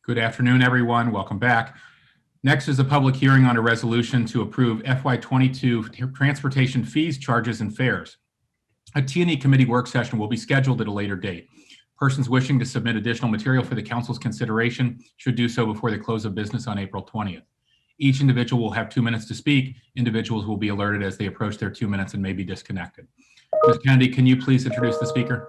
Good afternoon, everyone. Welcome back. Next is a public hearing on a resolution to approve FY22 transportation fees, charges, and fares. A T&E committee work session will be scheduled at a later date. Persons wishing to submit additional material for the council's consideration should do so before the close of business on April 20th. Each individual will have 2 minutes to speak. Individuals will be alerted as they approach their 2 minutes and may be disconnected. Ms. Kennedy, can you please introduce the speaker?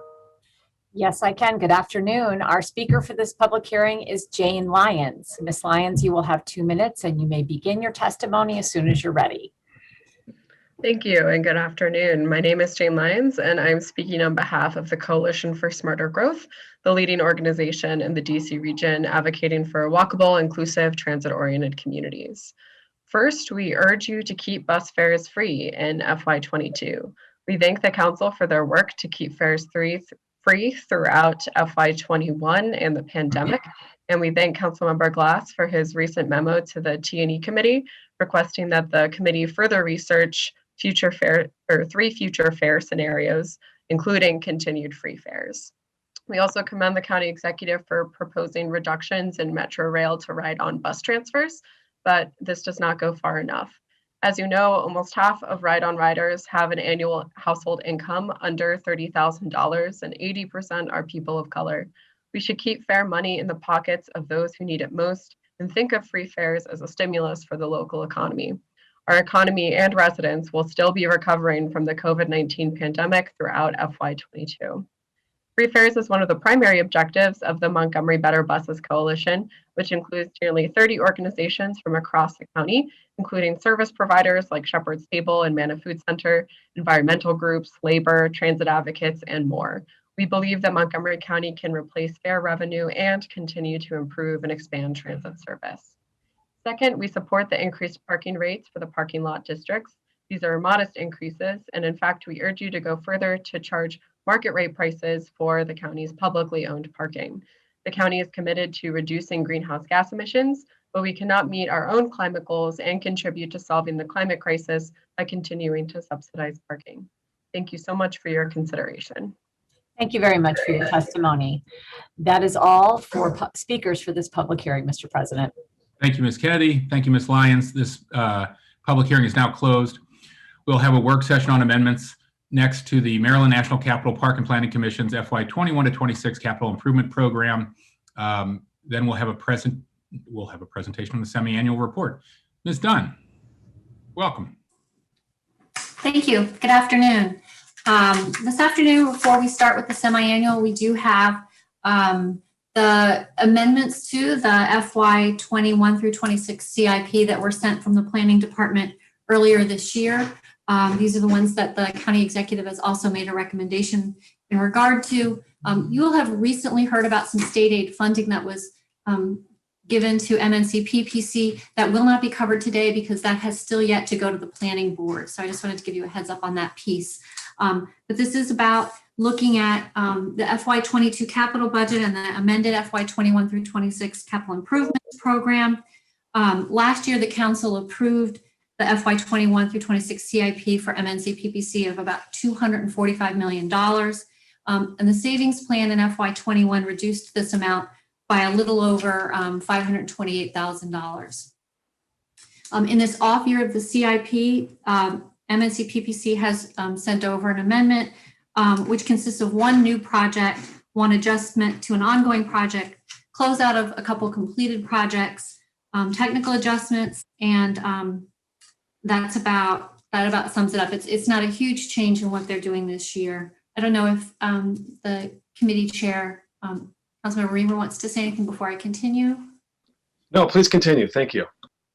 Yes, I can. Good afternoon. Our speaker for this public hearing is Jane Lyons. Ms. Lyons, you will have 2 minutes and you may begin your testimony as soon as you're ready. Thank you and good afternoon. My name is Jane Lyons and I'm speaking on behalf of the Coalition for Smarter Growth, the leading organization in the DC region advocating for walkable, inclusive, transit-oriented communities. First, we urge you to keep bus fares free in FY22. We thank the council for their work to keep fares free throughout FY21 and the pandemic. And we thank Councilmember Glass for his recent memo to the T&E committee requesting that the committee further research three future fare scenarios, including continued free fares. We also commend the county executive for proposing reductions in Metro Rail to ride-on bus transfers, but this does not go far enough. As you know, almost half of ride-on riders have an annual household income under $30,000 and 80% are people of color. We should keep fare money in the pockets of those who need it most and think of free fares as a stimulus for the local economy. Our economy and residents will still be recovering from the COVID-19 pandemic throughout FY22. Free fares is one of the primary objectives of the Montgomery Better Buses Coalition, which includes nearly 30 organizations from across the county, including service providers like Shepherd's Table and Manna Food Center, environmental groups, labor, transit advocates, and more. We believe that Montgomery County can replace fare revenue and continue to improve and expand transit service. Second, we support the increased parking rates for the parking lot districts. These are modest increases, and in fact, we urge you to go further to charge market rate prices for the county's publicly owned parking. The county is committed to reducing greenhouse gas emissions, but we cannot meet our own climate goals and contribute to solving the climate crisis by continuing to subsidize parking. Thank you so much for your consideration. Thank you very much for your testimony. That is all for speakers for this public hearing, Mr. President. Thank you, Ms. Kennedy. Thank you, Ms. Lyons. This public hearing is now closed. We'll have a work session on amendments next to the Maryland National Capital Park and Planning Commission's FY21 to 26 Capital Improvement Program. Then we'll have a presentation on the semi-annual report. Ms. Dunn, welcome. Thank you. Good afternoon. This afternoon, before we start with the semi-annual, we do have the amendments to the FY21 through 26 CIP that were sent from the Planning Department earlier this year. These are the ones that the county executive has also made a recommendation in regard to. You will have recently heard about some state aid funding that was given to MNC PPC that will not be covered today because that has still yet to go to the planning board. So I just wanted to give you a heads up on that piece. But this is about looking at the FY22 capital budget and the amended FY21 through 26 capital improvement program. Last year, the council approved the FY21 through 26 CIP for MNC PPC of about $245 million. And the savings plan in FY21 reduced this amount by a little over $528,000. In this off year of the CIP, MNC PPC has sent over an amendment which consists of one new project, one adjustment to an ongoing project, close out of a couple completed projects, technical adjustments, and that about sums it up. It's not a huge change in what they're doing this year. I don't know if the committee chair, Councilmember Reamer, wants to say anything before I continue. No, please continue. Thank you.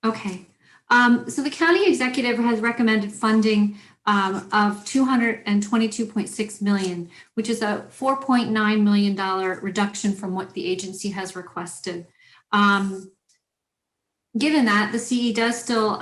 Okay. So the county executive has recommended funding of $222.6 million, which is a $4.9 million reduction from what the agency has requested. Given that, the CE does still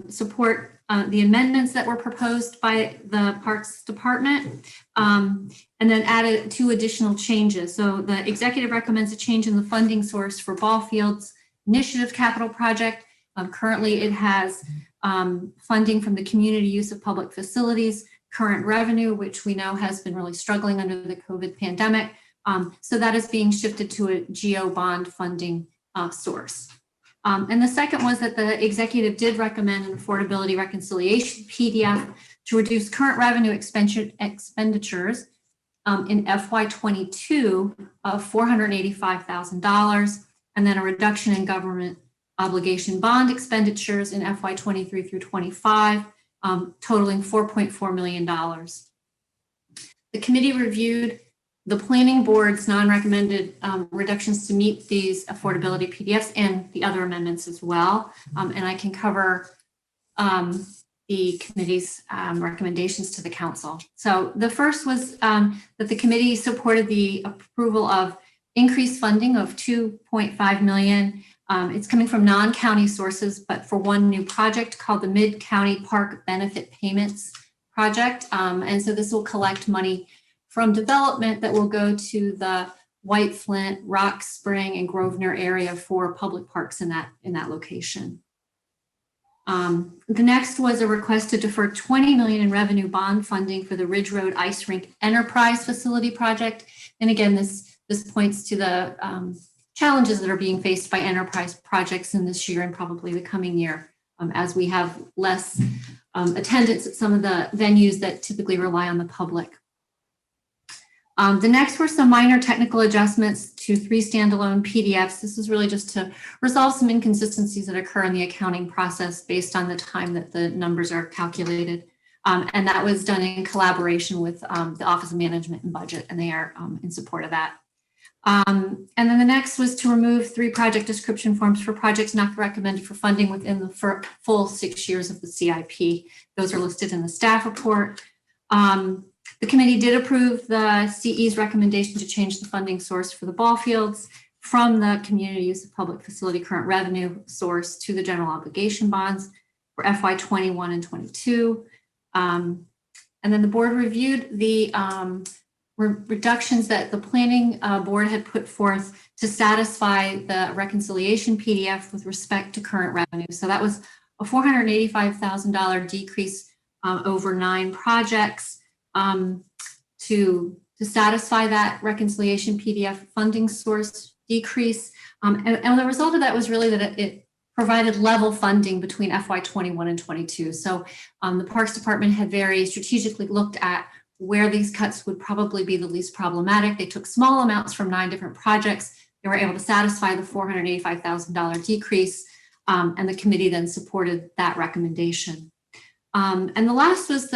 support the amendments that were proposed by the Parks Department, and then added 2 additional changes. So the executive recommends a change in the funding source for Ball Fields Initiative Capital Project. Currently, it has funding from the community use of public facilities, current revenue, which we know has been really struggling under the COVID pandemic. So that is being shifted to a GO bond funding source. And the second was that the executive did recommend an affordability reconciliation PDF to reduce current revenue expenditures in FY22 of $485,000, and then a reduction in government obligation bond expenditures in FY23 through 25, totaling $4.4 million. The committee reviewed the planning board's non-recommended reductions to meet these affordability PDFs and the other amendments as well. And I can cover the committee's recommendations to the council. So the first was that the committee supported the approval of increased funding of $2.5 million. It's coming from non-county sources, but for one new project called the Mid-County Park Benefit Payments Project. And so this will collect money from development that will go to the White Flint, Rock Spring, and Grosvenor area for public parks in that location. The next was a request to defer $20 million in revenue bond funding for the Ridge Road Ice Rink Enterprise Facility Project. And again, this points to the challenges that are being faced by enterprise projects in this year and probably the coming year, as we have less attendance at some of the venues that typically rely on the public. The next were some minor technical adjustments to 3 standalone PDFs. This is really just to resolve some inconsistencies that occur in the accounting process based on the time that the numbers are calculated. And that was done in collaboration with the Office of Management and Budget, and they are in support of that. And then the next was to remove 3 project description forms for projects not recommended for funding within the full 6 years of the CIP. Those are listed in the staff report. The committee did approve the CE's recommendation to change the funding source for the ball fields from the community use of public facility current revenue source to the general obligation bonds for FY21 and 22. And then the board reviewed the reductions that the planning board had put forth to satisfy the reconciliation PDF with respect to current revenue. So that was a $485,000 decrease over 9 projects. To satisfy that reconciliation PDF funding source decrease. And the result of that was really that it provided level funding between FY21 and 22. So the Parks Department had very strategically looked at where these cuts would probably be the least problematic. They took small amounts from 9 different projects. They were able to satisfy the $485,000 decrease, and the committee then supported that recommendation. And the last was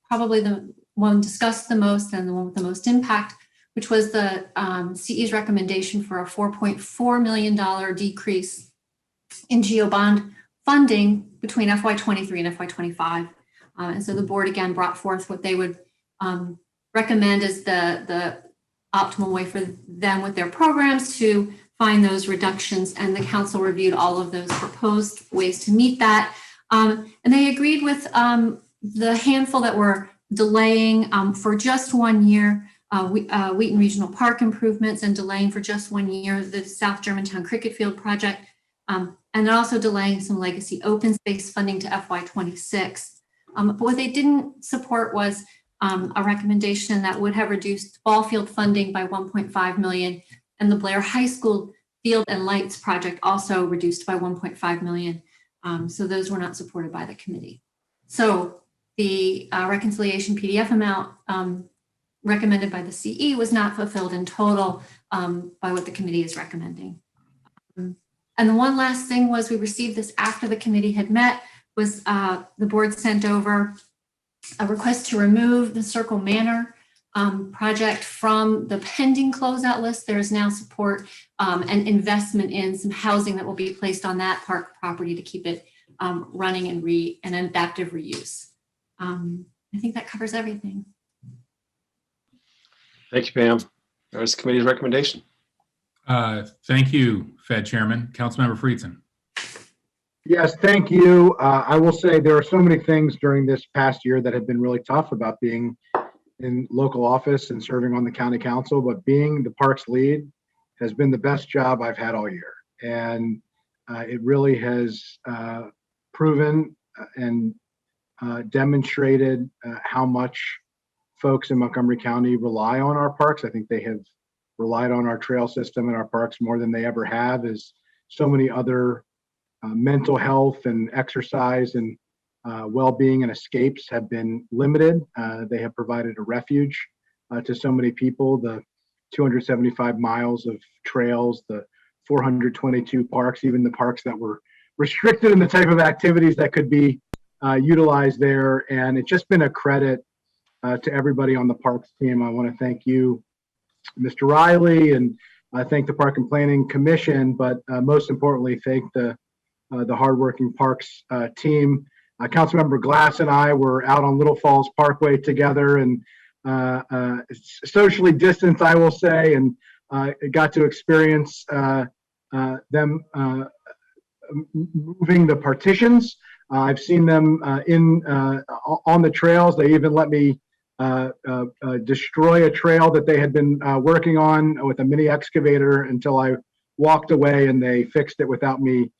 probably the one discussed the most and the one with the most impact, which was the CE's recommendation for a $4.4 million decrease in GeoBond funding between FY23 and FY25. And so the board again brought forth what they would recommend as the optimal way for them with their programs to find those reductions. And the council reviewed all of those proposed ways to meet that. And they agreed with the handful that were delaying for just 1 year, Wheaton Regional Park improvements, and delaying for just 1 year the South Germantown Cricket Field project, and then also delaying some legacy open space funding to FY26. But what they didn't support was a recommendation that would have reduced ball field funding by $1.5 million, and the Blair High School Field and Lights project also reduced by $1.5 million. So those were not supported by the committee. So the reconciliation PDF amount recommended by the CE was not fulfilled in total by what the committee is recommending. And the one last thing was we received this after the committee had met, was the board sent over a request to remove the Circle Manor project from the pending closeout list. There is now support and investment in some housing that will be placed on that park property to keep it running and adaptive reuse. I think that covers everything. Thank you, Pam. There's the committee's recommendation. Thank you, Fed Chairman. Councilmember Friedson. Yes, thank you. I will say there are so many things during this past year that have been really tough about being in local office and serving on the county council, but being the parks lead has been the best job I've had all year. And it really has proven and demonstrated how much folks in Montgomery County rely on our parks. I think they have relied on our trail system and our parks more than they ever have, as so many other mental health and exercise and well-being and escapes have been limited. They have provided a refuge to so many people. The 275 miles of trails, the 422 parks, even the parks that were restricted in the type of activities that could be utilized there. And it's just been a credit to everybody on the parks team. I want to thank you, Mr. Riley, and I thank the Park and Planning Commission, but most importantly, thank the hardworking parks team. Councilmember Glass and I were out on Little Falls Parkway together, and socially distanced, I will say, and got to experience them moving the partitions. I've seen them on the trails. They even let me destroy a trail that they had been working on with a mini excavator until I walked away, and they fixed it without me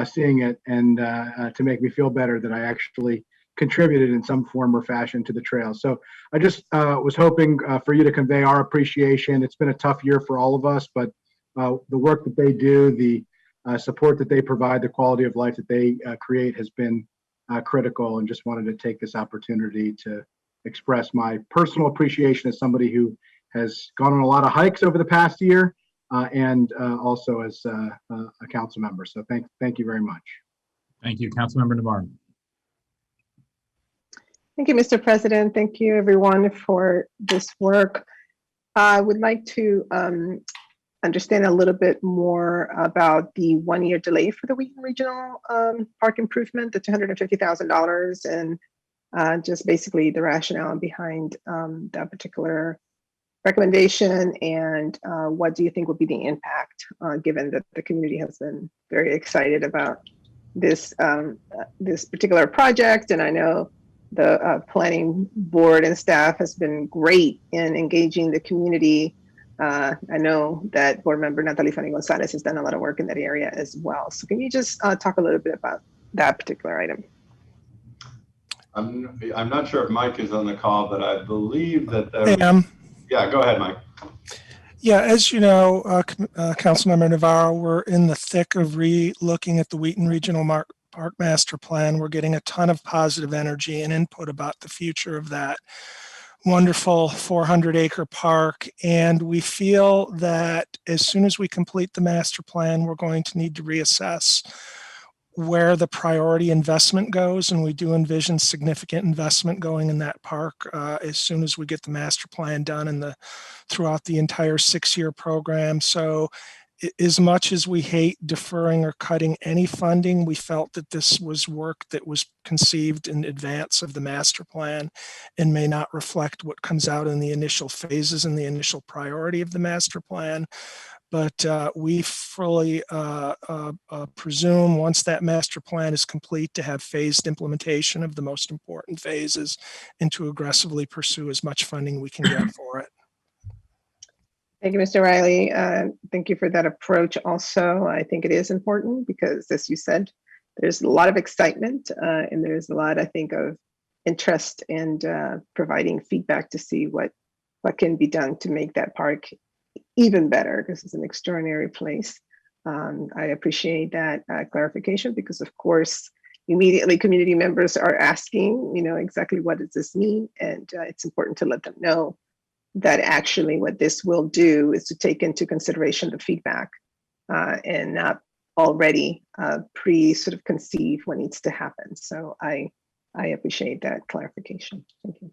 seeing it, and to make me feel better that I actually contributed in some form or fashion to the trail. So I just was hoping for you to convey our appreciation. It's been a tough year for all of us, but the work that they do, the support that they provide, the quality of life that they create has been critical, and just wanted to take this opportunity to express my personal appreciation as somebody who has gone on a lot of hikes over the past year, and also as a council member. So thank you very much. Thank you, Councilmember Navarro. Thank you, Mr. President. Thank you, everyone, for this work. I would like to understand a little bit more about the one-year delay for the Wheaton Regional Park improvement, the $250,000, and just basically the rationale behind that particular recommendation, and what do you think will be the impact, given that the community has been very excited about this this particular project, and I know the planning board and staff has been great in engaging the community. I know that board member Natalie Fanny Gonzalez has done a lot of work in that area as well. So can you just talk a little bit about that particular item? I'm not sure if Mike is on the call, but I believe that. Yeah, go ahead, Mike. Yeah, as you know, Councilmember Navarro, we're in the thick of re-looking at the Wheaton Regional Park Master Plan. We're getting a ton of positive energy and input about the future of that wonderful 400-acre park. And we feel that as soon as we complete the master plan, we're going to need to reassess where the priority investment goes. And we do envision significant investment going in that park as soon as we get the master plan done and throughout the entire 6-year program. So as much as we hate deferring or cutting any funding, we felt that this was work that was conceived in advance of the master plan and may not reflect what comes out in the initial phases and the initial priority of the master plan. But we fully presume once that master plan is complete to have phased implementation of the most important phases and to aggressively pursue as much funding we can get for it. Thank you, Mr. Riley. Thank you for that approach also. I think it is important because, as you said, there's a lot of excitement and there's a lot, I think, of interest and providing feedback to see what can be done to make that park even better, because it's an extraordinary place. I appreciate that clarification because, of course, immediately community members are asking, exactly what does this mean? And it's important to let them know that actually what this will do is to take into consideration the feedback and not already sort of conceive what needs to happen. So I appreciate that clarification. Thank you.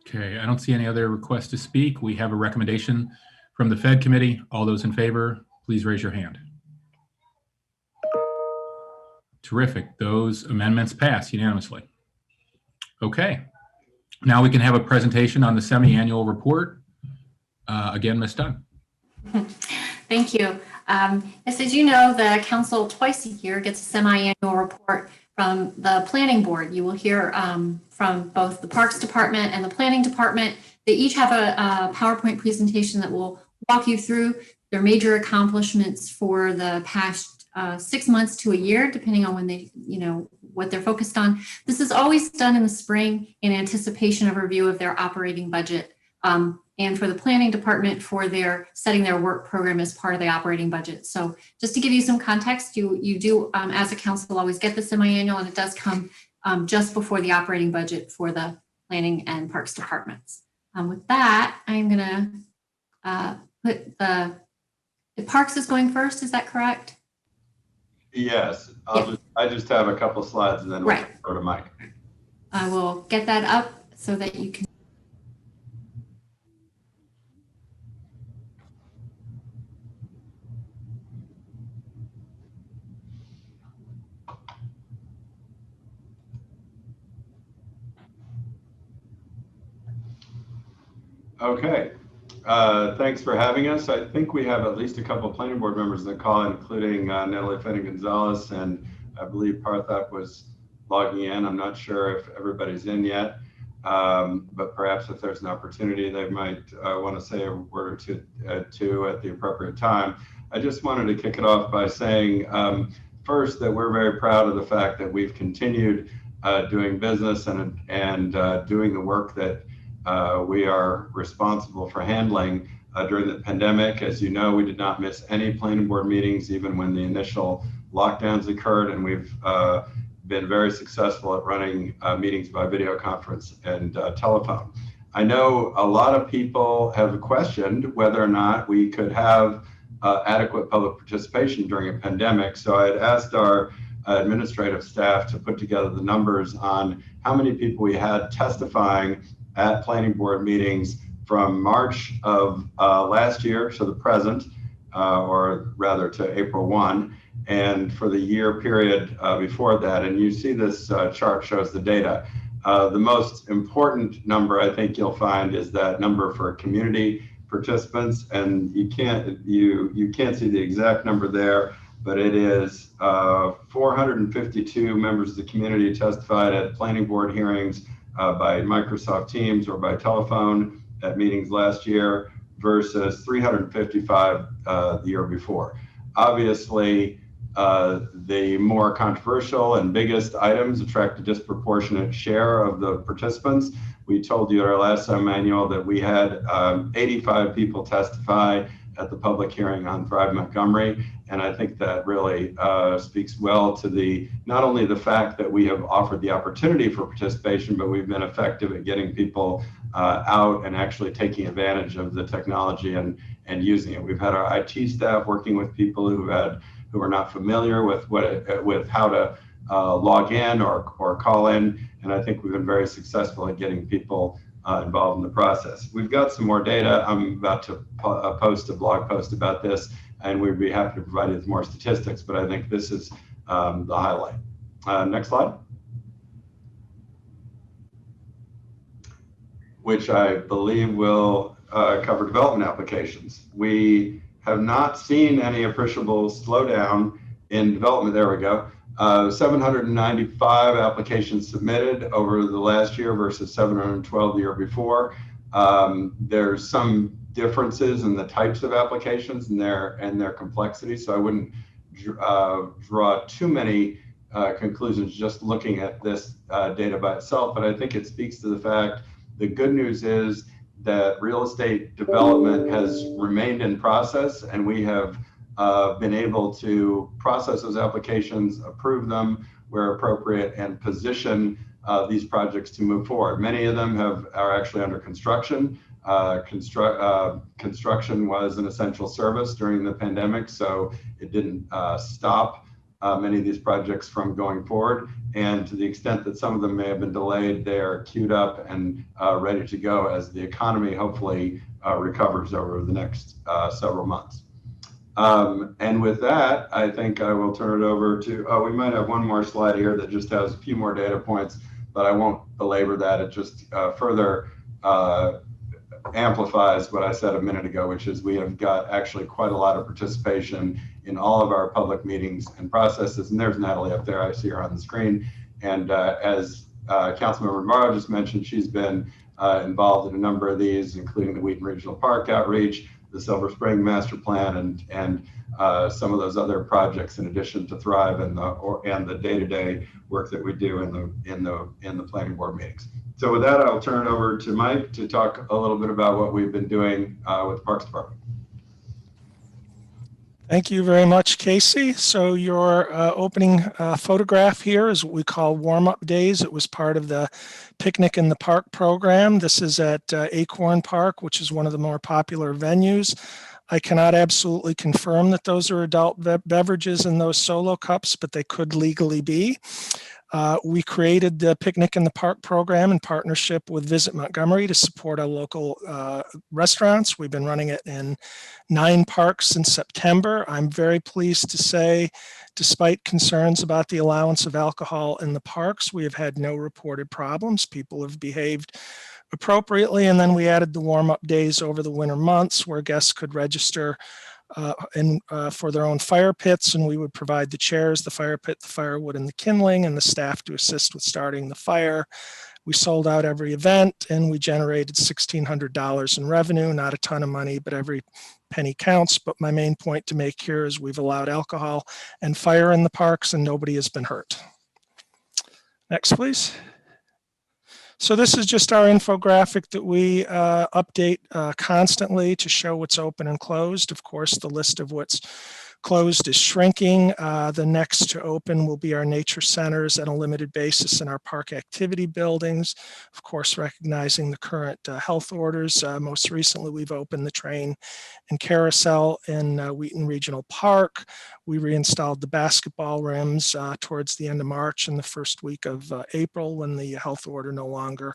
Okay, I don't see any other requests to speak. We have a recommendation from the Fed Committee. All those in favor, please raise your hand. Terrific. Those amendments pass unanimously. Okay, now we can have a presentation on the semi-annual report. Again, Ms. Dunn. Thank you. Yes, as you know, the council twice a year gets a semi-annual report from the planning board. You will hear from both the Parks Department and the Planning Department. They each have a PowerPoint presentation that will walk you through their major accomplishments for the past 6 months to a year, depending on when they, what they're focused on. This is always done in the spring in anticipation of review of their operating budget. And for the planning department for their setting their work program as part of the operating budget. So just to give you some context, you do, as a council, always get the semi-annual, and it does come just before the operating budget for the planning and parks departments. With that, I'm gonna put the parks is going first, is that correct? Yes, Yeah. I just have a couple slides and then we'll Right. go to Mike. I will get that up so that you can. Okay, thanks for having us. I think we have at least a couple of planning board members in the call, including Natalie Finnegan-Gonzalez, and I believe Parthak was logging in. I'm not sure if everybody's in yet, but perhaps if there's an opportunity, they might want to say a word or two at the appropriate time. I just wanted to kick it off by saying first that we're very proud of the fact that we've continued doing business and doing the work that we are responsible for handling during the pandemic. As you know, we did not miss any planning board meetings, even when the initial lockdowns occurred, and we've been very successful at running meetings by video conference and telephone. I know a lot of people have questioned whether or not we could have adequate public participation during a pandemic. So I had asked our administrative staff to put together the numbers on how many people we had testifying at planning board meetings from March of last year to the present, or rather to April 1, and for the year period before that. And you see this chart shows the data. The most important number I think you'll find is that number for community participants, and you can't see the exact number there, but it is 452 members of the community testified at planning board hearings by Microsoft Teams or by telephone at meetings last year versus 355 the year before. Obviously, the more controversial and biggest items attract a disproportionate share of the participants. We told you at our last semi-annual that we had 85 people testify at the public hearing on Thrive Montgomery. And I think that really speaks well to not only the fact that we have offered the opportunity for participation, but we've been effective at getting people out and actually taking advantage of the technology and using it. We've had our IT staff working with people who are not familiar with how to log in or call in. And I think we've been very successful at getting people involved in the process. We've got some more data. I'm about to post a blog post about this, and we'd be happy to provide you with more statistics, but I think this is the highlight. Next slide. Which I believe will cover development applications. We have not seen any appreciable slowdown in development. There we go. 795 applications submitted over the last year versus 712 the year before. There's some differences in the types of applications and their complexity, so I wouldn't draw too many conclusions just looking at this data by itself, but I think it speaks to the fact the good news is that real estate development has remained in process, and we have been able to process those applications, approve them where appropriate, and position these projects to move forward. Many of them are actually under construction. Construction was an essential service during the pandemic, so it didn't stop many of these projects from going forward. And to the extent that some of them may have been delayed, they are queued up and ready to go as the economy hopefully recovers over the next several months. And with that, I think I will turn it over to, we might have one more slide here that just has a few more data points, but I won't belabor that. It just further amplifies what I said a minute ago, which is we have got actually quite a lot of participation in all of our public meetings and processes. And there's Natalie up there, I see her on the screen. And as Councilmember Navarro just mentioned, she's been involved in a number of these, including the Wheaton Regional Park outreach, the Silver Spring Master Plan and some of those other projects in addition to Thrive and the day-to-day work that we do in the planning board meetings. So with that, I'll turn it over to Mike to talk a little bit about what we've been doing with the Parks Department. Thank you very much, Casey. So your opening photograph here is what we call warm-up days. It was part of the Picnic in the Park program. This is at Acorn Park, which is one of the more popular venues. I cannot absolutely confirm that those are adult beverages in those solo cups, but they could legally be. We created the Picnic in the Park program in partnership with Visit Montgomery to support our local restaurants. We've been running it in 9 parks since September. I'm very pleased to say, despite concerns about the allowance of alcohol in the parks, we have had no reported problems. People have behaved appropriately. And then we added the warm-up days over the winter months where guests could register for their own fire pits, and we would provide the chairs, the fire pit, the firewood, and the kindling, and the staff to assist with starting the fire. We sold out every event, and we generated $1,600 in revenue. Not a ton of money, but every penny counts. But my main point to make here is we've allowed alcohol and fire in the parks, and nobody has been hurt. Next, please. So this is just our infographic that we update constantly to show what's open and closed. Of course, the list of what's closed is shrinking. The next to open will be our nature centers at a limited basis in our park activity buildings. Of course, recognizing the current health orders. Most recently, we've opened the train and carousel in Wheaton Regional Park. We reinstalled the basketball rims towards the end of March and the first week of April when the health order no longer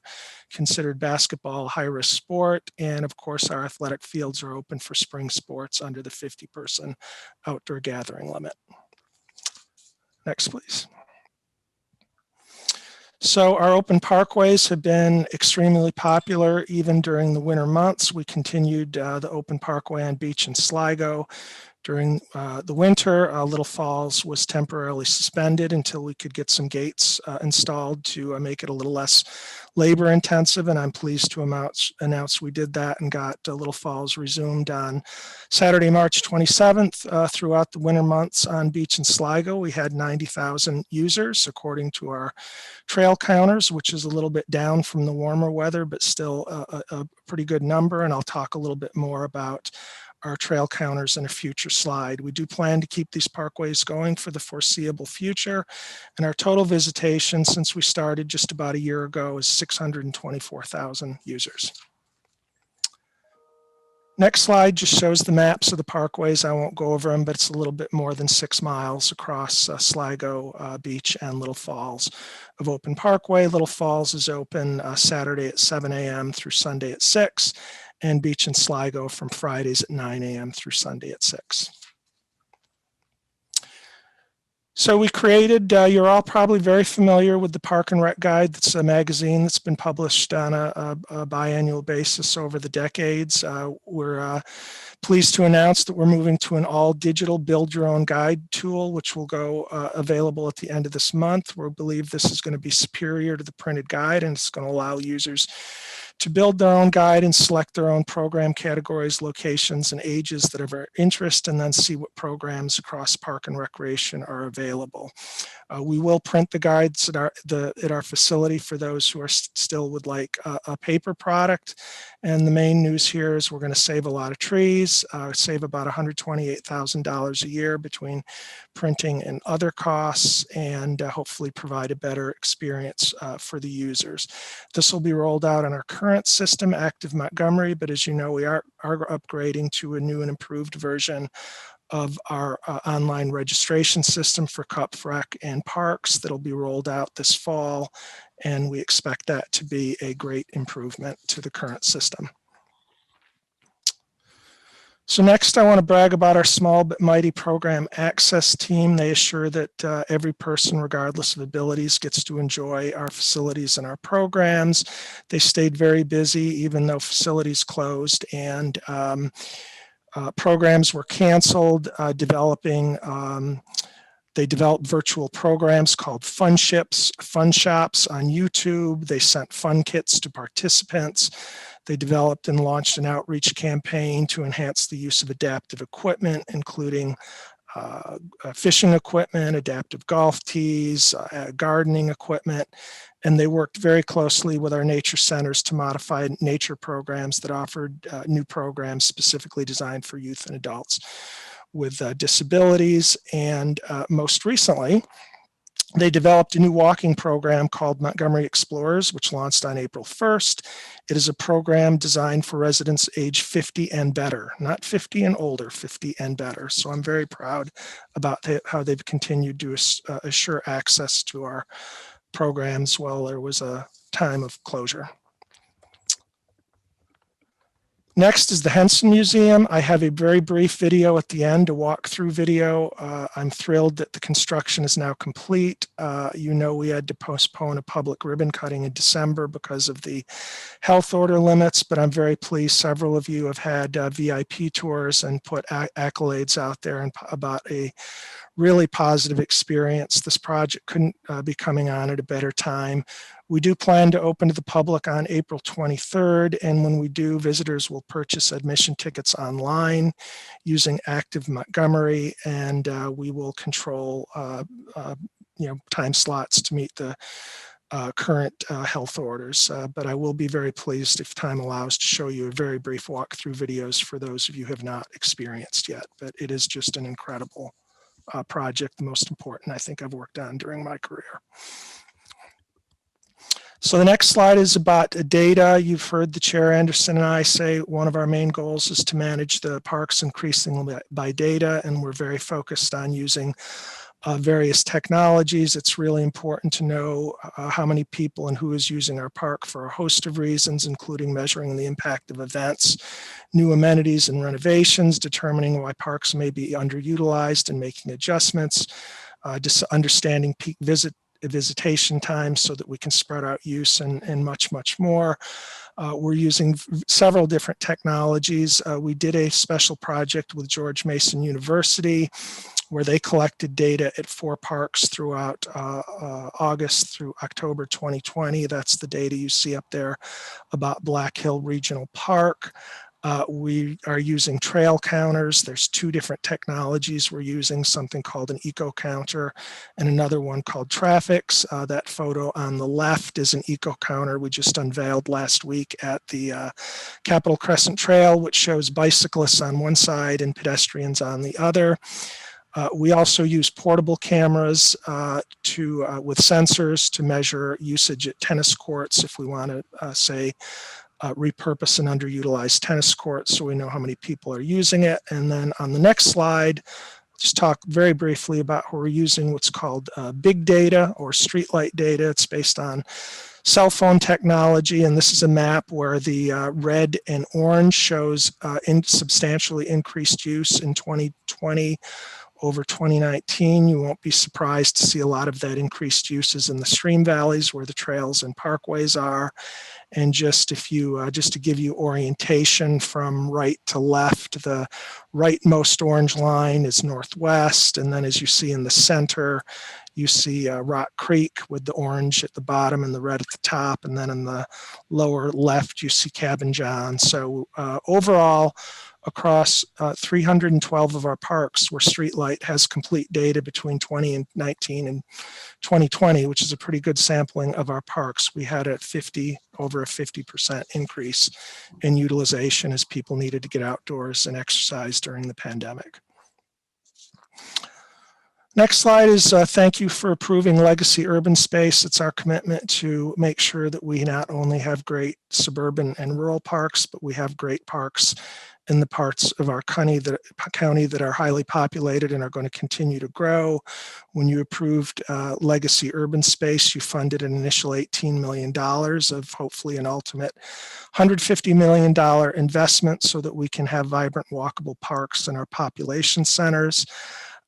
considered basketball a high-risk sport. And of course, our athletic fields are open for spring sports under the 50-person outdoor gathering limit. Next, please. So our open parkways have been extremely popular even during the winter months. We continued the open parkway on Beach and Sligo. During the winter, Little Falls was temporarily suspended until we could get some gates installed to make it a little less labor intensive, and I'm pleased to announce we did that and got Little Falls resumed on Saturday, March 27th. Throughout the winter months on Beach and Sligo, we had 90,000 users according to our trail counters, which is a little bit down from the warmer weather, but still a pretty good number, and I'll talk a little bit more about our trail counters in a future slide. We do plan to keep these parkways going for the foreseeable future, and our total visitation since we started just about a year ago is 624,000 users. Next slide just shows the maps of the parkways. I won't go over them, but it's a little bit more than 6 miles across Sligo, Beach, and Little Falls of open parkway. Little Falls is open Saturday at 7 a.m. through Sunday at 6, and Beach and Sligo from Fridays at 9 a.m. through Sunday at 6. So we created, you're all probably very familiar with the Park and Rec Guide. That's a magazine that's been published on a biannual basis over the decades. We're pleased to announce that we're moving to an all-digital build your own guide tool, which will go available at the end of this month. We believe this is going to be superior to the printed guide, and it's going to allow users to build their own guide and select their own program categories, locations, and ages that are of their interest, and then see what programs across park and recreation are available. We will print the guides at our facility for those who are still would like a paper product. And the main news here is we're going to save a lot of trees, save about $128,000 a year between printing and other costs, and hopefully provide a better experience for the users. This will be rolled out on our current system, Active Montgomery, but as you know, we are upgrading to a new and improved version of our online registration system for Cup, Rec, and Parks that'll be rolled out this fall, and we expect that to be a great improvement to the current system. So next, I want to brag about our small but mighty program access team. They assure that every person, regardless of abilities, gets to enjoy our facilities and our programs. They stayed very busy, even though facilities closed, and programs were canceled, they developed virtual programs called fun shops on YouTube. They sent fun kits to participants. They developed and launched an outreach campaign to enhance the use of adaptive equipment, including fishing equipment, adaptive golf tees, gardening equipment, and they worked very closely with our nature centers to modify nature programs that offered new programs specifically designed for youth and adults with disabilities. And most recently, they developed a new walking program called Montgomery Explorers, which launched on April 1st. It is a program designed for residents age 50 and better, not 50 and older, 50 and better. So I'm very proud about how they've continued to assure access to our programs while there was a time of closure. Next is the Henson Museum. I have a very brief video at the end, a walkthrough video. I'm thrilled that the construction is now complete. You know, we had to postpone a public ribbon cutting in December because of the health order limits, but I'm very pleased several of you have had VIP tours and put accolades out there and about a really positive experience. This project couldn't be coming on at a better time. We do plan to open to the public on April 23rd, and when we do, visitors will purchase admission tickets online using Active Montgomery, and we will control time slots to meet the current health orders. But I will be very pleased if time allows to show you a very brief walkthrough videos for those of you who have not experienced yet. But it is just an incredible project, the most important I think I've worked on during my career. So the next slide is about data. You've heard the Chair Anderson and I say one of our main goals is to manage the parks increasingly by data, and we're very focused on using various technologies. It's really important to know how many people and who is using our park for a host of reasons, including measuring the impact of events, new amenities and renovations, determining why parks may be underutilized and making adjustments, just understanding peak visitation times so that we can spread out use and much, much more. We're using several different technologies. We did a special project with George Mason University where they collected data at 4 parks throughout August through October 2020. That's the data you see up there about Black Hill Regional Park. We are using trail counters. There's 2 different technologies we're using, something called an eco counter and another one called Traffics. That photo on the left is an eco counter we just unveiled last week at the Capitol Crescent Trail, which shows bicyclists on one side and pedestrians on the other. We also use portable cameras with sensors to measure usage at tennis courts if we want to say repurpose an underutilized tennis court so we know how many people are using it. And then on the next slide, just talk very briefly about how we're using what's called big data or streetlight data. It's based on cell phone technology, and this is a map where the red and orange shows substantially increased use in 2020 over 2019. You won't be surprised to see a lot of that increased uses in the stream valleys where the trails and parkways are. And just to give you orientation from right to left, the rightmost orange line is northwest, and then as you see in the center, you see Rock Creek with the orange at the bottom and the red at the top, and then in the lower left you see Cabin John. So overall, across 312 of our parks where Streetlight has complete data between 2019 and 2020, which is a pretty good sampling of our parks. We had over a 50% increase in utilization as people needed to get outdoors and exercise during the pandemic. Next slide is thank you for approving Legacy Urban Space. It's our commitment to make sure that we not only have great suburban and rural parks, but we have great parks in the parts of our county that are highly populated and are going to continue to grow. When you approved Legacy Urban Space, you funded an initial $18 million of hopefully an ultimate $150 million investment so that we can have vibrant walkable parks in our population centers.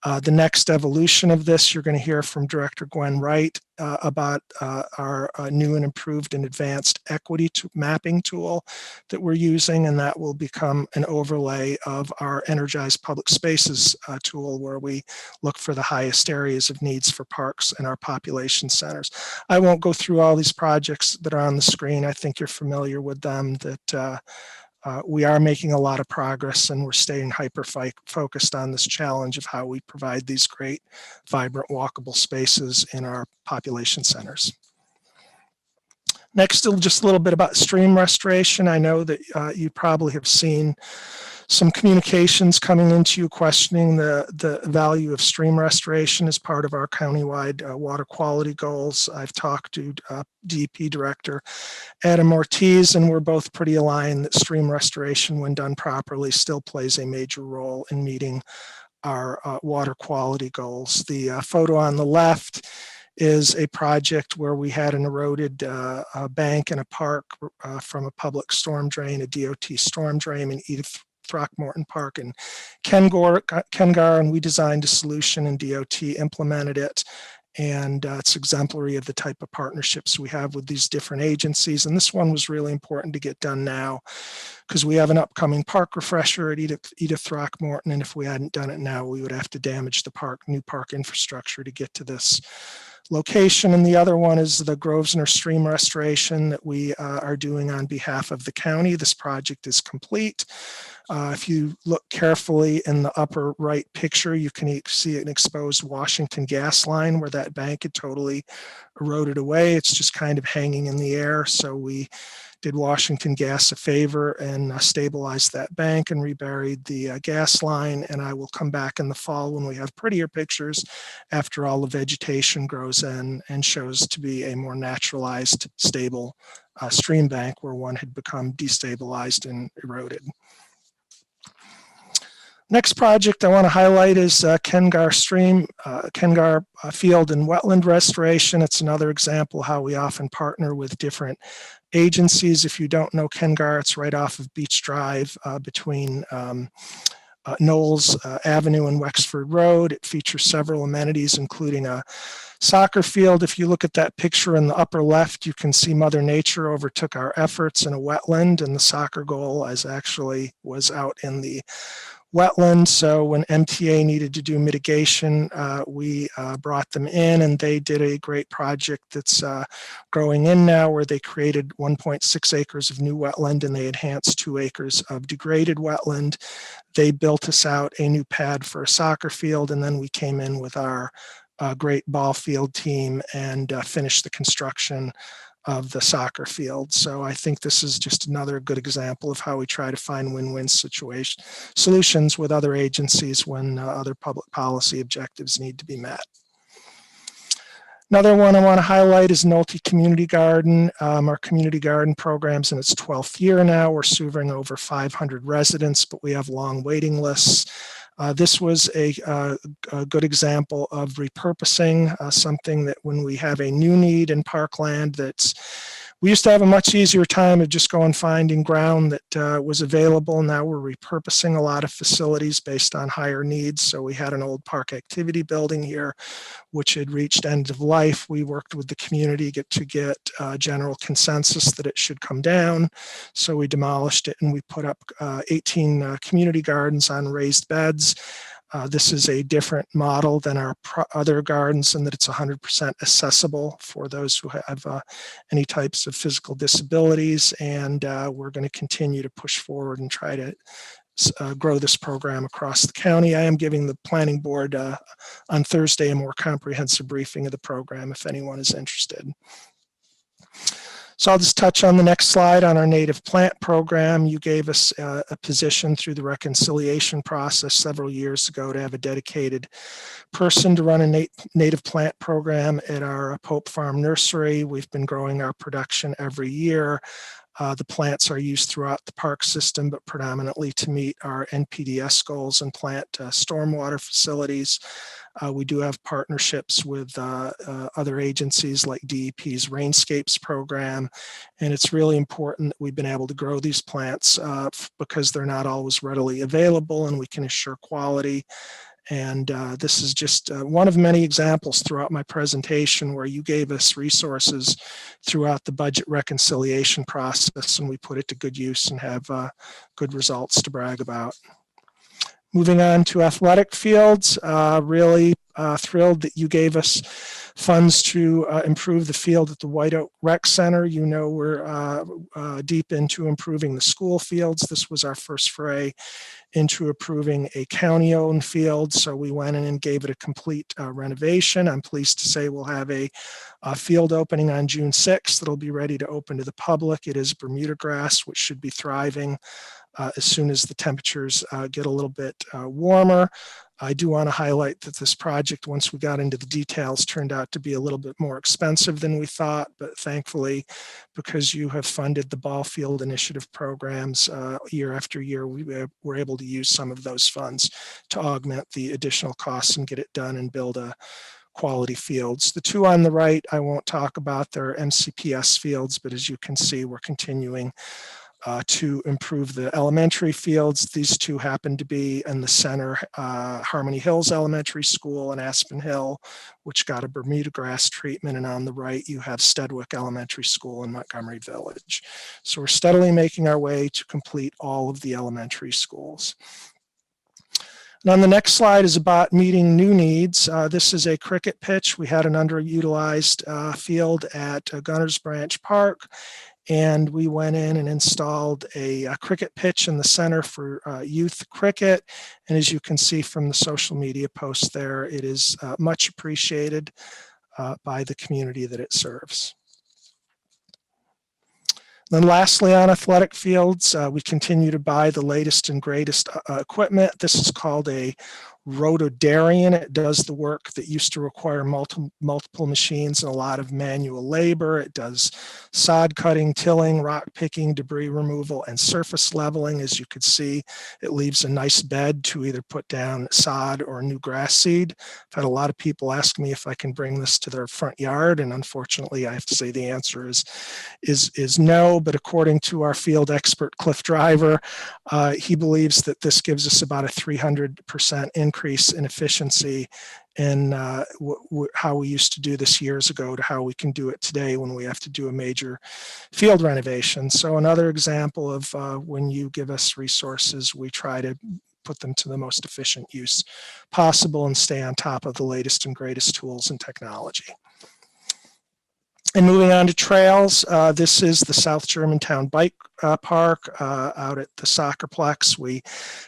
The next evolution of this, you're going to hear from Director Gwen Wright about our new and improved and advanced equity mapping tool that we're using, and that will become an overlay of our Energized Public Spaces tool, where we look for the highest areas of needs for parks in our population centers. I won't go through all these projects that are on the screen. I think you're familiar with them, that we are making a lot of progress, and we're staying hyper-focused on this challenge of how we provide these great, vibrant, walkable spaces in our population centers. Next, just a little bit about stream restoration. I know that you probably have seen some communications coming into you questioning the value of stream restoration as part of our countywide water quality goals. I've talked to DEP Director Adam Ortiz, and we're both pretty aligned that stream restoration, when done properly, still plays a major role in meeting our water quality goals. The photo on the left is a project where we had an eroded bank in a park from a public storm drain, a DOT storm drain in Edith Throckmorton Park in Kengar, and we designed a solution, and DOT implemented it. And it's exemplary of the type of partnerships we have with these different agencies. And this one was really important to get done now, because we have an upcoming park refresher at Edith Throckmorton, and if we hadn't done it now, we would have to damage the new park infrastructure to get to this location. And the other one is the Grosvenor stream restoration that we are doing on behalf of the county. This project is complete. If you look carefully in the upper right picture, you can see an exposed Washington gas line where that bank had totally eroded away. It's just kind of hanging in the air. So we did Washington Gas a favor and stabilized that bank and reburied the gas line. And I will come back in the fall when we have prettier pictures after all the vegetation grows in and shows to be a more naturalized, stable stream bank where one had become destabilized and eroded. Next project I want to highlight is Kengar Stream, Kengar Field and Wetland Restoration. It's another example how we often partner with different agencies. If you don't know Kengar, it's right off of Beach Drive between Knowles Avenue and Wexford Road. It features several amenities, including a soccer field. If you look at that picture in the upper left, you can see Mother Nature overtook our efforts in a wetland, and the soccer goal was out in the wetland. So when MTA needed to do mitigation, we brought them in, and they did a great project that's growing in now, where they created 1.6 acres of new wetland and they enhanced 2 acres of degraded wetland. They built us out a new pad for a soccer field, and then we came in with our great ball field team and finished the construction of the soccer field. So I think this is just another good example of how we try to find win-win solutions with other agencies when other public policy objectives need to be met. Another one I want to highlight is Nolte Community Garden. Our community garden program's in its 12th year now. We're serving over 500 residents, but we have long waiting lists. This was a good example of repurposing something that when we have a new need in parkland we used to have a much easier time of just going finding ground that was available. Now we're repurposing a lot of facilities based on higher needs. So we had an old park activity building here, which had reached end of life. We worked with the community to get general consensus that it should come down. So we demolished it and we put up 18 community gardens on raised beds. This is a different model than our other gardens in that it's 100% accessible for those who have any types of physical disabilities. And we're going to continue to push forward and try to grow this program across the county. I am giving the planning board on Thursday a more comprehensive briefing of the program if anyone is interested. So I'll just touch on the next slide on our native plant program. You gave us a position through the reconciliation process several years ago to have a dedicated person to run a native plant program at our Pope Farm Nursery. We've been growing our production every year. The plants are used throughout the park system, but predominantly to meet our NPDES goals and plant stormwater facilities. We do have partnerships with other agencies like DEP's Rainscapes program, and it's really important that we've been able to grow these plants because they're not always readily available, and we can assure quality And this is just one of many examples throughout my presentation where you gave us resources throughout the budget reconciliation process, and we put it to good use and have good results to brag about. Moving on to athletic fields, really thrilled that you gave us funds to improve the field at the White Oak Rec Center. You know, we're deep into improving the school fields. This was our first foray into approving a county-owned field, so we went in and gave it a complete renovation. I'm pleased to say we'll have a field opening on June 6th that'll be ready to open to the public. It is Bermuda grass, which should be thriving as soon as the temperatures get a little bit warmer. I do want to highlight that this project, once we got into the details, turned out to be a little bit more expensive than we thought, but thankfully, because you have funded the ball field initiative programs year after year, we were able to use some of those funds to augment the additional costs and get it done and build a quality fields. The two on the right, I won't talk about. They're MCPS fields, but as you can see, we're continuing to improve the elementary fields. These two happen to be in the center, Harmony Hills Elementary School and Aspen Hill, which got a Bermuda grass treatment. And on the right, you have Steadwick Elementary School in Montgomery Village. So we're steadily making our way to complete all of the elementary schools. And on the next slide is about meeting new needs. This is a cricket pitch. We had an underutilized field at Gunners Branch Park, and we went in and installed a cricket pitch in the center for youth cricket. And as you can see from the social media posts there, it is much appreciated by the community that it serves. Then lastly, on athletic fields, we continue to buy the latest and greatest equipment. This is called a Rotodarian. It does the work that used to require multiple machines and a lot of manual labor. It does sod cutting, tilling, rock picking, debris removal, and surface leveling. As you can see, it leaves a nice bed to either put down sod or new grass seed. I've had a lot of people ask me if I can bring this to their front yard, and unfortunately, I have to say the answer is no. But according to our field expert, Cliff Driver, he believes that this gives us about a 300% increase in efficiency in how we used to do this years ago to how we can do it today when we have to do a major field renovation. So another example of when you give us resources, we try to put them to the most efficient use possible and stay on top of the latest and greatest tools and technology. And moving on to trails, this is the South Germantown Bike Park out at the Soccerplex. We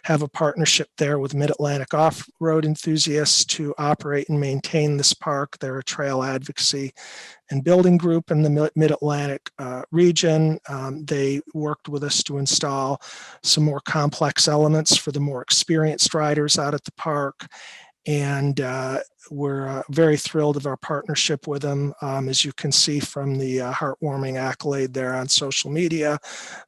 have a partnership there with Mid-Atlantic Off-Road Enthusiasts to operate and maintain this park. They're a trail advocacy and building group in the Mid-Atlantic region. They worked with us to install some more complex elements for the more experienced riders out at the park. And we're very thrilled of our partnership with them. As you can see from the heartwarming accolade there on social media,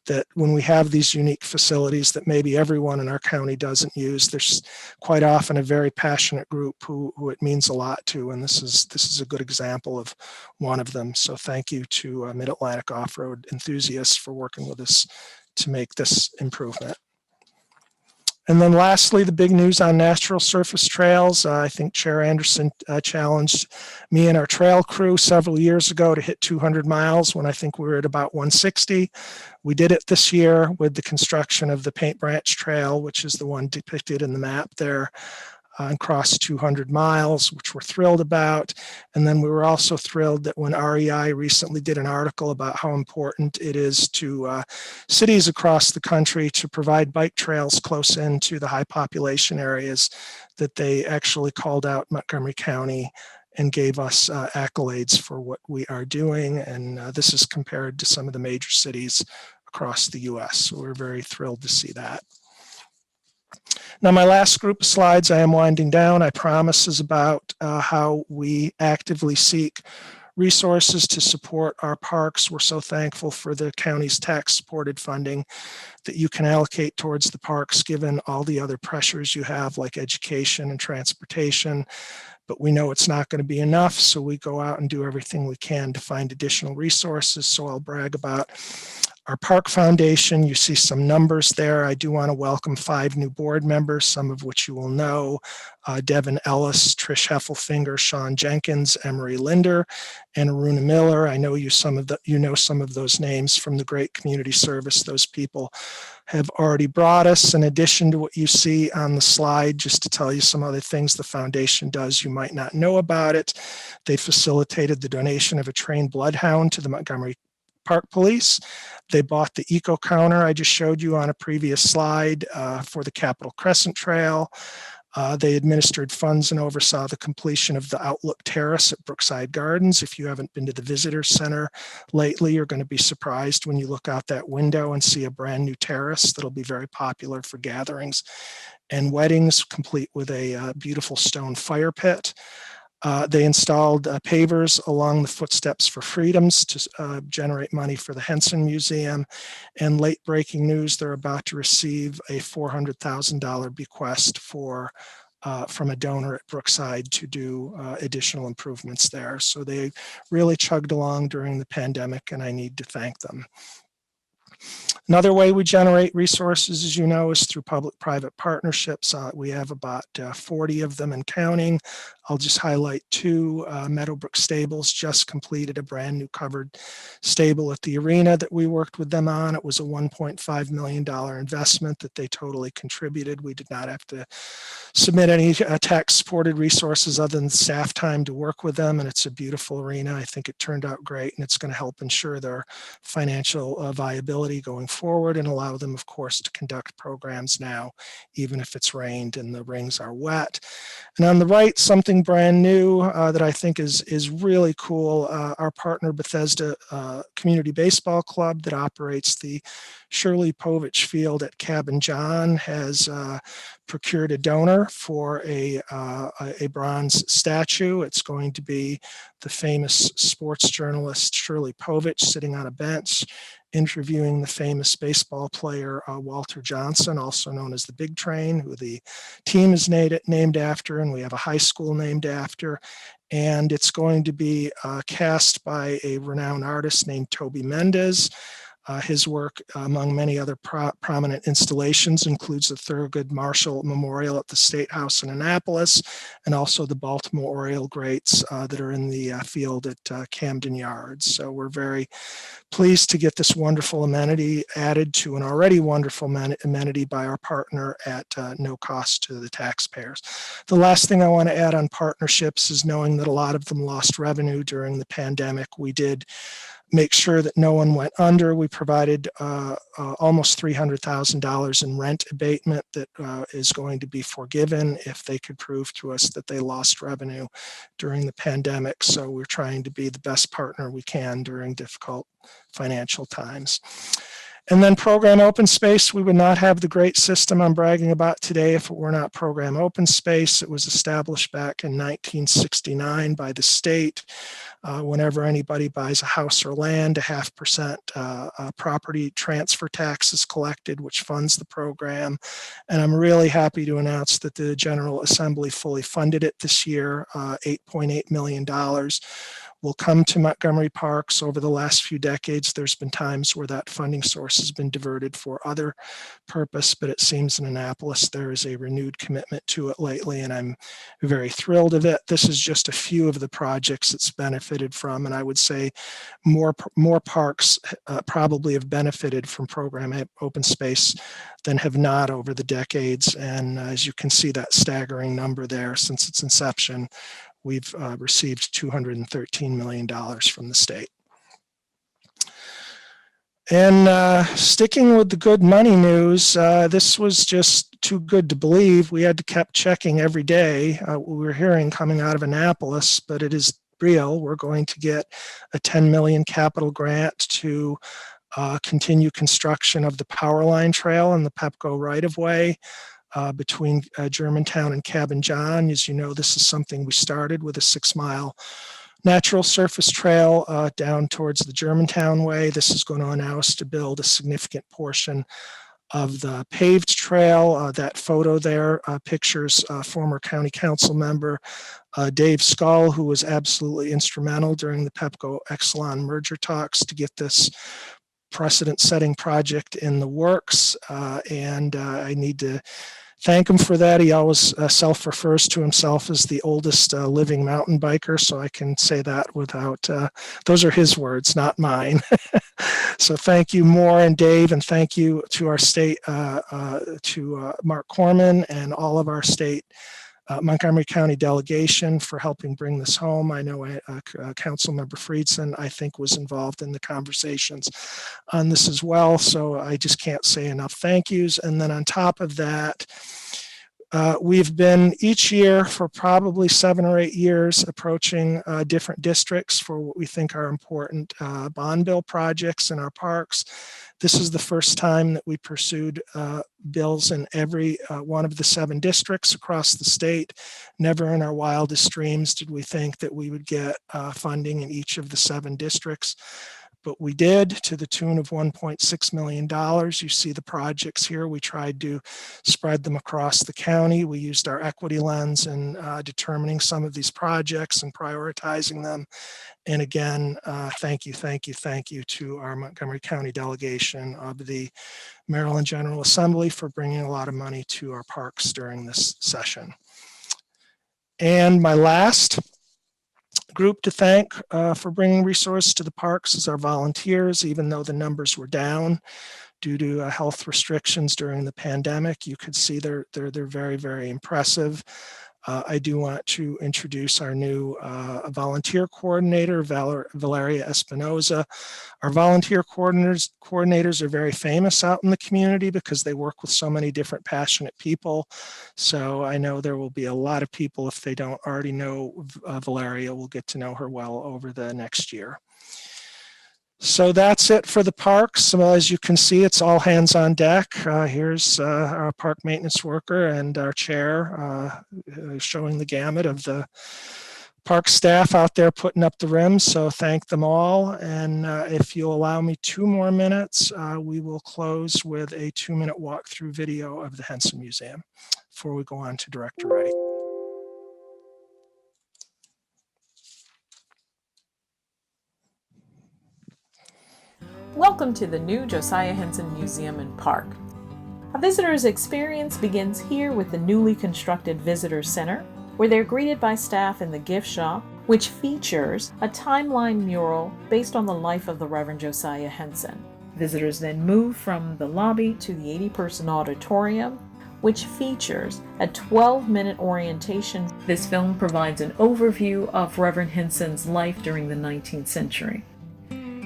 that when we have these unique facilities that maybe everyone in our county doesn't use, there's quite often a very passionate group who it means a lot to, and this is a good example of one of them. So thank you to Mid-Atlantic Off-Road Enthusiasts for working with us to make this improvement. And then lastly, the big news on natural surface trails. I think Chair Anderson challenged me and our trail crew several years ago to hit 200 miles when I think we were at about 160. We did it this year with the construction of the Paint Branch Trail, which is the one depicted in the map there, and crossed 200 miles, which we're thrilled about. And then we were also thrilled that when REI recently did an article about how important it is to cities across the country to provide bike trails close into the high population areas, that they actually called out Montgomery County and gave us accolades for what we are doing. And this is compared to some of the major cities across the US. So we're very thrilled to see that. Now, my last group of slides, I am winding down, I promise, is about how we actively seek resources to support our parks. We're so thankful for the county's tax-supported funding that you can allocate towards the parks, given all the other pressures you have, like education and transportation. But we know it's not going to be enough, so we go out and do everything we can to find additional resources. So I'll brag about Our Park Foundation, you see some numbers there. I do want to welcome 5 new board members, some of which you will know. Devin Ellis, Trish Heffelfinger, Sean Jenkins, Emery Linder, and Aruna Miller. I know you know some of those names from the great community service those people have already brought us. In addition to what you see on the slide, just to tell you some other things the foundation does you might not know about it. They facilitated the donation of a trained bloodhound to the Montgomery Park Police. They bought the eco counter I just showed you on a previous slide for the Capitol Crescent Trail. They administered funds and oversaw the completion of the Outlook Terrace at Brookside Gardens. If you haven't been to the Visitor Center lately, you're going to be surprised when you look out that window and see a brand new terrace that'll be very popular for gatherings and weddings, complete with a beautiful stone fire pit. They installed pavers along the Footsteps for Freedoms to generate money for the Henson Museum. And late breaking news, they're about to receive a $400,000 bequest from a donor at Brookside to do additional improvements there. So they really chugged along during the pandemic, and I need to thank them. Another way we generate resources, as you know, is through public-private partnerships. We have about 40 of them and counting. I'll just highlight 2. Meadowbrook Stables just completed a brand new covered stable at the arena that we worked with them on. It was a $1.5 million investment that they totally contributed. We did not have to submit any tax-supported resources other than staff time to work with them, and it's a beautiful arena. I think it turned out great, and it's going to help ensure their financial viability going forward and allow them, of course, to conduct programs now, even if it's rained and the rings are wet. And on the right, something brand new that I think is really cool. Our partner Bethesda Community Baseball Club that operates the Shirley Povich Field at Cabin John has procured a donor for a bronze statue. It's going to be the famous sports journalist Shirley Povich sitting on a bench interviewing the famous baseball player Walter Johnson, also known as the Big Train, who the team is named after, and we have a high school named after. And it's going to be cast by a renowned artist named Toby Mendez. His work, among many other prominent installations, includes the Thurgood Marshall Memorial at the State House in Annapolis, and also the Baltimore Oriole greats that are in the field at Camden Yards. So we're very pleased to get this wonderful amenity added to an already wonderful amenity by our partner at no cost to the taxpayers. The last thing I want to add on partnerships is knowing that a lot of them lost revenue during the pandemic. We did make sure that no one went under. We provided almost $300,000 in rent abatement that is going to be forgiven if they could prove to us that they lost revenue during the pandemic. So we're trying to be the best partner we can during difficult financial times. And then program open space, we would not have the great system I'm bragging about today if it were not program open space. It was established back in 1969 by the state. Whenever anybody buys a house or land, a 0.5% property transfer tax is collected, which funds the program. And I'm really happy to announce that the General Assembly fully funded it this year. $8.8 million will come to Montgomery Parks. Over the last few decades, there's been times where that funding source has been diverted for other purpose, but it seems in Annapolis there is a renewed commitment to it lately, and I'm very thrilled of it. This is just a few of the projects it's benefited from, and I would say more parks probably have benefited from program open space than have not over the decades. And as you can see, that staggering number there, since its inception, we've received $213 million from the state. And sticking with the good money news, this was just too good to believe. We had to keep checking every day. We were hearing coming out of Annapolis, but it is real. We're going to get a $10 million capital grant to continue construction of the Powerline Trail and the Pepco right-of-way between Germantown and Cabin John. As you know, this is something we started with a 6-mile natural surface trail down towards the Germantown way. This is going to allow us to build a significant portion of the paved trail. That photo there pictures former county council member Dave Scull, who was absolutely instrumental during the Pepco Exelon merger talks to get this precedent-setting project in the works, and I need to thank him for that. He always self-refers to himself as the oldest living mountain biker, so I can say that without, those are his words, not mine. So thank you, Moore and Dave, and thank you to our state, to Mark Corman and all of our state Montgomery County delegation for helping bring this home. I know Councilmember Friedson, I think, was involved in the conversations on this as well. So I just can't say enough thank yous. And then on top of that, we've been each year for probably 7 or 8 years approaching different districts for what we think are important bond bill projects in our parks. This is the first time that we pursued bills in every one of the 7 districts across the state. Never in our wildest dreams did we think that we would get funding in each of the 7 districts. But we did, to the tune of $1.6 million. You see the projects here. We tried to spread them across the county. We used our equity lens in determining some of these projects and prioritizing them. And again, thank you to our Montgomery County delegation of the Maryland General Assembly for bringing a lot of money to our parks during this session. And my last group to thank for bringing resources to the parks is our volunteers. Even though the numbers were down due to health restrictions during the pandemic, you could see they're very, very impressive. I do want to introduce our new volunteer coordinator, Valeria Espinoza. Our volunteer coordinators are very famous out in the community because they work with so many different passionate people. So I know there will be a lot of people, if they don't already know Valeria, will get to know her well over the next year. So that's it for the parks. As you can see, it's all hands on deck. Here's our park maintenance worker and our chair showing the gamut of the park staff out there putting up the rims. So thank them all. And if you'll allow me 2 more minutes, we will close with a 2-minute walkthrough video of the Henson Museum before we go on to Director Wright. Welcome to the new Josiah Henson Museum and Park. A visitor's experience begins here with the newly constructed Visitor Center, where they're greeted by staff in the gift shop, which features a timeline mural based on the life of the Reverend Josiah Henson. Visitors then move from the lobby to the 80-person auditorium, which features a 12-minute orientation. This film provides an overview of Reverend Henson's life during the 19th century.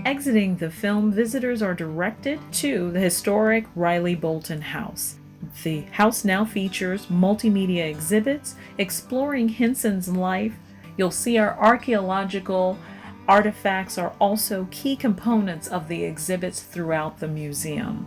Exiting the film, visitors are directed to the historic Riley Bolton House. The house now features multimedia exhibits exploring Henson's life. You'll see our archaeological artifacts are also key components of the exhibits throughout the museum.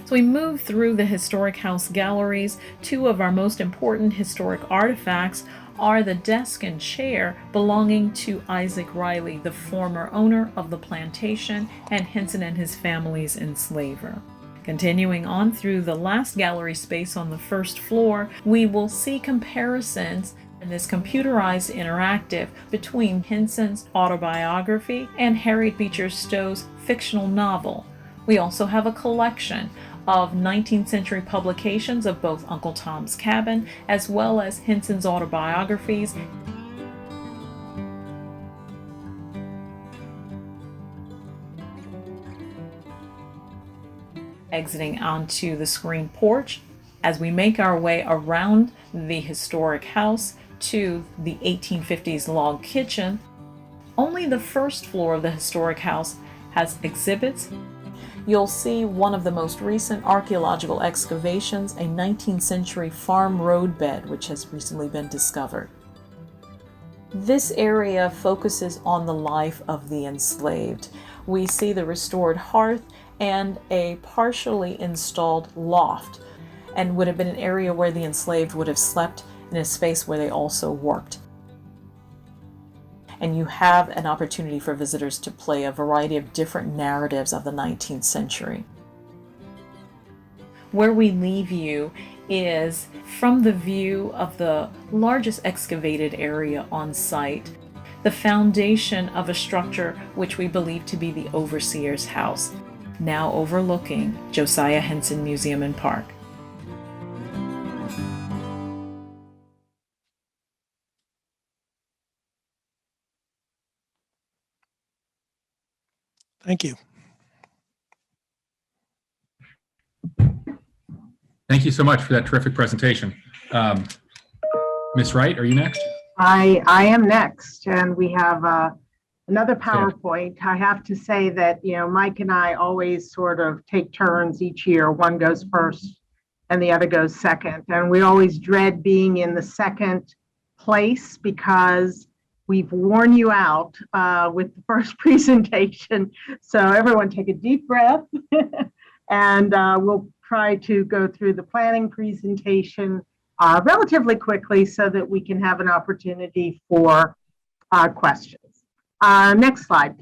So we move through the historic house galleries. 2 of our most important historic artifacts are the desk and chair belonging to Isaac Riley, the former owner of the plantation, and Henson and his family's enslaver. Continuing on through the last gallery space on the first floor, we will see comparisons in this computerized interactive between Henson's autobiography and Harriet Beecher Stowe's fictional novel. We also have a collection of 19th century publications of both Uncle Tom's Cabin as well as Henson's autobiographies. Exiting onto the screen porch as we make our way around the historic house to the 1850s log kitchen. Only the first floor of the historic house has exhibits. You'll see one of the most recent archaeological excavations, a 19th century farm roadbed, which has recently been discovered. This area focuses on the life of the enslaved. We see the restored hearth and a partially installed loft, and would have been an area where the enslaved would have slept in a space where they also worked. And you have an opportunity for visitors to play a variety of different narratives of the 19th century. Where we leave you is from the view of the largest excavated area on site, the foundation of a structure which we believe to be the overseer's house. now overlooking Josiah Henson Museum and Park. Thank you. Thank you so much for that terrific presentation. Ms. Wright, are you next? I am next, and we have another PowerPoint. I have to say that, Mike and I always sort of take turns each year. One goes first and the other goes second. And we always dread being in the second place because we've worn you out with the first presentation. So everyone take a deep breath and we'll try to go through the planning presentation relatively quickly so that we can have an opportunity for questions. Next slide.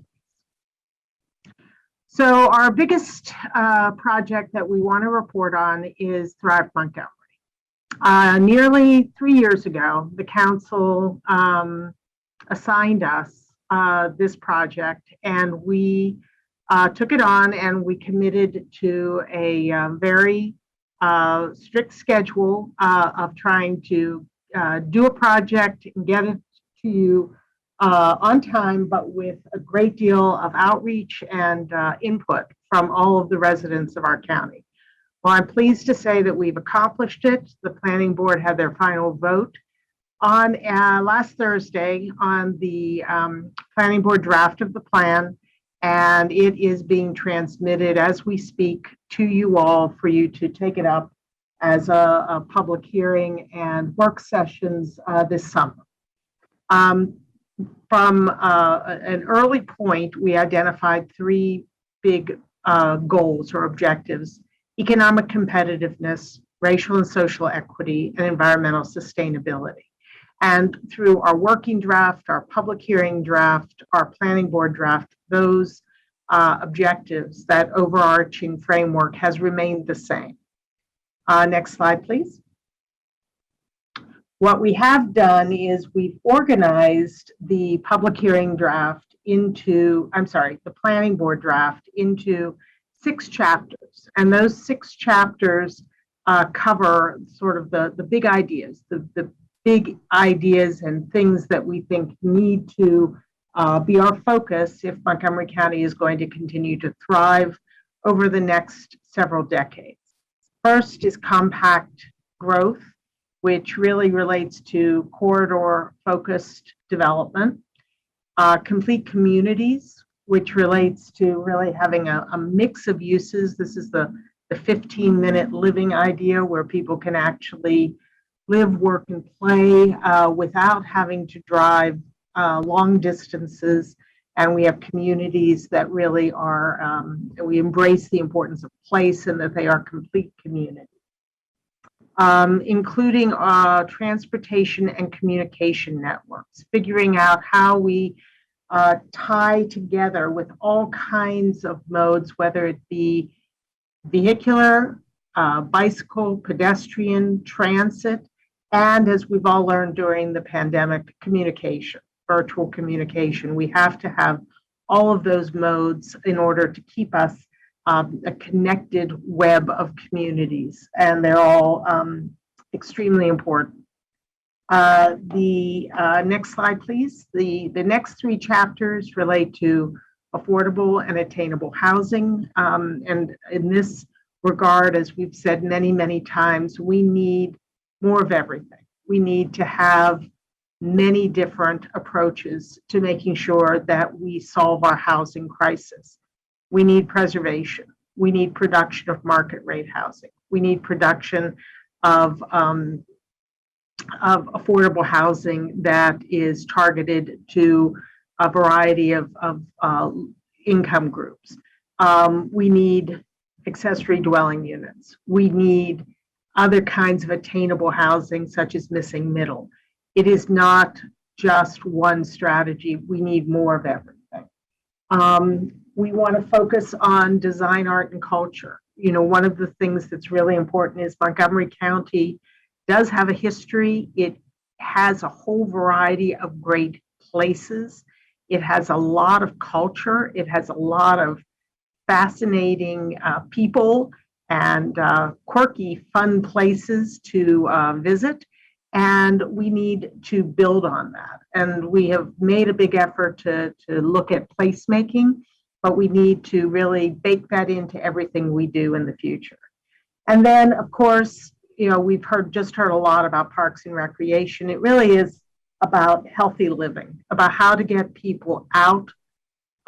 So our biggest project that we want to report on is Thrive Montgomery. Nearly 3 years ago, the council assigned us this project, and we took it on, and we committed to a very strict schedule of trying to do a project and get it to you on time, but with a great deal of outreach and input from all of the residents of our county. Well, I'm pleased to say that we've accomplished it. The planning board had their final vote on last Thursday on the planning board draft of the plan, and it is being transmitted as we speak to you all for you to take it up as a public hearing and work sessions this summer. From an early point, we identified 3 big goals or objectives: economic competitiveness, racial and social equity, and environmental sustainability. And through our working draft, our public hearing draft, our planning board draft, those objectives, that overarching framework has remained the same. Next slide, please. What we have done is we've organized the public hearing draft into, the planning board draft into 6 chapters. And those 6 chapters cover sort of the big ideas, the big ideas and things that we think need to be our focus if Montgomery County is going to continue to thrive over the next several decades. First is compact growth, which really relates to corridor-focused development. Complete communities, which relates to really having a mix of uses. This is the 15-minute living idea where people can actually live, work, and play without having to drive long distances. And we have communities that really are, we embrace the importance of place and that they are complete communities. Including transportation and communication networks, figuring out how we tie together with all kinds of modes, whether it be vehicular, bicycle, pedestrian, transit, and as we've all learned during the pandemic, communication, virtual communication. We have to have all of those modes in order to keep us a connected web of communities, and they're all extremely important. The next slide, please. The next 3 chapters relate to affordable and attainable housing. And in this regard, as we've said many, many times, we need more of everything. We need to have many different approaches to making sure that we solve our housing crisis. We need preservation. We need production of market rate housing. We need production of affordable housing that is targeted to a variety of income groups. We need accessory dwelling units. We need other kinds of attainable housing, such as missing middle. It is not just one strategy. We need more of everything. We want to focus on design, art, and culture. One of the things that's really important is Montgomery County does have a history. It has a whole variety of great places. It has a lot of culture. It has a lot of fascinating people and quirky, fun places to visit. And we need to build on that. And we have made a big effort to look at placemaking, but we need to really bake that into everything we do in the future. And then, of course, you know, we've just heard a lot about parks and recreation. It really is about healthy living, about how to get people out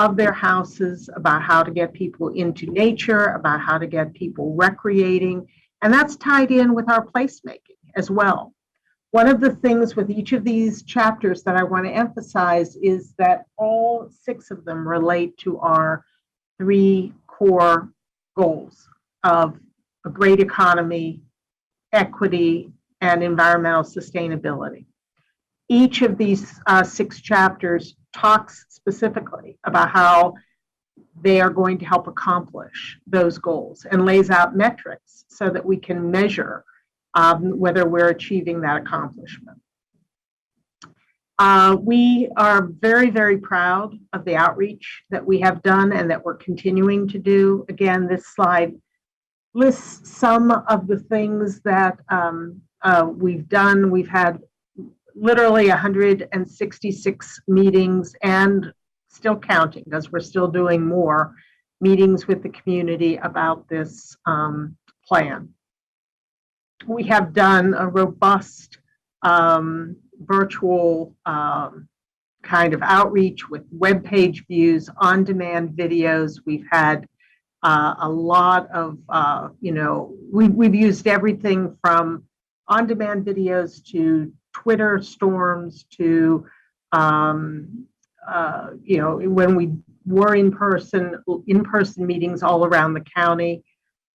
of their houses, about how to get people into nature, about how to get people recreating. And that's tied in with our placemaking as well. One of the things with each of these chapters that I want to emphasize is that all 6 of them relate to our 3 core goals of a great economy, equity, and environmental sustainability. Each of these 6 chapters talks specifically about how they are going to help accomplish those goals and lays out metrics so that we can measure whether we're achieving that accomplishment. We are very, very proud of the outreach that we have done and that we're continuing to do. Again, this slide lists some of the things that we've done. We've had literally 166 meetings and still counting because we're still doing more meetings with the community about this plan. We have done a robust virtual kind of outreach with web page views, on-demand videos. We've had a lot of, we've used everything from on-demand videos to Twitter storms to, when we were in-person meetings all around the county.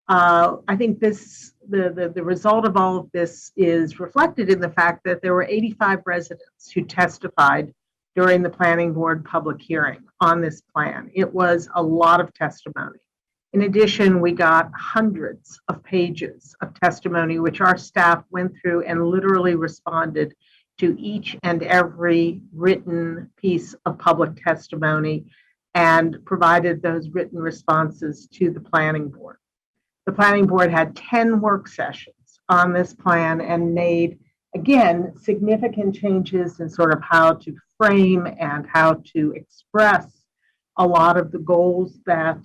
I think the result of all of this is reflected in the fact that there were 85 residents who testified during the planning board public hearing on this plan. It was a lot of testimony. In addition, we got hundreds of pages of testimony, which our staff went through and literally responded to each and every written piece of public testimony and provided those written responses to the planning board. The planning board had 10 work sessions on this plan and made, again, significant changes in sort of how to frame and how to express a lot of the goals that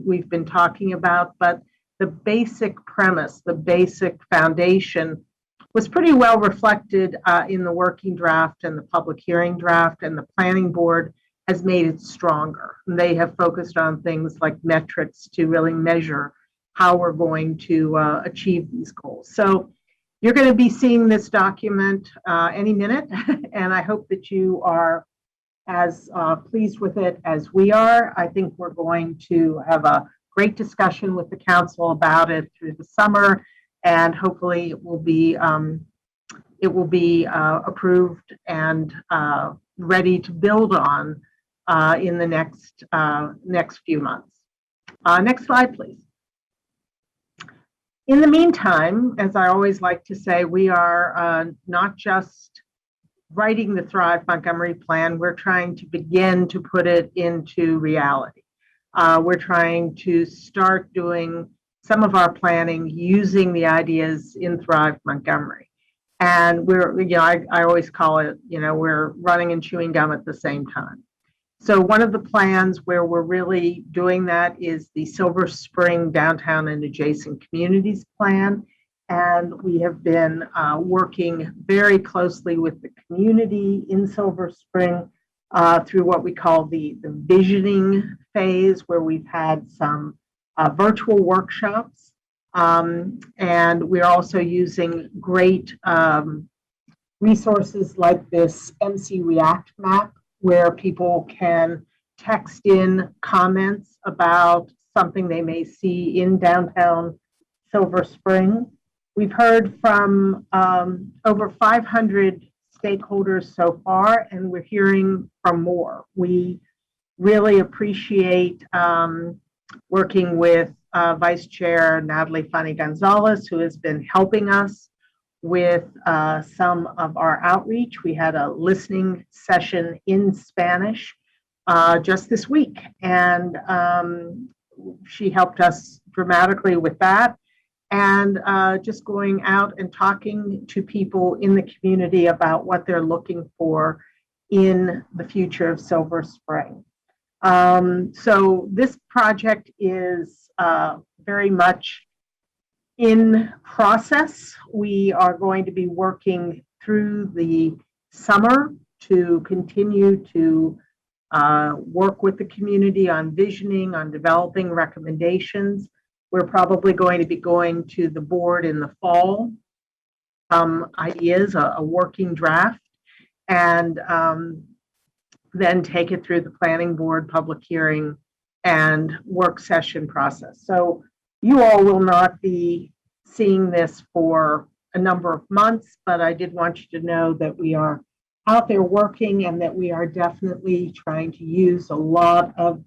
we've been talking about. But the basic premise, the basic foundation was pretty well reflected in the working draft and the public hearing draft, and the planning board has made it stronger. They have focused on things like metrics to really measure how we're going to achieve these goals. So you're going to be seeing this document any minute, and I hope that you are as pleased with it as we are. I think we're going to have a great discussion with the council about it through the summer, and hopefully it will be approved and ready to build on in the next few months. Next slide, please. In the meantime, as I always like to say, we are not just writing the Thrive Montgomery plan, we're trying to begin to put it into reality. We're trying to start doing some of our planning using the ideas in Thrive Montgomery. And I always call it, we're running and chewing gum at the same time. So one of the plans where we're really doing that is the Silver Spring Downtown and Adjacent Communities Plan. And we have been working very closely with the community in Silver Spring through what we call the visioning phase, where we've had some virtual workshops. And we're also using great resources like this MC React map, where people can text in comments about something they may see in downtown Silver Spring. We've heard from over 500 stakeholders so far, and we're hearing from more. We really appreciate working with Vice Chair Natalie Fanny Gonzalez, who has been helping us with some of our outreach. We had a listening session in Spanish just this week, and she helped us dramatically with that. And just going out and talking to people in the community about what they're looking for in the future of Silver Spring. So this project is very much in process. We are going to be working through the summer to continue to work with the community on visioning, on developing recommendations. We're probably going to be going to the board in the fall, ideas, a working draft, and then take it through the planning board, public hearing, and work session process. So you all will not be seeing this for a number of months, but I did want you to know that we are out there working and that we are definitely trying to use a lot of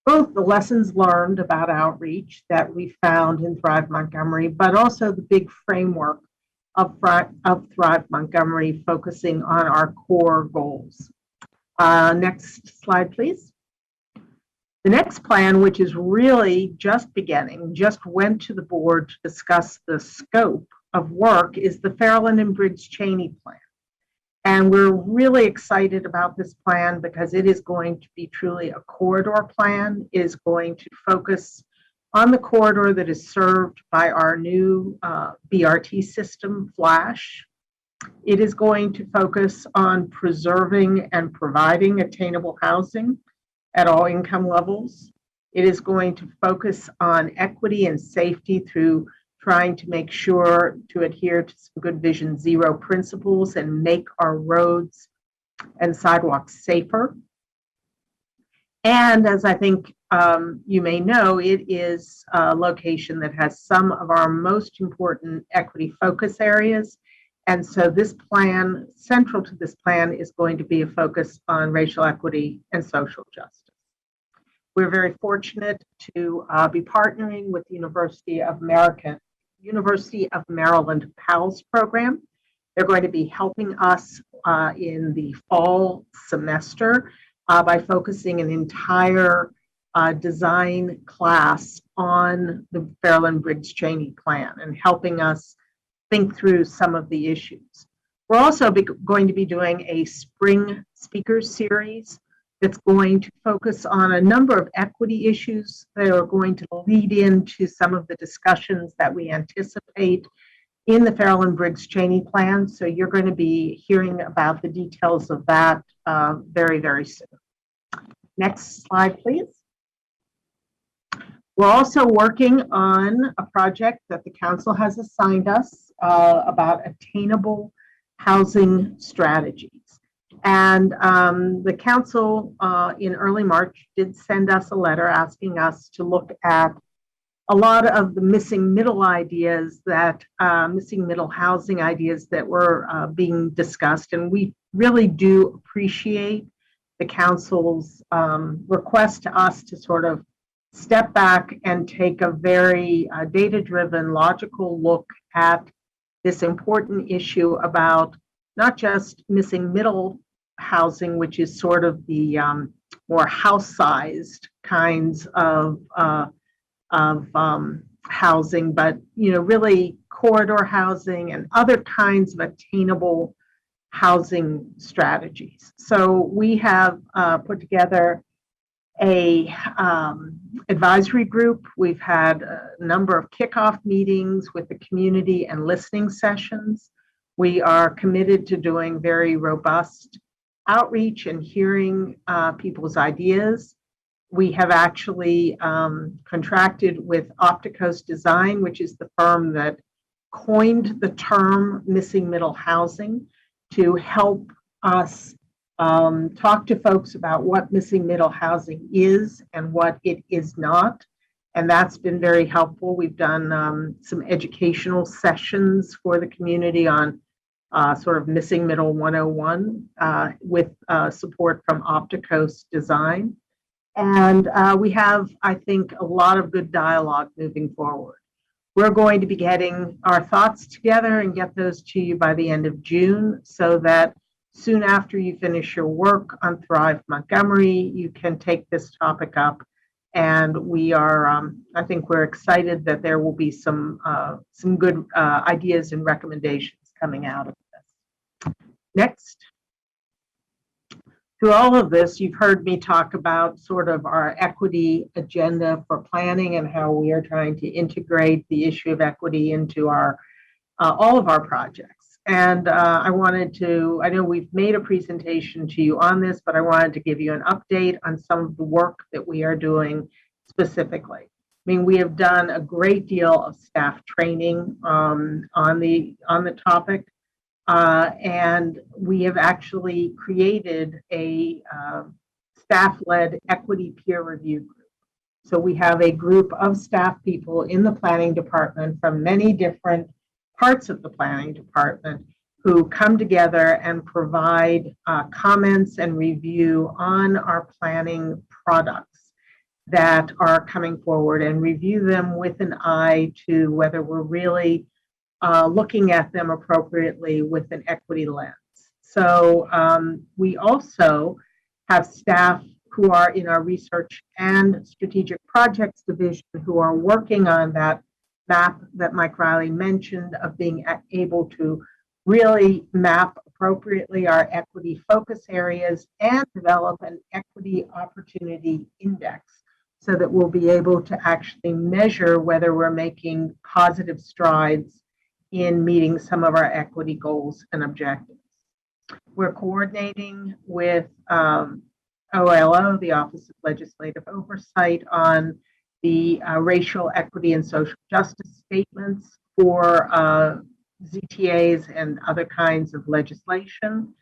both the lessons learned about outreach that we found in Thrive Montgomery, but also the big framework of Thrive Montgomery, focusing on our core goals. Next slide, please. The next plan, which is really just beginning, just went to the board to discuss the scope of work, is the Fairland and Briggs Cheney plan. And we're really excited about this plan because it is going to be truly a corridor plan. It is going to focus on the corridor that is served by our new BRT system, Flash. It is going to focus on preserving and providing attainable housing at all income levels. It is going to focus on equity and safety through trying to make sure to adhere to some Good Vision Zero principles and make our roads and sidewalks safer. And as I think you may know, it is a location that has some of our most important equity focus areas. And so this plan, central to this plan, is going to be a focus on racial equity and social justice. We're very fortunate to be partnering with the University of Maryland PALS program. They're going to be helping us in the fall semester by focusing an entire design class on the Fairland Briggs Cheney plan and helping us think through some of the issues. We're also going to be doing a spring speakers series that's going to focus on a number of equity issues that are going to lead into some of the discussions that we anticipate in the Fairland Briggs Cheney plan. So you're going to be hearing about the details of that very, very soon. Next slide, please. We're also working on a project that the council has assigned us about attainable housing strategies. And the council in early March did send us a letter asking us to look at a lot of the missing middle ideas that, missing middle housing ideas that were being discussed. And we really do appreciate the council's request to us to sort of step back and take a very data-driven, logical look at this important issue about not just missing middle housing, which is sort of the more house-sized kinds of housing, but really corridor housing and other kinds of attainable housing strategies. So we have put together a advisory group. We've had a number of kickoff meetings with the community and listening sessions. We are committed to doing very robust outreach and hearing people's ideas. We have actually contracted with Opticos Design, which is the firm that coined the term missing middle housing, to help us talk to folks about what missing middle housing is and what it is not. And that's been very helpful. We've done some educational sessions for the community on sort of missing middle 101 with support from Opticos Design. And we have, I think, a lot of good dialogue moving forward. We're going to be getting our thoughts together and get those to you by the end of June so that soon after you finish your work on Thrive Montgomery, you can take this topic up And we are, I think we're excited that there will be some good ideas and recommendations coming out of this. Next. Through all of this, you've heard me talk about sort of our equity agenda for planning and how we are trying to integrate the issue of equity into our all of our projects. And I know we've made a presentation to you on this, but I wanted to give you an update on some of the work that we are doing specifically. I mean, we have done a great deal of staff training on the topic. And we have actually created a staff-led equity peer review group. So we have a group of staff people in the planning department from many different parts of the planning department who come together and provide comments and review on our planning products that are coming forward, and review them with an eye to whether we're really looking at them appropriately with an equity lens. So we also have staff who are in our research and strategic projects division who are working on that map that Mike Riley mentioned of being able to really map appropriately our equity focus areas and develop an equity opportunity index so that we'll be able to actually measure whether we're making positive strides in meeting some of our equity goals and objectives. We're coordinating with OLO, the Office of Legislative Oversight, on the racial equity and social justice statements for ZTAs and other kinds of legislation.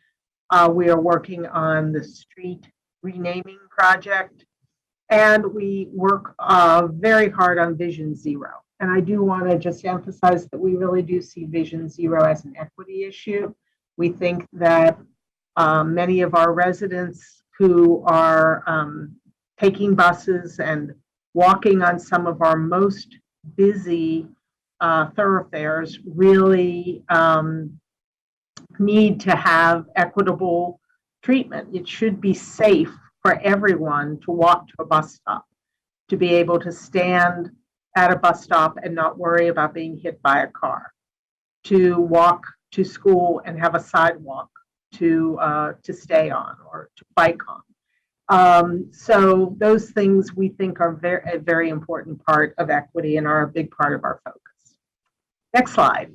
We are working on the street renaming project, and we work very hard on Vision Zero. And I do want to just emphasize that we really do see Vision Zero as an equity issue. We think that many of our residents who are taking buses and walking on some of our most busy thoroughfares really need to have equitable treatment. It should be safe for everyone to walk to a bus stop, to be able to stand at a bus stop and not worry about being hit by a car, to walk to school and have a sidewalk to stay on or to bike on. So those things we think are a very important part of equity and are a big part of our focus. Next slide.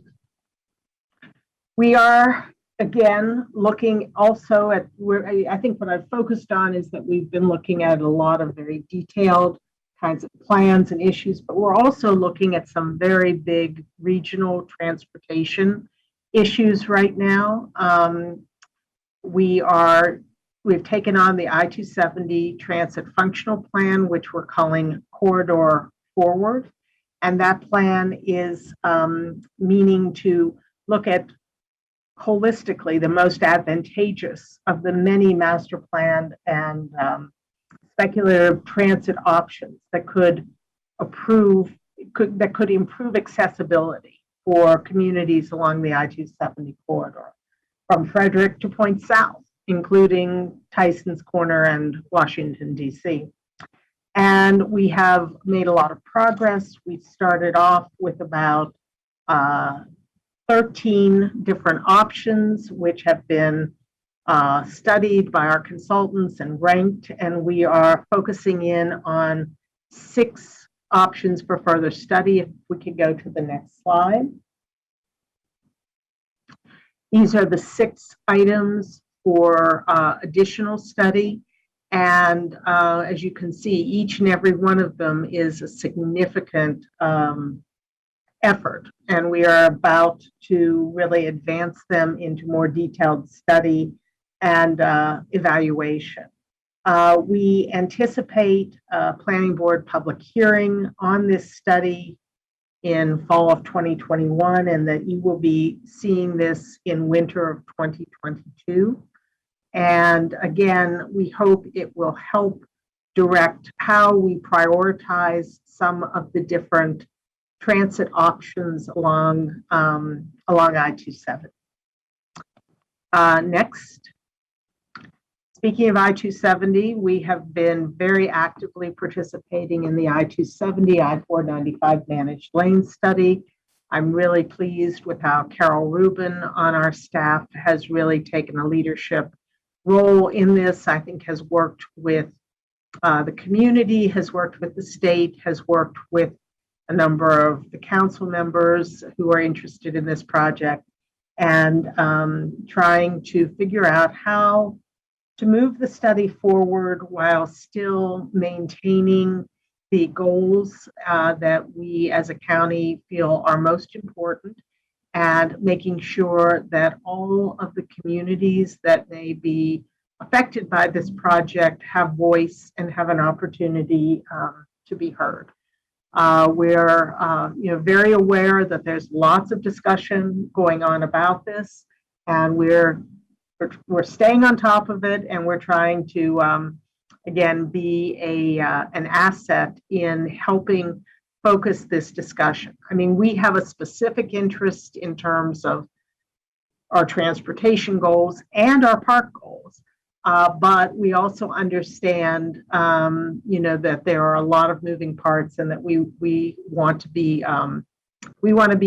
We are, again, looking also at, I think what I've focused on is that we've been looking at a lot of very detailed kinds of plans and issues, but we're also looking at some very big regional transportation issues right now. We've taken on the I-270 Transit Functional Plan, which we're calling Corridor Forward. And that plan is meaning to look at holistically the most advantageous of the many master planned and speculative transit options that could improve accessibility for communities along the I-270 corridor, from Frederick to Point South, including Tyson's Corner and Washington, D.C. And we have made a lot of progress. We started off with about 13 different options, which have been studied by our consultants and ranked, and we are focusing in on 6 options for further study. If we could go to the next slide. These are the 6 items for additional study. And as you can see, each and every one of them is a significant effort. And we are about to really advance them into more detailed study and evaluation. We anticipate a planning board public hearing on this study in fall of 2021, and that you will be seeing this in winter of 2022. And again, we hope it will help direct how we prioritize some of the different transit options along I-270. Next. Speaking of I-270, we have been very actively participating in the I-270, I-495 managed lane study. I'm really pleased with how Carol Rubin on our staff has really taken a leadership role in this. I think has worked with the community, has worked with the state, has worked with a number of the council members who are interested in this project, and trying to figure out how to move the study forward while still maintaining the goals that we as a county feel are most important, and making sure that all of the communities that may be affected by this project have voice and have an opportunity to be heard. We're very aware that there's lots of discussion going on about this, and we're staying on top of it, and we're trying to again be an asset in helping focus this discussion. I mean, we have a specific interest in terms of our transportation goals and our park goals. But we also understand, that there are a lot of moving parts, and that we want to be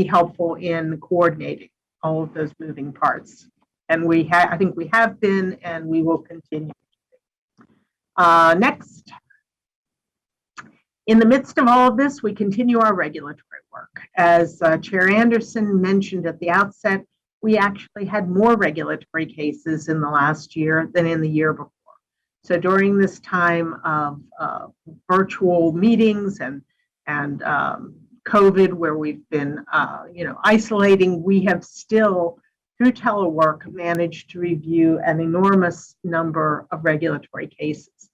helpful in coordinating all of those moving parts. And I think we have been, and we will continue. Next. In the midst of all of this, we continue our regulatory work. As Chair Anderson mentioned at the outset, we actually had more regulatory cases in the last year than in the year before. So during this time of virtual meetings and COVID, where we've been isolating, we have still, through telework, managed to review an enormous number of regulatory cases.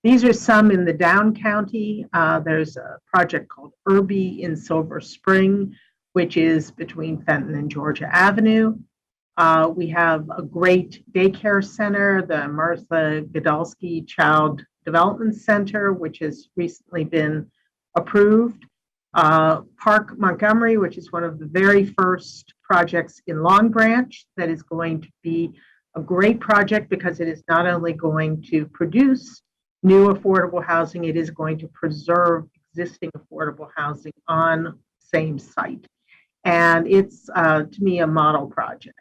These are some in the Down County. There's a project called Irby in Silver Spring, which is between Fenton and Georgia Avenue. We have a great daycare center, the Martha Godalski Child Development Center, which has recently been approved. Park Montgomery, which is one of the very first projects in Long Branch, that is going to be a great project because it is not only going to produce new affordable housing, it is going to preserve existing affordable housing on same site. And it's, to me, a model project.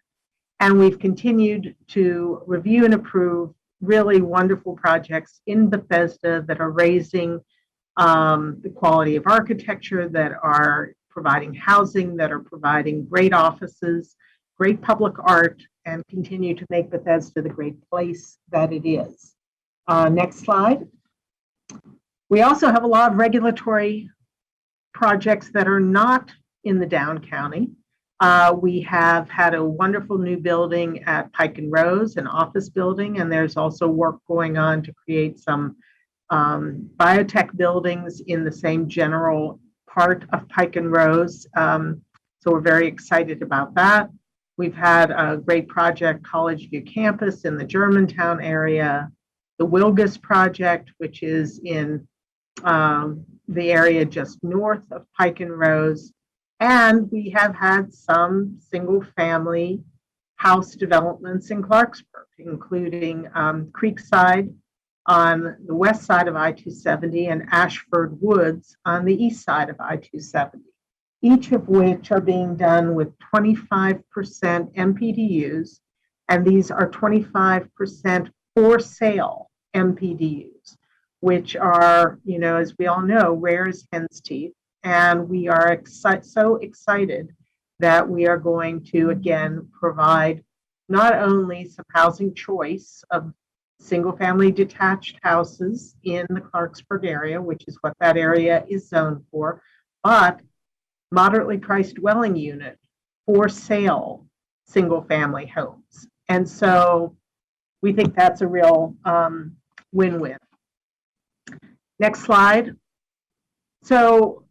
And we've continued to review and approve really wonderful projects in Bethesda that are raising the quality of architecture, that are providing housing, that are providing great offices, great public art, and continue to make Bethesda the great place that it is. Next slide. We also have a lot of regulatory projects that are not in the Down County. We have had a wonderful new building at Pike and Rose, an office building, and there's also work going on to create some biotech buildings in the same general part of Pike and Rose. So we're very excited about that. We've had a great project, College View Campus in the Germantown area, the Wilgus project, which is in the area just north of Pike and Rose. And we have had some single-family house developments in Clarksburg, including Creekside on the west side of I-270 and Ashford Woods on the east side of I-270, each of which are being done with 25% MPDUs, and these are 25% for sale MPDUs, which are, as we all know, rare as hen's teeth. And we are so excited that we are going to, again, provide not only some housing choice of single-family detached houses in the Clarksburg area, which is what that area is zoned for, but moderately priced dwelling unit for sale single-family homes. And so we think that's a real win-win. Next slide. So,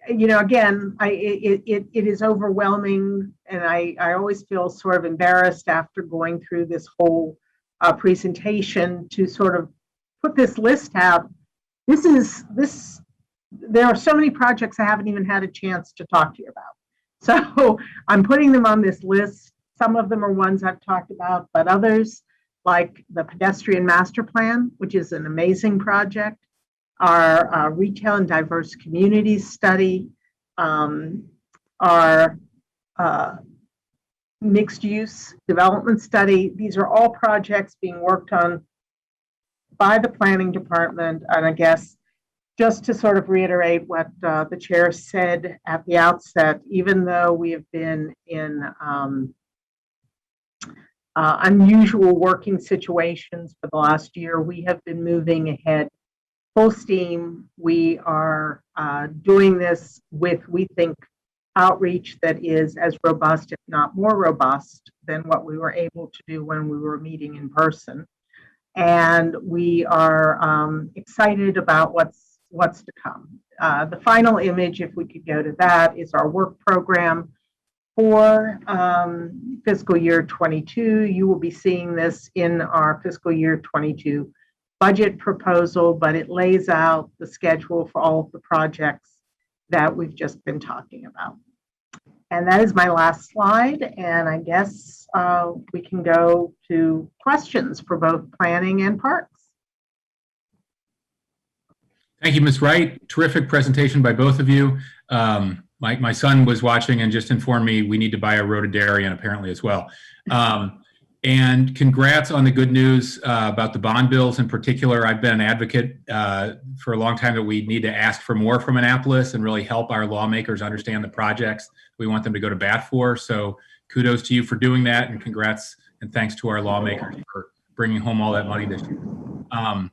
again, it is overwhelming, and I always feel sort of embarrassed after going through this whole presentation to sort of put this list out. There are so many projects I haven't even had a chance to talk to you about. So I'm putting them on this list. Some of them are ones I've talked about, but others like the pedestrian master plan, which is an amazing project, our retail and diverse communities study, our mixed use development study. These are all projects being worked on by the planning department. And I guess just to sort of reiterate what the chair said at the outset, even though we have been in unusual working situations for the last year, we have been moving ahead full steam. We are doing this with, we think, outreach that is as robust, if not more robust, than what we were able to do when we were meeting in person. And we are excited about what's to come. The final image, if we could go to that, is our work program for fiscal year 22. You will be seeing this in our fiscal year 22 budget proposal, but it lays out the schedule for all of the projects that we've just been talking about. And that is my last slide. And I guess we can go to questions for both planning and parks. Thank you, Ms. Wright. Terrific presentation by both of you. My son was watching and just informed me we need to buy a rhododendron apparently as well. And congrats on the good news about the bond bills in particular. I've been an advocate for a long time that we need to ask for more from Annapolis and really help our lawmakers understand the projects we want them to go to bat for. So kudos to you for doing that, and congrats and thanks to our lawmakers for bringing home all that money this year. I'm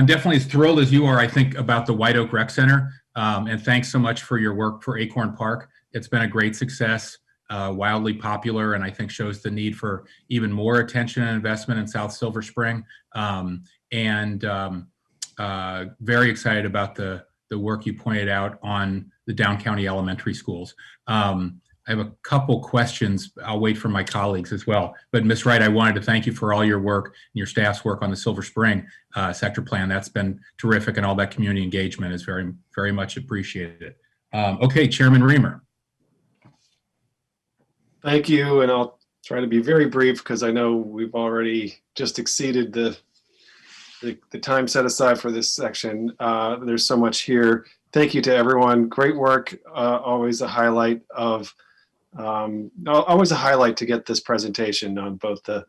definitely as thrilled as you are, I think, about the White Oak Rec Center. And thanks so much for your work for Acorn Park. It's been a great success, wildly popular, and I think shows the need for even more attention and investment in South Silver Spring. Very excited about the work you pointed out on the Down County elementary schools. I have a couple questions. I'll wait for my colleagues as well. But Ms. Wright, I wanted to thank you for all your work and your staff's work on the Silver Spring sector plan. That's been terrific, and all that community engagement is very, very much appreciated. Okay, Chairman Reamer. Thank you, and I'll try to be very brief because I know we've already just exceeded the time set aside for this section. There's so much here. Thank you to everyone. Great work. Always a highlight to get this presentation on both the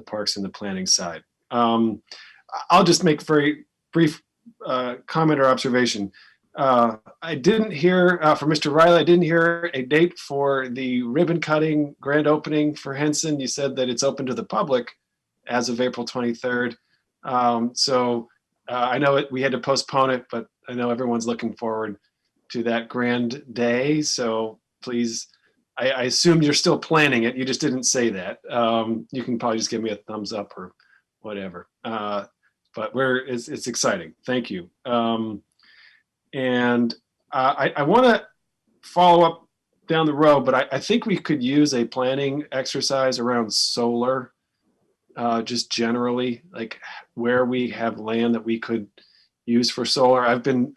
parks and the planning side. I'll just make a very brief comment or observation. I didn't hear from Mr. Riley, I didn't hear a date for the ribbon cutting grand opening for Henson. You said that it's open to the public as of April 23rd. I know we had to postpone it, but I know everyone's looking forward to that grand day. So please, I assume you're still planning it. You just didn't say that. You can probably just give me a thumbs up or whatever. But it's exciting. Thank you. I want to follow up down the road, but I think we could use a planning exercise around solar, just generally, like where we have land that we could use for solar. I've been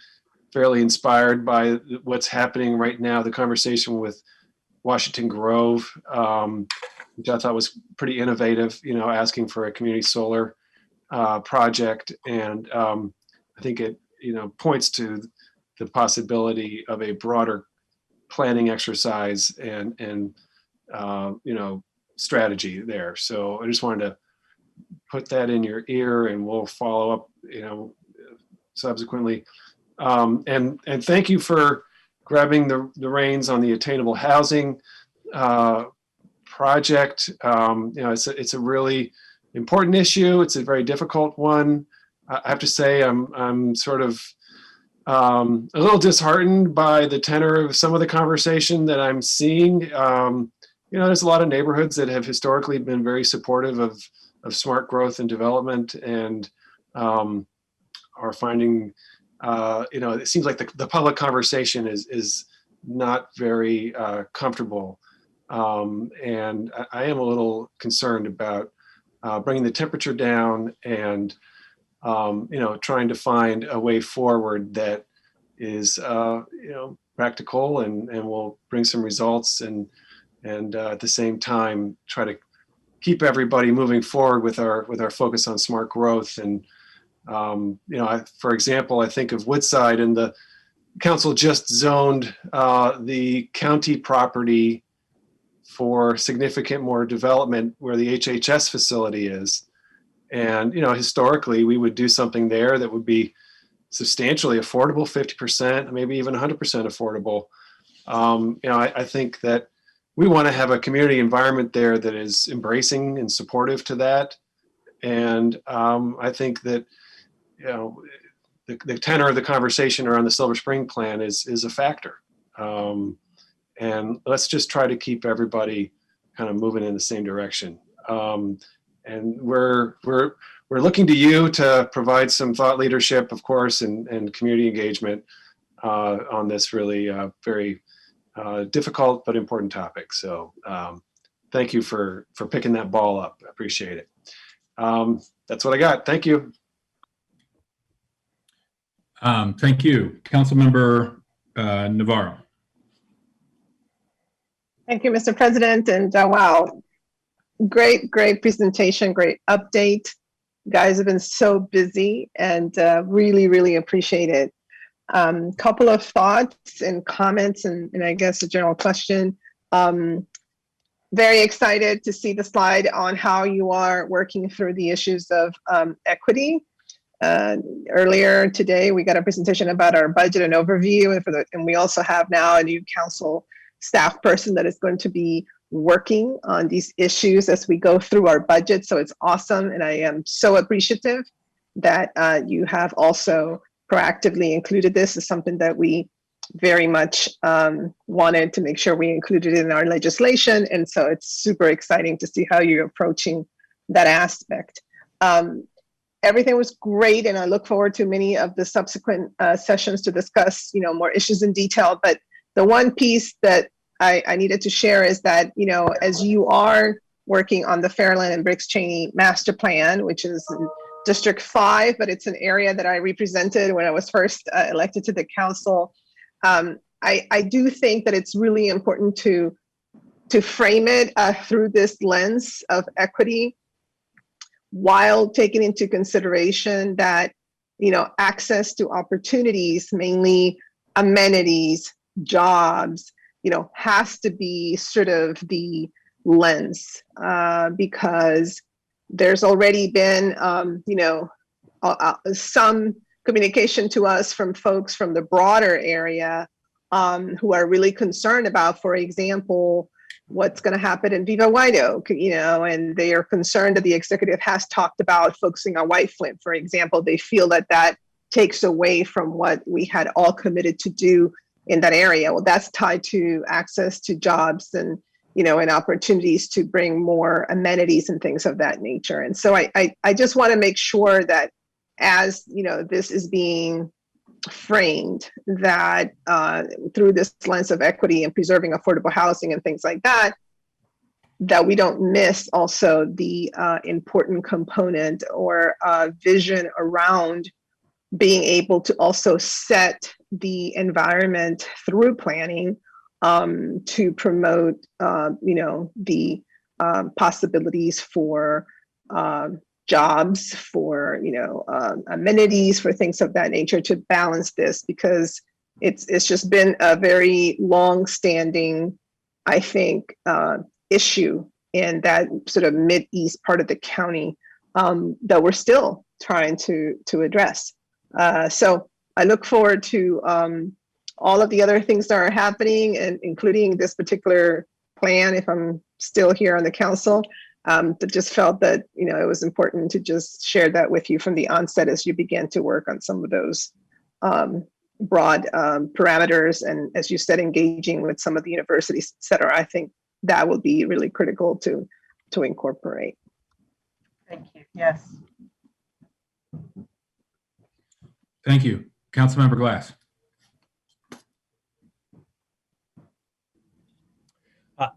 fairly inspired by what's happening right now, the conversation with Washington Grove, which I thought was pretty innovative, asking for a community solar project. And I think it, points to the possibility of a broader planning exercise and strategy there. So I just wanted to put that in your ear, and we'll follow up, subsequently. And thank you for grabbing the reins on the attainable housing project. It's a really important issue. It's a very difficult one. I have to say I'm sort of a little disheartened by the tenor of some of the conversation that I'm seeing. There's a lot of neighborhoods that have historically been very supportive of smart growth and development, and are finding, it seems like the public conversation is not very comfortable. And I am a little concerned about bringing the temperature down and, trying to find a way forward that is, practical and will bring some results, and at the same time try to keep everybody moving forward with our focus on smart growth. And for example, I think of Woodside, and the council just zoned the county property for significant more development where the HHS facility is. And, historically, we would do something there that would be substantially affordable, 50%, maybe even 100% affordable. I think that we want to have a community environment there that is embracing and supportive to that. And I think that, the tenor of the conversation around the Silver Spring plan is a factor. And let's just try to keep everybody kind of moving in the same direction. And we're looking to you to provide some thought leadership, of course, and community engagement on this really very difficult but important topic. So thank you for picking that ball up. I appreciate it. That's what I got. Thank you. Thank you. Councilmember Navarro. Thank you, Mr. President. And wow, great presentation, great update. You guys have been so busy, and really appreciate it. Couple of thoughts and comments, and I guess a general question. Very excited to see the slide on how you are working through the issues of equity. Earlier today, we got a presentation about our budget and overview, and we also have now a new council staff person that is going to be working on these issues as we go through our budget. So it's awesome, and I am so appreciative that you have also proactively included this as something that we very much wanted to make sure we included in our legislation. And so it's super exciting to see how you're approaching that aspect. Everything was great, and I look forward to many of the subsequent sessions to discuss, more issues in detail. But the one piece that I needed to share is that, as you are working on the Fairland and Briggs Cheney master plan, which is in District 5, but it's an area that I represented when I was first elected to the council. I do think that it's really important to frame it through this lens of equity, while taking into consideration that, access to opportunities, mainly amenities, jobs, has to be sort of the lens, because there's already been, some communication to us from folks from the broader area who are really concerned about, for example, what's going to happen in Viva White Oak, and they are concerned that the executive has talked about focusing on White Flint, for example. They feel that that takes away from what we had all committed to do in that area. Well, that's tied to access to jobs and, and opportunities to bring more amenities and things of that nature. And so I just want to make sure that as, this is being framed, that through this lens of equity and preserving affordable housing and things like that, that we don't miss also the important component or vision around being able to also set the environment through planning to promote, the possibilities for jobs, for, amenities, for things of that nature, to balance this, because it's just been a very long-standing, I think, issue in that sort of mid-east part of the county that we're still trying to address. So I look forward to all of the other things that are happening, and including this particular plan, if I'm still here on the council. That just felt that, it was important to just share that with you from the onset as you begin to work on some of those broad parameters. And as you said, engaging with some of the universities, et cetera, I think that will be really critical to incorporate. Thank you. Yes. Thank you. Councilmember Glass.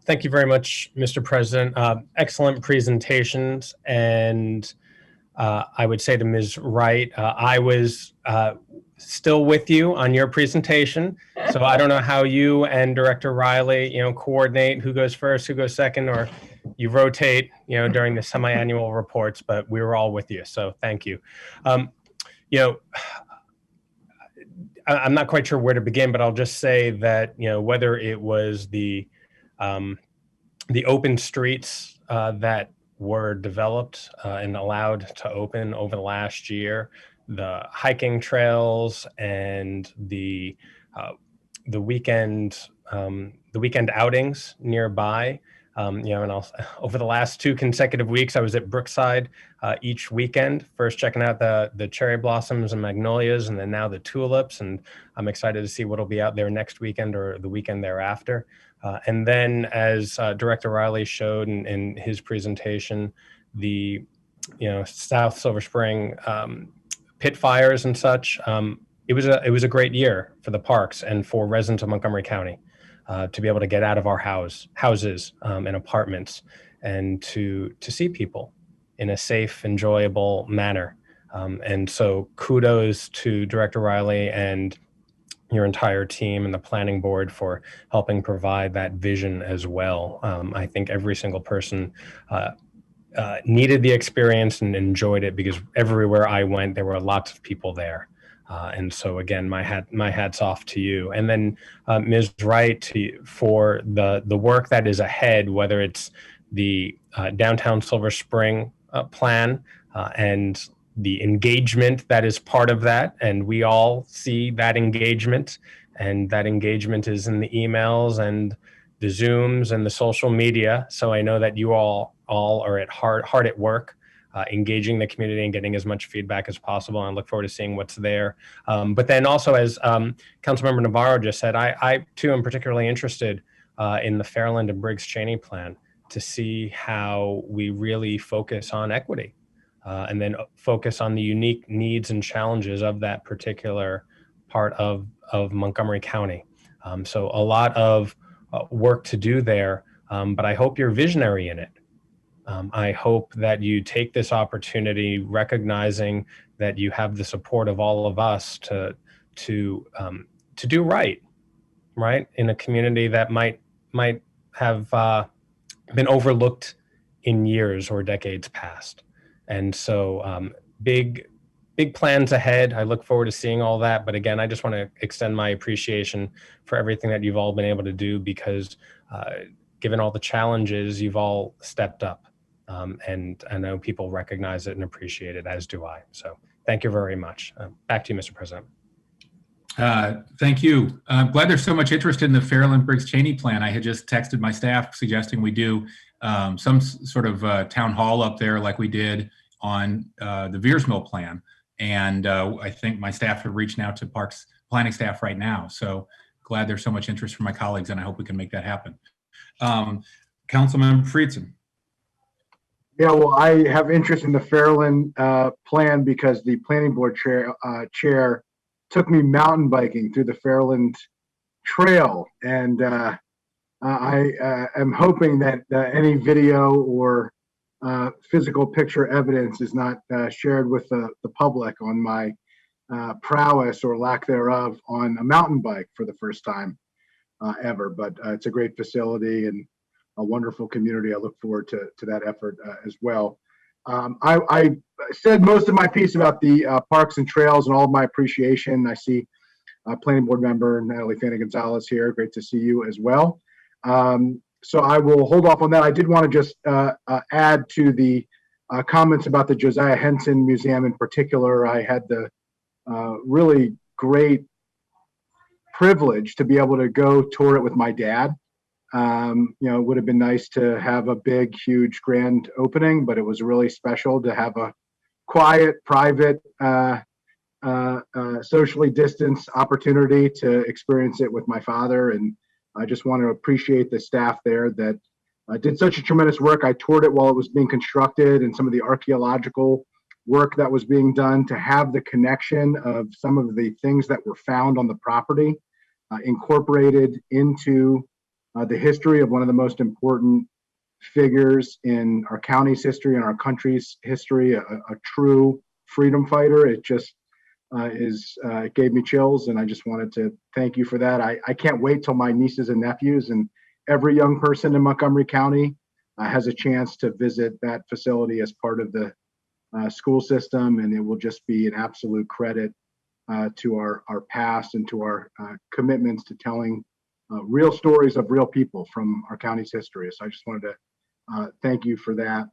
Thank you very much, Mr. President. Excellent presentations. And I would say to Ms. Wright, I was still with you on your presentation. So I don't know how you and Director Riley, coordinate who goes first, who goes second, or you rotate, during the semi-annual reports, but we were all with you. So thank you. I'm not quite sure where to begin, but I'll just say that, whether it was the open streets that were developed and allowed to open over the last year, the hiking trails and the weekend outings nearby. And over the last 2 consecutive weeks, I was at Brookside each weekend, first checking out the cherry blossoms and magnolias, and then now the tulips. And I'm excited to see what'll be out there next weekend or the weekend thereafter. And then, as Director Riley showed in his presentation, the South Silver Spring pit fires and such. It was a great year for the parks and for residents of Montgomery County. To be able to get out of our houses and apartments and to see people in a safe, enjoyable manner. And so kudos to Director Riley and your entire team and the planning board for helping provide that vision as well. I think every single person needed the experience and enjoyed it, because everywhere I went, there were lots of people there. And so again, my hat's off to you. And then Ms. Wright, for the work that is ahead, whether it's the downtown Silver Spring plan and the engagement that is part of that. And we all see that engagement, and that engagement is in the emails and the Zooms and the social media. So I know that you all are hard at work. Engaging the community and getting as much feedback as possible. And I look forward to seeing what's there. But then also, as Councilmember Navarro just said, I too am particularly interested in the Fairland and Briggs Cheney plan to see how we really focus on equity and then focus on the unique needs and challenges of that particular part of Montgomery County. So a lot of work to do there, but I hope you're visionary in it. I hope that you take this opportunity, recognizing that you have the support of all of us to do right in a community that might have been overlooked in years or decades past. And so big plans ahead. I look forward to seeing all that. But again, I just want to extend my appreciation for everything that you've all been able to do, because given all the challenges, you've all stepped up. And I know people recognize it and appreciate it, as do I. So thank you very much. Back to you, Mr. President. Thank you. I'm glad there's so much interest in the Fairland Briggs Cheney plan. I had just texted my staff suggesting we do some sort of town hall up there like we did on the Veers Mill plan. And I think my staff have reached out to Parks planning staff right now. So glad there's so much interest from my colleagues, and I hope we can make that happen. Councilmember Friedson. Yeah, well, I have interest in the Fairland plan because the planning board chair took me mountain biking through the Fairland Trail, and I am hoping that any video or physical picture evidence is not shared with the public on my prowess or lack thereof on a mountain bike for the first time ever. But it's a great facility and a wonderful community. I look forward to that effort as well. I said most of my piece about the parks and trails and all of my appreciation. I see planning board member Natalie Fana-Gonzalez here. Great to see you as well. So I will hold off on that. I did want to just add to the comments about the Josiah Henson Museum in particular. I had the really great privilege to be able to go tour it with my dad. It would have been nice to have a big, huge, grand opening, but it was really special to have a quiet, private, socially distanced opportunity to experience it with my father. And I just want to appreciate the staff there that did such a tremendous work. I toured it while it was being constructed, and some of the archaeological work that was being done to have the connection of some of the things that were found on the property incorporated into the history of one of the most important figures in our county's history and our country's history, a true freedom fighter. It just it gave me chills, and I just wanted to thank you for that. I can't wait till my nieces and nephews and every young person in Montgomery County has a chance to visit that facility as part of the school system, and it will just be an absolute credit to our past and to our commitments to telling real stories of real people from our county's history. So I just wanted to thank you for that.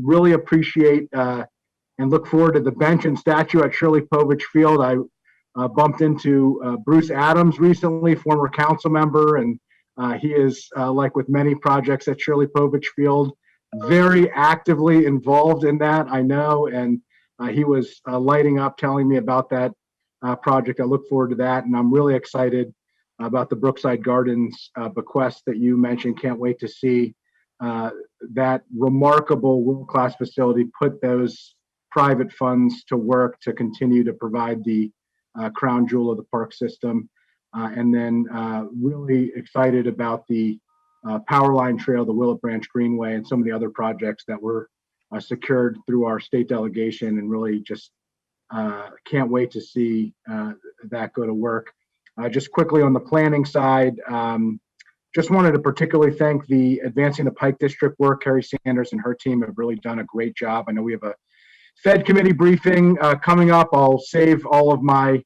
Really appreciate and look forward to the bench and statue at Shirley Povich Field. I bumped into Bruce Adams recently, former council member, and he is, like with many projects at Shirley Povich Field, very actively involved in that, I know, and he was lighting up telling me about that project. I look forward to that, and I'm really excited about the Brookside Gardens bequest that you mentioned. Can't wait to see that remarkable world-class facility put those private funds to work to continue to provide the crown jewel of the park system. And then really excited about the Power Line Trail, the Willow Branch Greenway, and some of the other projects that were secured through our state delegation, and really just can't wait to see that go to work. Just quickly on the planning side, just wanted to particularly thank the Advancing the Pike District work. Carrie Sanders and her team have really done a great job. I know we have a Fed committee briefing coming up. I'll save all of my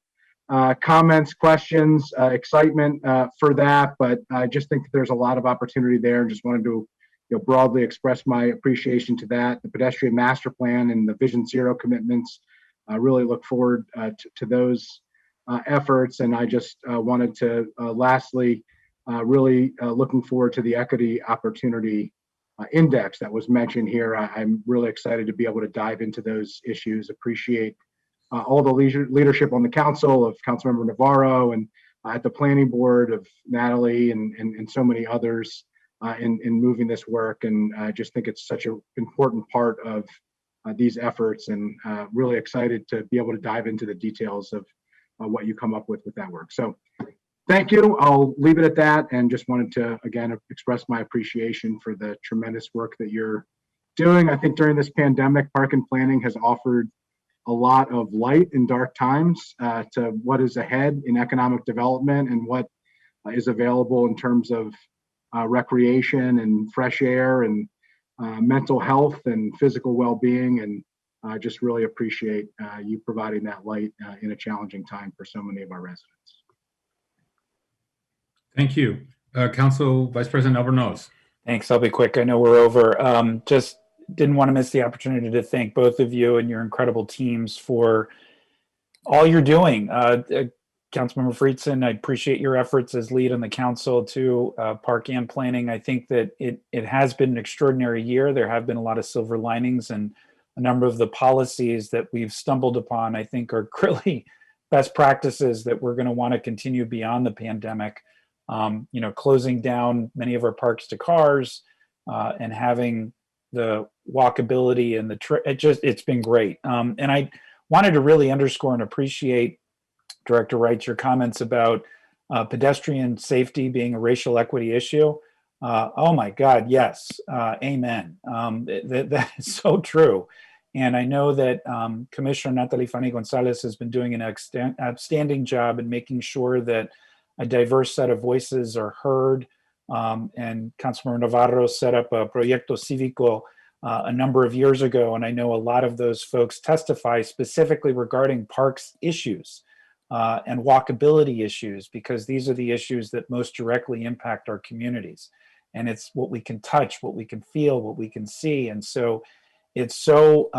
comments, questions, excitement for that, but I just think that there's a lot of opportunity there, and just wanted to broadly express my appreciation to that. The pedestrian master plan and the Vision Zero commitments, I really look forward to those efforts. And I just wanted to lastly, really looking forward to the equity opportunity index that was mentioned here. I'm really excited to be able to dive into those issues. Appreciate all the leadership on the council of Councilmember Navarro, and at the planning board of Natalie and so many others in moving this work. And I just think it's such an important part of these efforts, and really excited to be able to dive into the details of what you come up with that work. So thank you. I'll leave it at that, and just wanted to, again, express my appreciation for the tremendous work that you're doing. I think during this pandemic, Park and Planning has offered a lot of light in dark times to what is ahead in economic development and what is available in terms of recreation and fresh air and mental health and physical well-being. And I just really appreciate you providing that light in a challenging time for so many of our residents. Thank you. Council Vice President Albornoz. Thanks. I'll be quick. I know we're over. Just didn't want to miss the opportunity to thank both of you and your incredible teams for all you're doing. Councilmember Friedson, I appreciate your efforts as lead on the council to Park and Planning. I think that it has been an extraordinary year. There have been a lot of silver linings, and a number of the policies that we've stumbled upon, I think, are really best practices that we're going to want to continue beyond the pandemic. Closing down many of our parks to cars and having the walkability and it's been great. And I wanted to really underscore and appreciate, Director Wright, your comments about pedestrian safety being a racial equity issue. Oh my God, yes, amen. That is so true. And I know that Commissioner Natalie Fanny Gonzalez has been doing an outstanding job in making sure that a diverse set of voices are heard. And Councilmember Navarro set up a Proyecto Cívico a number of years ago, and I know a lot of those folks testify specifically regarding parks issues and walkability issues, because these are the issues that most directly impact our communities. And it's what we can touch, what we can feel, what we can see. And so it's so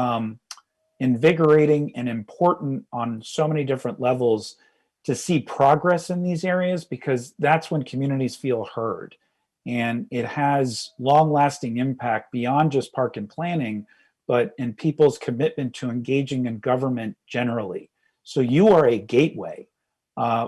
invigorating and important on so many different levels to see progress in these areas, because that's when communities feel heard. And it has long-lasting impact beyond just Park and Planning, but in people's commitment to engaging in government generally. So you are a gateway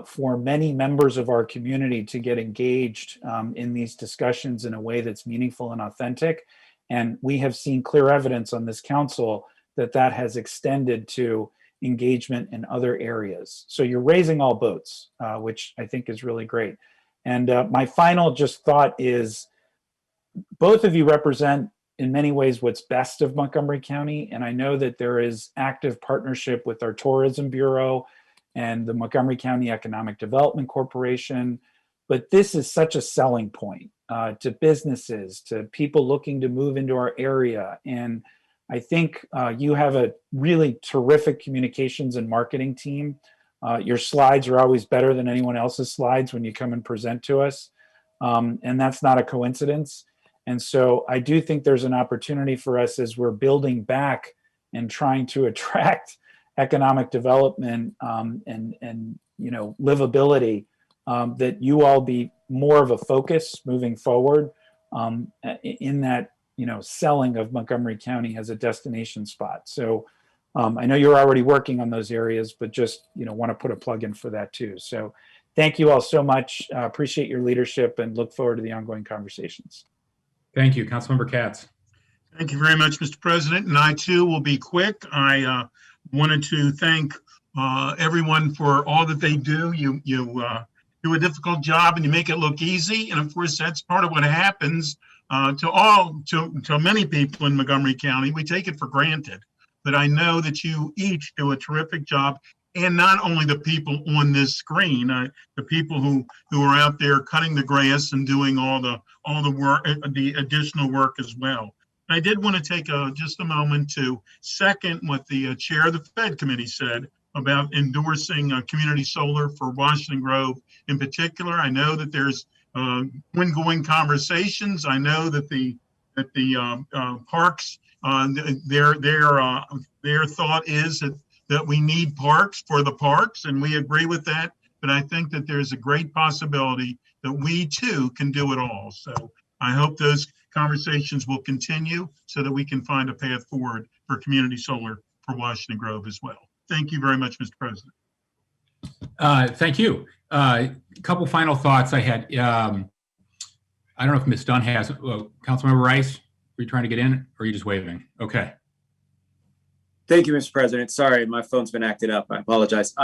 for many members of our community to get engaged in these discussions in a way that's meaningful and authentic. And we have seen clear evidence on this council that that has extended to engagement in other areas. So you're raising all boats, which I think is really great. And my final just thought is, both of you represent in many ways what's best of Montgomery County. And I know that there is active partnership with our Tourism Bureau and the Montgomery County Economic Development Corporation, but this is such a selling point to businesses, to people looking to move into our area. And I think you have a really terrific communications and marketing team. Your slides are always better than anyone else's slides when you come and present to us. And that's not a coincidence. And so I do think there's an opportunity for us as we're building back and trying to attract economic development and livability, that you all be more of a focus moving forward in that selling of Montgomery County as a destination spot. So I know you're already working on those areas, but just want to put a plug in for that too. So thank you all so much. Appreciate your leadership and look forward to the ongoing conversations. Thank you. Councilmember Katz. Thank you very much, Mr. President. And I too will be quick. I wanted to thank everyone for all that they do. You do a difficult job and you make it look easy. And of course, that's part of what happens to many people in Montgomery County. We take it for granted. But I know that you each do a terrific job. And not only the people on this screen, the people who are out there cutting the grass and doing all the work, the additional work as well. I did want to take just a moment to second what the chair of the Fed committee said about endorsing community solar for Washington Grove in particular. I know that there's ongoing conversations. I know that the parks, their thought is that we need parks for the parks, and we agree with that. But I think that there's a great possibility that we too can do it all. So I hope those conversations will continue so that we can find a path forward for community solar for Washington Grove as well. Thank you very much, Mr. President. Thank you. A couple final thoughts I had. I don't know if Ms. Dunn has, Councilmember Rice, are you trying to get in or are you just waving? Okay. Thank you, Mr. President. Sorry, my phone's been acting up. I apologize.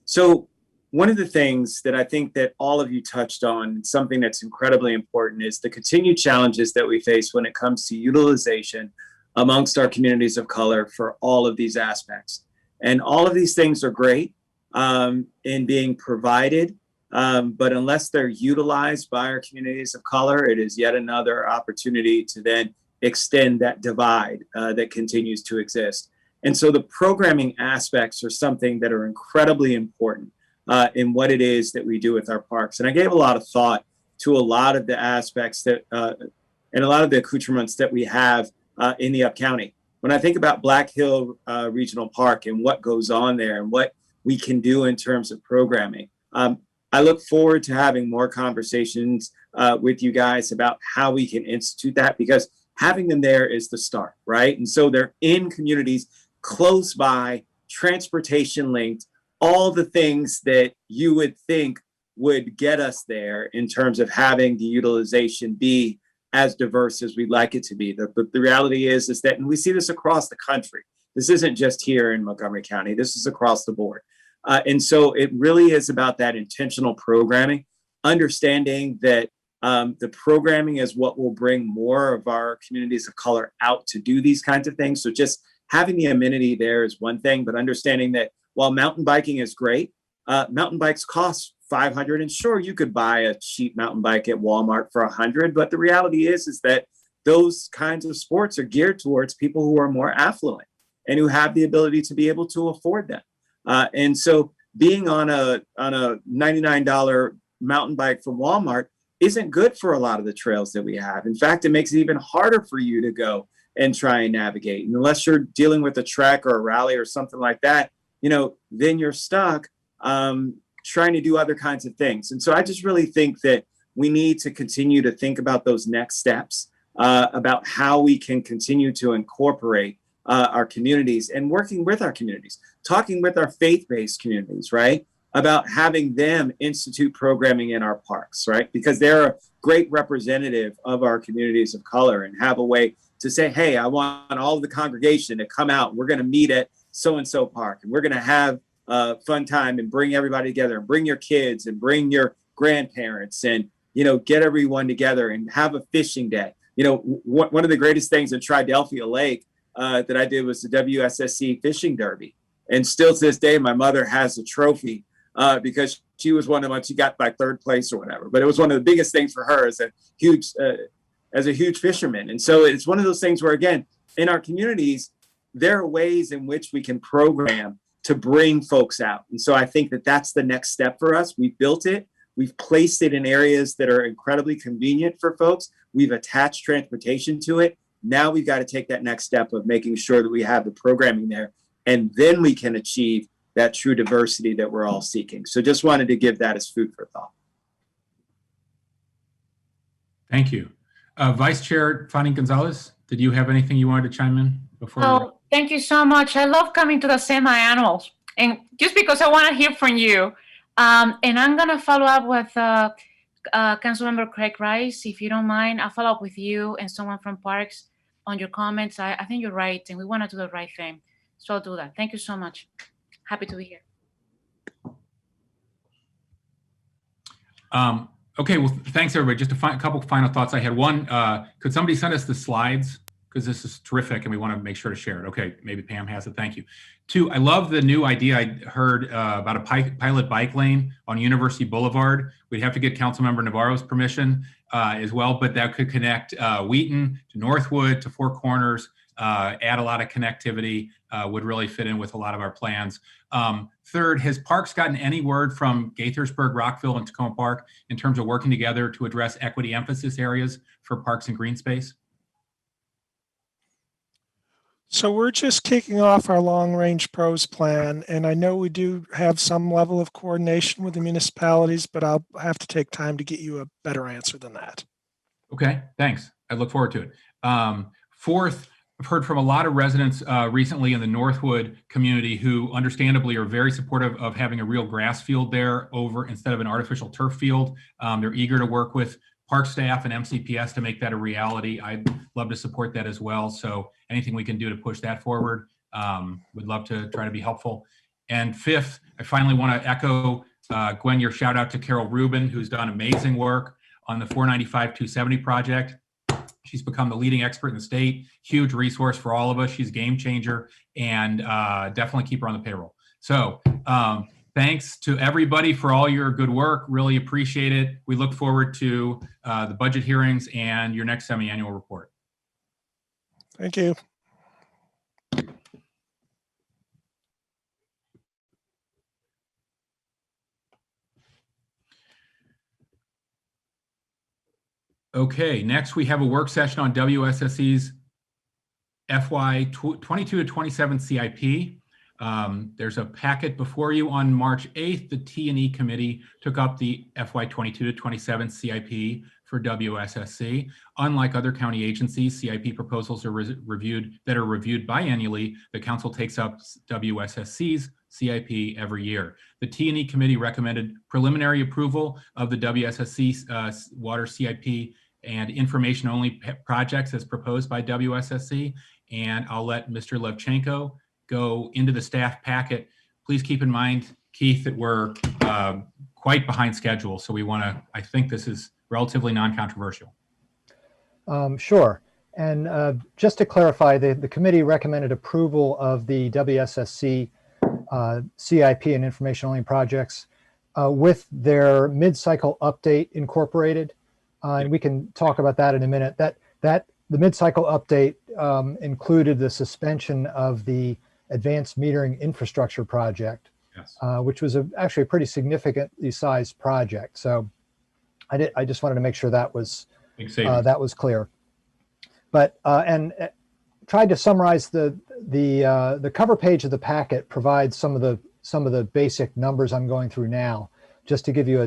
So one of the things that I think that all of you touched on, something that's incredibly important, is the continued challenges that we face when it comes to utilization amongst our communities of color for all of these aspects. And all of these things are great in being provided, but unless they're utilized by our communities of color, it is yet another opportunity to then extend that divide that continues to exist. And so the programming aspects are something that are incredibly important in what it is that we do with our parks. And I gave a lot of thought to a lot of the aspects that and a lot of the accoutrements that we have in the Up-County. When I think about Black Hill Regional Park and what goes on there and what we can do in terms of programming, I look forward to having more conversations with you guys about how we can institute that, because having them there is the start, right? And so they're in communities close by, transportation linked, all the things that you would think would get us there in terms of having the utilization be as diverse as we'd like it to be. The reality is that, and we see this across the country, this isn't just here in Montgomery County, this is across the board. And so it really is about that intentional programming, understanding that the programming is what will bring more of our communities of color out to do these kinds of things. So just having the amenity there is one thing, but understanding that while mountain biking is great, mountain bikes cost $500, and sure, you could buy a cheap mountain bike at Walmart for $100, but the reality is that those kinds of sports are geared towards people who are more affluent and who have the ability to be able to afford them. And so being on a $99 mountain bike from Walmart isn't good for a lot of the trails that we have. In fact, it makes it even harder for you to go and try and navigate. And unless you're dealing with a trek or a rally or something like that, then you're stuck trying to do other kinds of things. And so I just really think that we need to continue to think about those next steps, about how we can continue to incorporate our communities and working with our communities, talking with our faith-based communities, right? About having them institute programming in our parks, right? Because they're a great representative of our communities of color and have a way to say, hey, I want all of the congregation to come out. We're going to meet at so-and-so park, and we're going to have a fun time and bring everybody together and bring your kids and bring your grandparents and, get everyone together and have a fishing day. One of the greatest things in Triadelphia Lake that I did was the WSSC Fishing Derby. And still to this day, my mother has a trophy because she was one of them. She got by third place or whatever, but it was one of the biggest things for her as a huge fisherman. And so it's one of those things where, again, in our communities, there are ways in which we can program to bring folks out. And so I think that that's the next step for us. We built it. We've placed it in areas that are incredibly convenient for folks. We've attached transportation to it. Now we've got to take that next step of making sure that we have the programming there, and then we can achieve that true diversity that we're all seeking. So just wanted to give that as food for thought. Thank you. Vice Chair Fanny Gonzalez, did you have anything you wanted to chime in before? Oh, thank you so much. I love coming to the semi-annuals, and just because I want to hear from you. And I'm going to follow up with Councilmember Craig Rice, if you don't mind. I'll follow up with you and someone from Parks on your comments. I think you're right, and we want to do the right thing. So I'll do that. Thank you so much. Happy to be here. Okay, well, thanks everybody. Just a couple final thoughts I had. One, could somebody send us the slides? Because this is terrific and we want to make sure to share it. Okay, maybe Pam has it. Thank you. Two, I love the new idea I heard about a pilot bike lane on University Boulevard. We'd have to get Councilmember Navarro's permission as well, but that could connect Wheaton to Northwood to Four Corners, add a lot of connectivity, would really fit in with a lot of our plans. Third, has Parks gotten any word from Gaithersburg, Rockville, and Tacoma Park in terms of working together to address equity emphasis areas for parks and green space? So we're just kicking off our long-range pros plan, and I know we do have some level of coordination with the municipalities, but I'll have to take time to get you a better answer than that. Okay, thanks. I look forward to it. Fourth, I've heard from a lot of residents recently in the Northwood community who understandably are very supportive of having a real grass field there instead of an artificial turf field. They're eager to work with park staff and MCPS to make that a reality. I'd love to support that as well. So anything we can do to push that forward, would love to try to be helpful. And fifth, I finally want to echo, Gwen, your shout out to Carol Rubin, who's done amazing work on the 495-270 project. She's become the leading expert in the state, huge resource for all of us. She's a game changer, and definitely keep her on the payroll. So thanks to everybody for all your good work. Really appreciate it. We look forward to the budget hearings and your next semi-annual report. Thank you. Okay, next we have a work session on WSSC's FY 22 to 27 CIP. There's a packet before you. On March 8th, the T&E committee took up the FY 22 to 27 CIP for WSSC. Unlike other county agencies, CIP proposals are reviewed biannually. The council takes up WSSC's CIP every year. The T&E committee recommended preliminary approval of the WSSC water CIP and information-only projects as proposed by WSSC. And I'll let Mr. Levchenko go into the staff packet. Please keep in mind, Keith, that we're quite behind schedule. So we want to, I think this is relatively non-controversial. Sure. And just to clarify, the committee recommended approval of the WSSC CIP and information-only projects with their mid-cycle update incorporated. And we can talk about that in a minute. The mid-cycle update included the suspension of the advanced metering infrastructure project, yes, which was actually a pretty significantly sized project. So I just wanted to make sure that was clear. But and tried to summarize the cover page of the packet provides some of the basic numbers I'm going through now, just to give you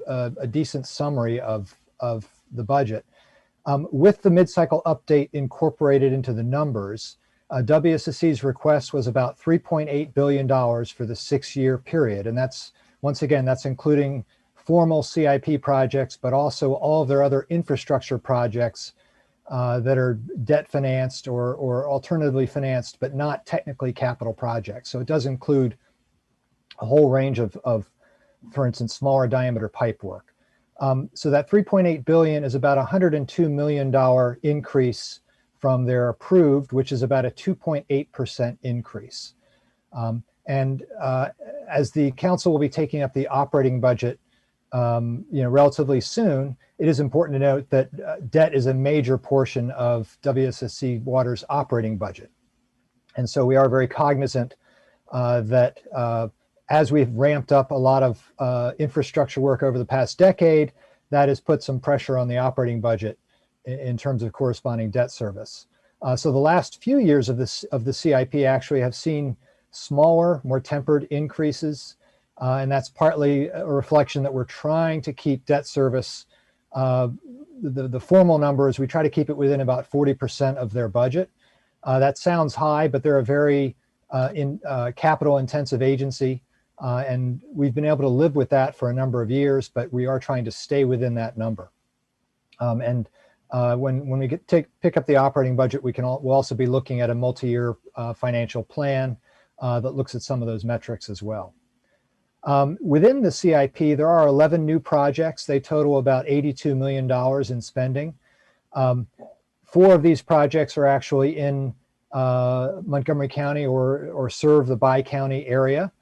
a decent summary of the budget. With the mid-cycle update incorporated into the numbers, WSSC's request was about $3.8 billion for the 6-year period. And that's, once again, that's including formal CIP projects, but also all of their other infrastructure projects that are debt financed or alternatively financed, but not technically capital projects. So it does include a whole range of for instance, smaller diameter pipe work. So that $3.8 billion is about $102 million increase from their approved, which is about a 2.8% increase. And as the council will be taking up the operating budget, relatively soon, it is important to note that debt is a major portion of WSSC Water's operating budget. And so we are very cognizant that as we've ramped up a lot of infrastructure work over the past decade, that has put some pressure on the operating budget in terms of corresponding debt service. So the last few years of the CIP actually have seen smaller, more tempered increases. And that's partly a reflection that we're trying to keep debt service. The formal number is we try to keep it within about 40% of their budget. That sounds high, but they're a very capital intensive agency. And we've been able to live with that for a number of years, but we are trying to stay within that number. When we pick up the operating budget, we'll also be looking at a multi-year financial plan that looks at some of those metrics as well. Within the CIP, there are 11 new projects. They total about $82 million in spending. 4 of these projects are actually in Montgomery County or serve the Bi-County area.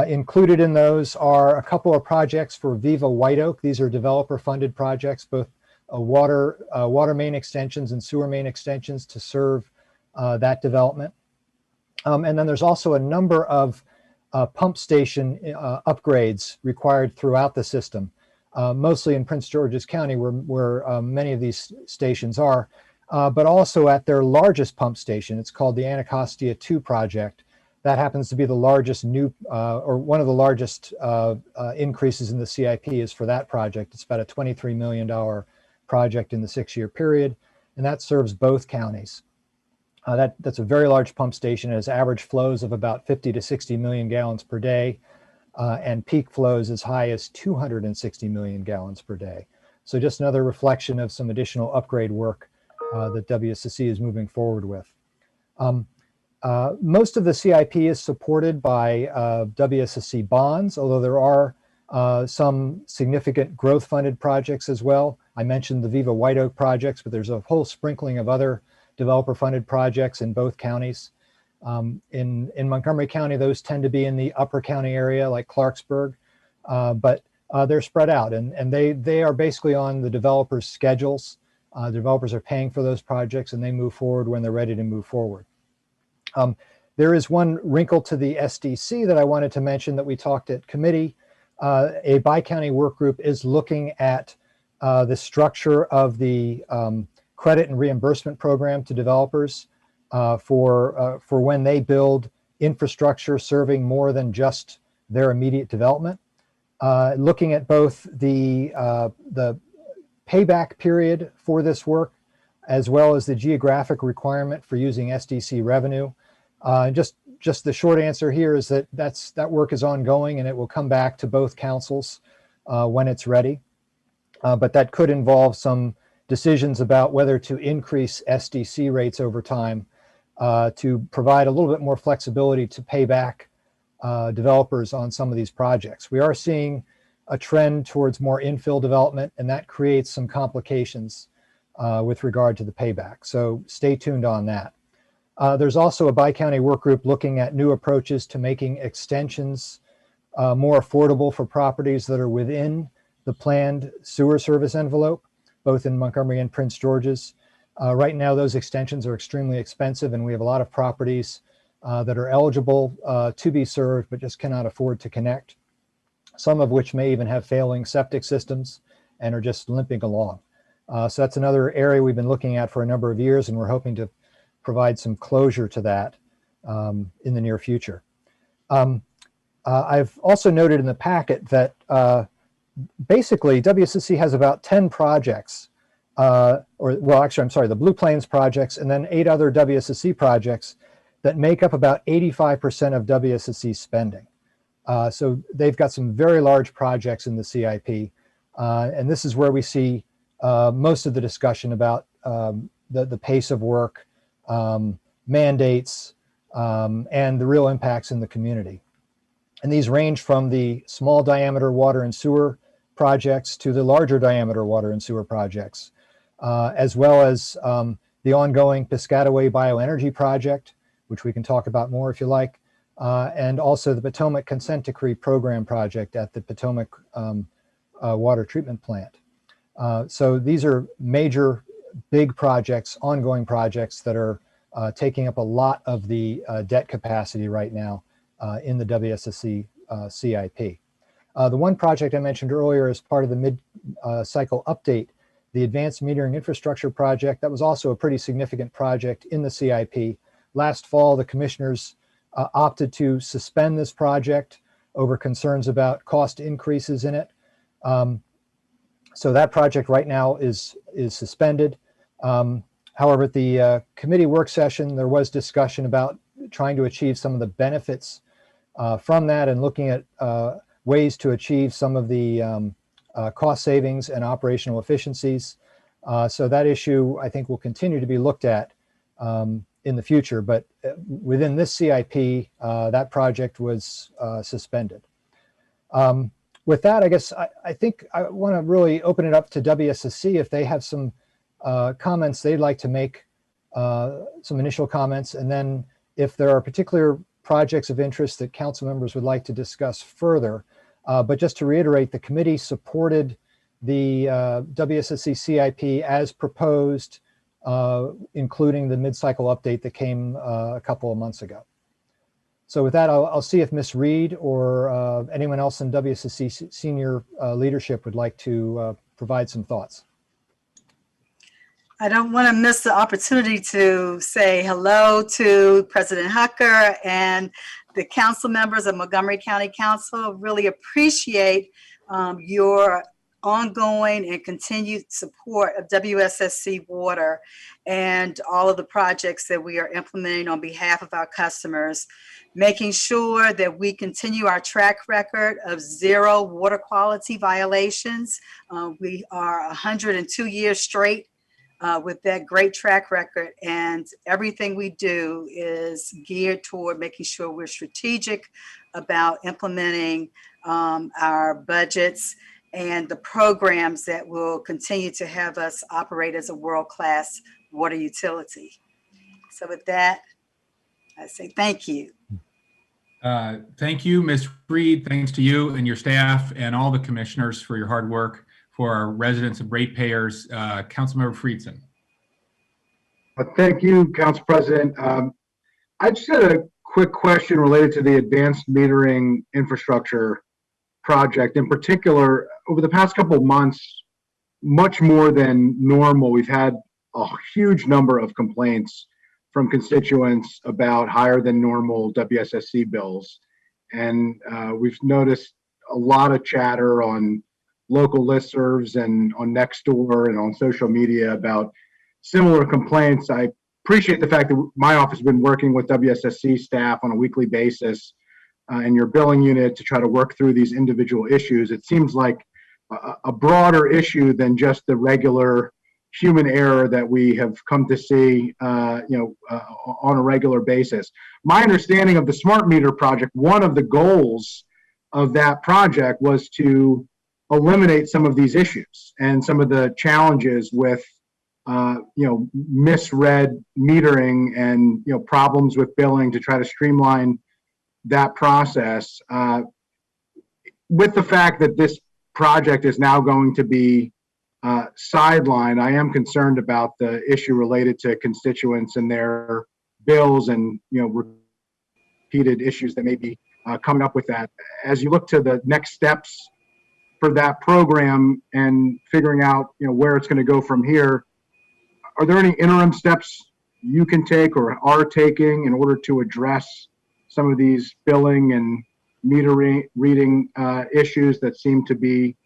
Included in those are a couple of projects for Viva White Oak. These are developer-funded projects, both water main extensions and sewer main extensions to serve that development. And then there's also a number of pump station upgrades required throughout the system, mostly in Prince George's County where many of these stations are, but also at their largest pump station. It's called the Anacostia 2 project. That happens to be the largest or one of the largest increases in the CIP is for that project. It's about a $23 million project in the 6-year period, and that serves both counties. That's a very large pump station. It has average flows of about 50 to 60 million gallons per day, and peak flows as high as 260 million gallons per day. So just another reflection of some additional upgrade work that WSSC is moving forward with. Most of the CIP is supported by WSSC bonds, although there are some significant growth-funded projects as well. I mentioned the Viva White Oak projects, but there's a whole sprinkling of other developer-funded projects in both counties. In Montgomery County, those tend to be in the upper county area, like Clarksburg, but they're spread out, and they are basically on the developers' schedules. Developers are paying for those projects, and they move forward when they're ready to move forward. There is one wrinkle to the SDC that I wanted to mention that we talked at committee. A bi-county work group is looking at the structure of the credit and reimbursement program to developers for when they build infrastructure serving more than just their immediate development. Looking at both the payback period for this work, as well as the geographic requirement for using SDC revenue. Just the short answer here is that work is ongoing, and it will come back to both councils when it's ready. But that could involve some decisions about whether to increase SDC rates over time to provide a little bit more flexibility to pay back developers on some of these projects. We are seeing a trend towards more infill development, and that creates some complications with regard to the payback. So stay tuned on that. There's also a bi-county work group looking at new approaches to making extensions more affordable for properties that are within the planned sewer service envelope, both in Montgomery and Prince George's. Right now, those extensions are extremely expensive, and we have a lot of properties that are eligible to be served, but just cannot afford to connect, some of which may even have failing septic systems and are just limping along. So that's another area we've been looking at for a number of years, and we're hoping to provide some closure to that in the near future. I've also noted in the packet that basically WSSC has about 10 projects, the Blue Plains projects, and then 8 other WSSC projects that make up about 85% of WSSC spending. So they've got some very large projects in the CIP, and this is where we see most of the discussion about the pace of work, mandates, and the real impacts in the community. And these range from the small diameter water and sewer projects to the larger diameter water and sewer projects, as well as the ongoing Piscataway Bioenergy Project, which we can talk about more if you like, and also the Potomac Consent Decree Program Project at the Potomac Water Treatment Plant. So these are major, big projects, ongoing projects that are taking up a lot of the debt capacity right now in the WSSC CIP. The one project I mentioned earlier as part of the mid-cycle update, the Advanced Metering Infrastructure Project, that was also a pretty significant project in the CIP. Last fall, the commissioners opted to suspend this project over concerns about cost increases in it. So that project right now is suspended. However, at the committee work session, there was discussion about trying to achieve some of the benefits from that and looking at ways to achieve some of the cost savings and operational efficiencies. So that issue, I think, will continue to be looked at in the future. But within this CIP, that project was suspended. With that, I guess I think I want to really open it up to WSSC if they have some comments they'd like to make, some initial comments, and then if there are particular projects of interest that council members would like to discuss further. But just to reiterate, the committee supported the WSSC CIP as proposed, including the mid-cycle update that came a couple of months ago. So with that, I'll see if Ms. Reed or anyone else in WSSC senior leadership would like to provide some thoughts. I don't want to miss the opportunity to say hello to President Hucker and the council members of Montgomery County Council. Really appreciate your ongoing and continued support of WSSC Water and all of the projects that we are implementing on behalf of our customers, making sure that we continue our track record of 0 water quality violations. We are 102 years straight with that great track record, and everything we do is geared toward making sure we're strategic about implementing our budgets and the programs that will continue to have us operate as a world-class water utility. So with that, I say thank you. Thank you, Ms. Reed. Thanks to you and your staff and all the commissioners for your hard work. For our residents and ratepayers, Councilmember Friedson. Thank you, Council President. I just had a quick question related to the advanced metering infrastructure project. In particular, over the past couple of months, much more than normal, we've had a huge number of complaints from constituents about higher than normal WSSC bills. And we've noticed a lot of chatter on local listservs and on Nextdoor and on social media about similar complaints. I appreciate the fact that my office has been working with WSSC staff on a weekly basis and your billing unit to try to work through these individual issues. It seems like a broader issue than just the regular human error that we have come to see on a regular basis. My understanding of the smart meter project, one of the goals of that project was to eliminate some of these issues and some of the challenges with misread metering and problems with billing, to try to streamline that process. With the fact that this project is now going to be sidelined, I am concerned about the issue related to constituents and their bills and repeated issues that may be coming up with that. As you look to the next steps for that program and figuring out where it's going to go from here, are there any interim steps you can take or are taking in order to address some of these billing and meter reading issues that seem to be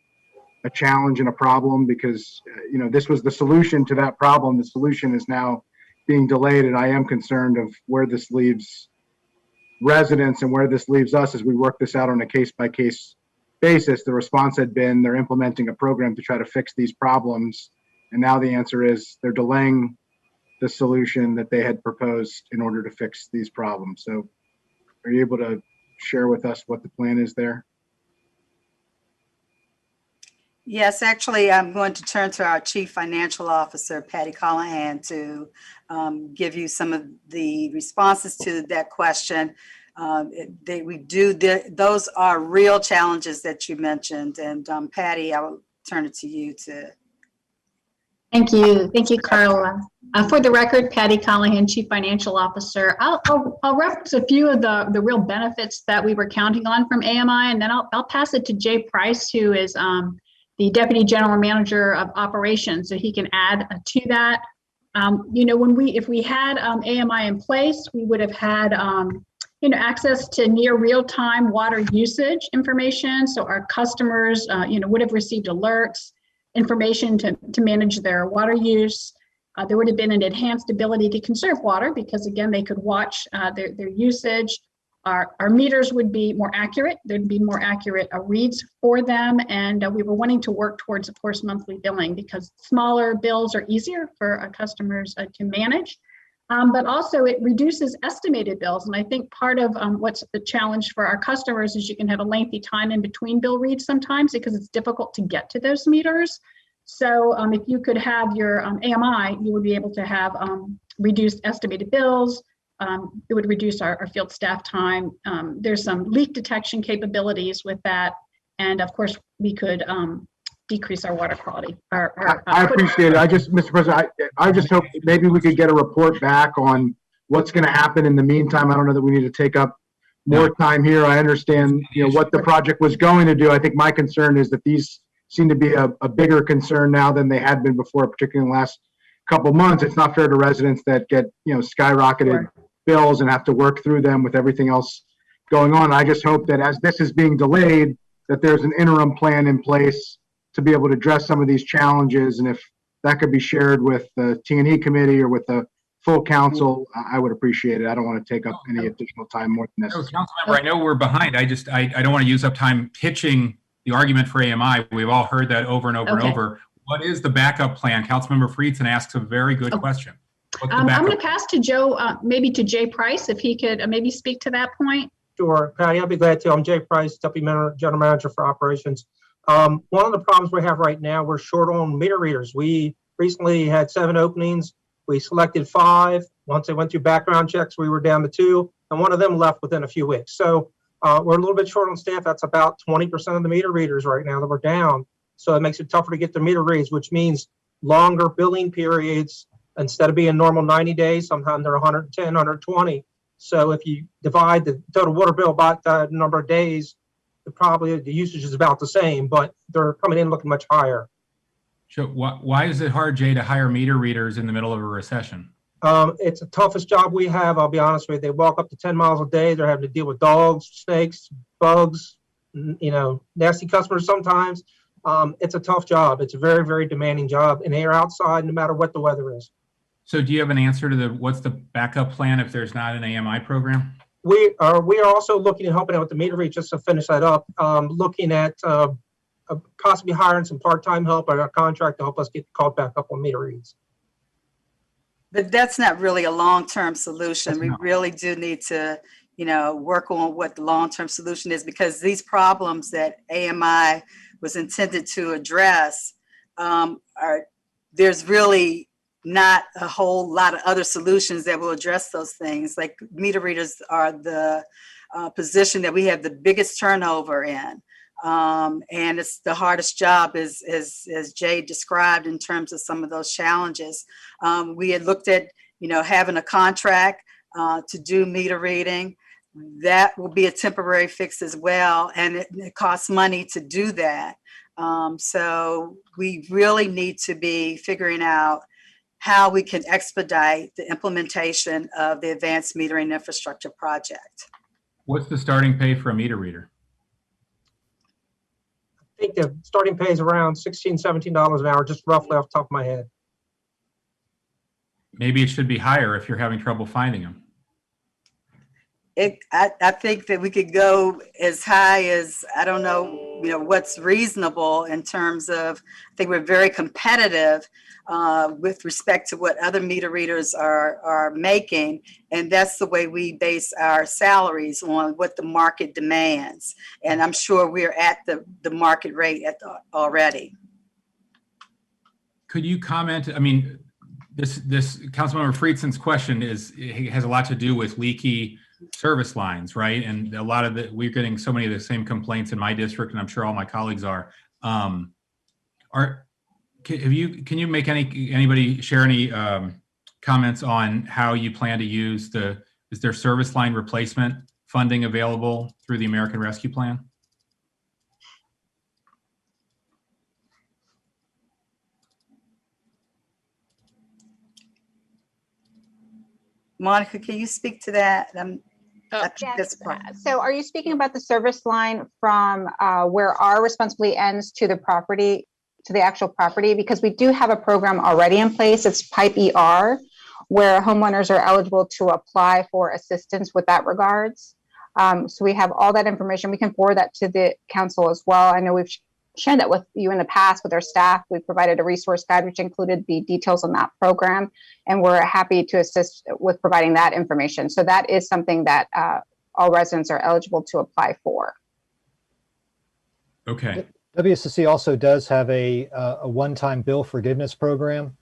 a challenge and a problem? Because this was the solution to that problem. The solution is now being delayed, and I am concerned of where this leaves residents and where this leaves us as we work this out on a case-by-case basis. The response had been they're implementing a program to try to fix these problems, and now the answer is they're delaying the solution that they had proposed in order to fix these problems. So are you able to share with us what the plan is there? Yes, actually, I'm going to turn to our Chief Financial Officer, Patty Callahan, to give you some of the responses to that question. Those are real challenges that you mentioned. And Patty, I will turn it to you to. Thank you. Thank you, Carla. For the record, Patty Callahan, Chief Financial Officer. I'll reference a few of the real benefits that we were counting on from AMI, and then I'll pass it to Jay Price, who is the Deputy General Manager of Operations, so he can add to that. If we had AMI in place, we would have had access to near real-time water usage information. So our customers, would have received alerts, information to manage their water use. There would have been an enhanced ability to conserve water because, again, they could watch their usage. Our meters would be more accurate. There'd be more accurate reads for them. And we were wanting to work towards, of course, monthly billing because smaller bills are easier for our customers to manage. But also it reduces estimated bills. And I think part of what's the challenge for our customers is you can have a lengthy time in between bill reads sometimes because it's difficult to get to those meters. So if you could have your AMI, you would be able to have reduced estimated bills. It would reduce our field staff time. There's some leak detection capabilities with that. And of course, we could decrease our water quality. I appreciate it. Mr. President, I just hope maybe we could get a report back on what's going to happen in the meantime. I don't know that we need to take up more time here. I understand, what the project was going to do. I think my concern is that these seem to be a bigger concern now than they had been before, particularly in the last couple of months. It's not fair to residents that get, skyrocketed bills and have to work through them with everything else going on. I just hope that as this is being delayed, that there's an interim plan in place to be able to address some of these challenges. And if that could be shared with the T&E committee or with the full council, I would appreciate it. I don't want to take up any additional time more than necessary. Councilmember, I know we're behind. I don't want to use up time pitching the argument for AMI. We've all heard that over and over and over. What is the backup plan? Councilmember Friedson asks a very good question. I'm going to pass to Joe, maybe to Jay Price, if he could maybe speak to that point. Sure, Patty, I'll be glad to. I'm Jay Price, Deputy General Manager for Operations. One of the problems we have right now, we're short on meter readers. We recently had 7 openings. We selected 5. Once they went through background checks, we were down to 2, and one of them left within a few weeks. So we're a little bit short on staff. That's about 20% of the meter readers right now that we're down. So it makes it tougher to get the meter reads, which means longer billing periods. Instead of being normal 90 days, sometimes they're 110, 120. So if you divide the total water bill by the number of days, probably the usage is about the same, but they're coming in looking much higher. So why is it hard, Jay, to hire meter readers in the middle of a recession? It's the toughest job we have, I'll be honest with you. They walk up to 10 miles a day. They're having to deal with dogs, snakes, bugs, nasty customers sometimes. It's a tough job. It's a very, very demanding job, and they are outside no matter what the weather is. So do you have an answer to what's the backup plan if there's not an AMI program? We are also looking at helping out with the meter read, just to finish that up, looking at possibly hiring some part-time help or a contract to help us get caught back up on meter reads. But that's not really a long-term solution. We really do need to, work on what the long-term solution is, because these problems that AMI was intended to address there's really not a whole lot of other solutions that will address those things. Like meter readers are the position that we have the biggest turnover in. And it's the hardest job, as Jay described, in terms of some of those challenges. We had looked at, having a contract to do meter reading. That will be a temporary fix as well. And it costs money to do that. So we really need to be figuring out how we can expedite the implementation of the advanced metering infrastructure project. What's the starting pay for a meter reader? I think the starting pay is around $16, $17 an hour, just roughly off the top of my head. Maybe it should be higher if you're having trouble finding them. I think that we could go as high as, I don't know, what's reasonable in terms of, I think we're very competitive with respect to what other meter readers are making. And that's the way we base our salaries, on what the market demands. And I'm sure we're at the market rate already. Could you comment, this Councilmember Friedson's question has a lot to do with leaky service lines, right? And a lot of we're getting so many of the same complaints in my district, and I'm sure all my colleagues are. Can you make anybody share any comments on how you plan to use is there service line replacement funding available through the American Rescue Plan? Monica, can you speak to that? I think that's So are you speaking about the service line from where our responsibility ends to the property, to the actual property? Because we do have a program already in place. It's Pipe ER, where homeowners are eligible to apply for assistance with that regards. So we have all that information. We can forward that to the council as well. I know we've shared that with you in the past with our staff. We provided a resource guide, which included the details on that program, and we're happy to assist with providing that information. So that is something that all residents are eligible to apply for. Okay. WSSC also does have a one-time bill forgiveness program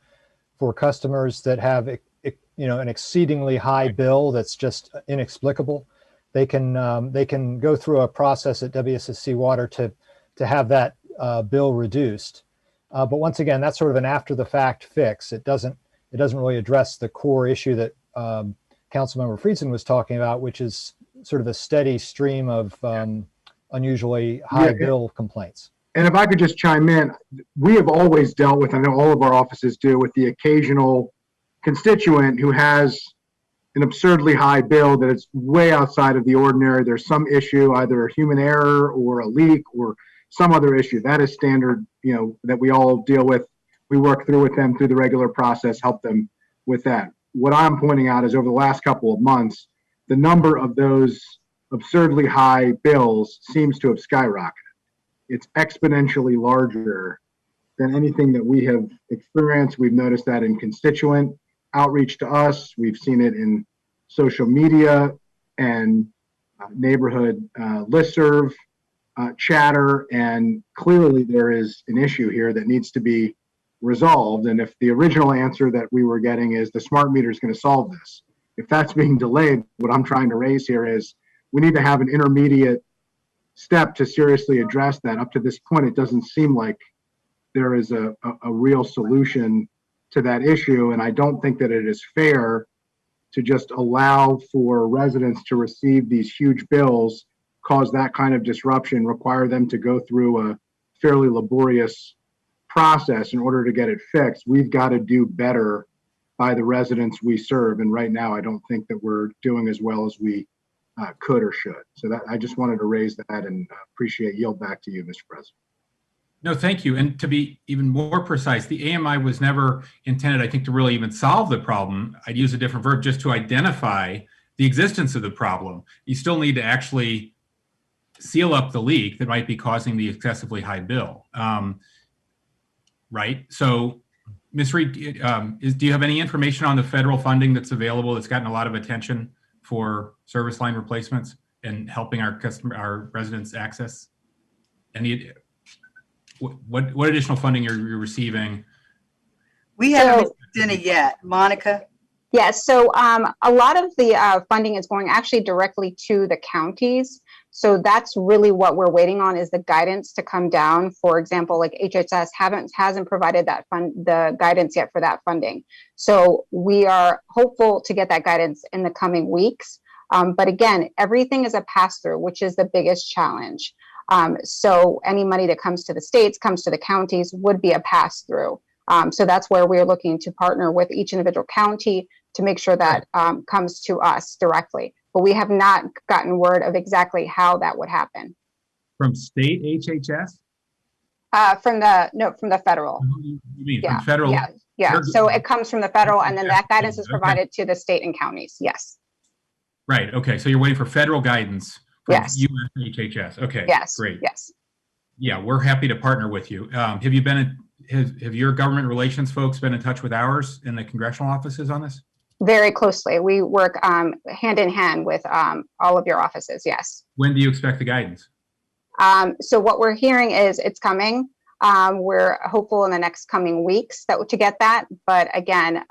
for customers that have an exceedingly high bill that's just inexplicable. They can go through a process at WSSC Water to have that bill reduced. But once again, that's sort of an after-the-fact fix. It doesn't really address the core issue that Councilmember Friedson was talking about, which is sort of a steady stream of unusually high bill complaints. And if I could just chime in, we have always dealt with, I know all of our offices do, with the occasional constituent who has an absurdly high bill that is way outside of the ordinary. There's some issue, either a human error or a leak or some other issue. That is standard, that we all deal with. We work through with them through the regular process, help them with that. What I'm pointing out is over the last couple of months, the number of those absurdly high bills seems to have skyrocketed. It's exponentially larger than anything that we have experienced. We've noticed that in constituent outreach to us. We've seen it in social media and neighborhood listserv chatter. And clearly there is an issue here that needs to be resolved. And if the original answer that we were getting is the smart meter is going to solve this, if that's being delayed, what I'm trying to raise here is we need to have an intermediate step to seriously address that. Up to this point, it doesn't seem like there is a real solution to that issue. And I don't think that it is fair to just allow for residents to receive these huge bills, cause that kind of disruption, require them to go through a fairly laborious process in order to get it fixed. We've got to do better by the residents we serve. And right now, I don't think that we're doing as well as we could or should. So that I just wanted to raise that and yield back to you, Mr. President. No, thank you. And to be even more precise, the AMI was never intended, I think, to really even solve the problem. I'd use a different verb, just to identify the existence of the problem. You still need to actually seal up the leak that might be causing the excessively high bill. Right? So, Ms. Reed, do you have any information on the federal funding that's available that's gotten a lot of attention for service line replacements and helping our residents access? What additional funding are you receiving? We haven't received any yet. Monica? Yes, so a lot of the funding is going actually directly to the counties. So that's really what we're waiting on, is the guidance to come down. For example, like HHS hasn't provided the guidance yet for that funding. So we are hopeful to get that guidance in the coming weeks. But again, everything is a pass-through, which is the biggest challenge. So any money that comes to the states, comes to the counties, would be a pass-through. So that's where we're looking to partner with each individual county to make sure that comes to us directly. But we have not gotten word of exactly how that would happen. From state HHS? From the federal. You mean from federal? Yeah. So it comes from the federal, and then that guidance is provided to the state and counties. Yes. Right. Okay. So you're waiting for federal guidance from Yes. US HHS. Okay. Yes. Great. Yes. Yeah, we're happy to partner with you. Have your government relations folks been in touch with ours in the congressional offices on this? Very closely. We work hand in hand with all of your offices. Yes. When do you expect the guidance? So what we're hearing is it's coming. We're hopeful in the next coming weeks to get that. But again,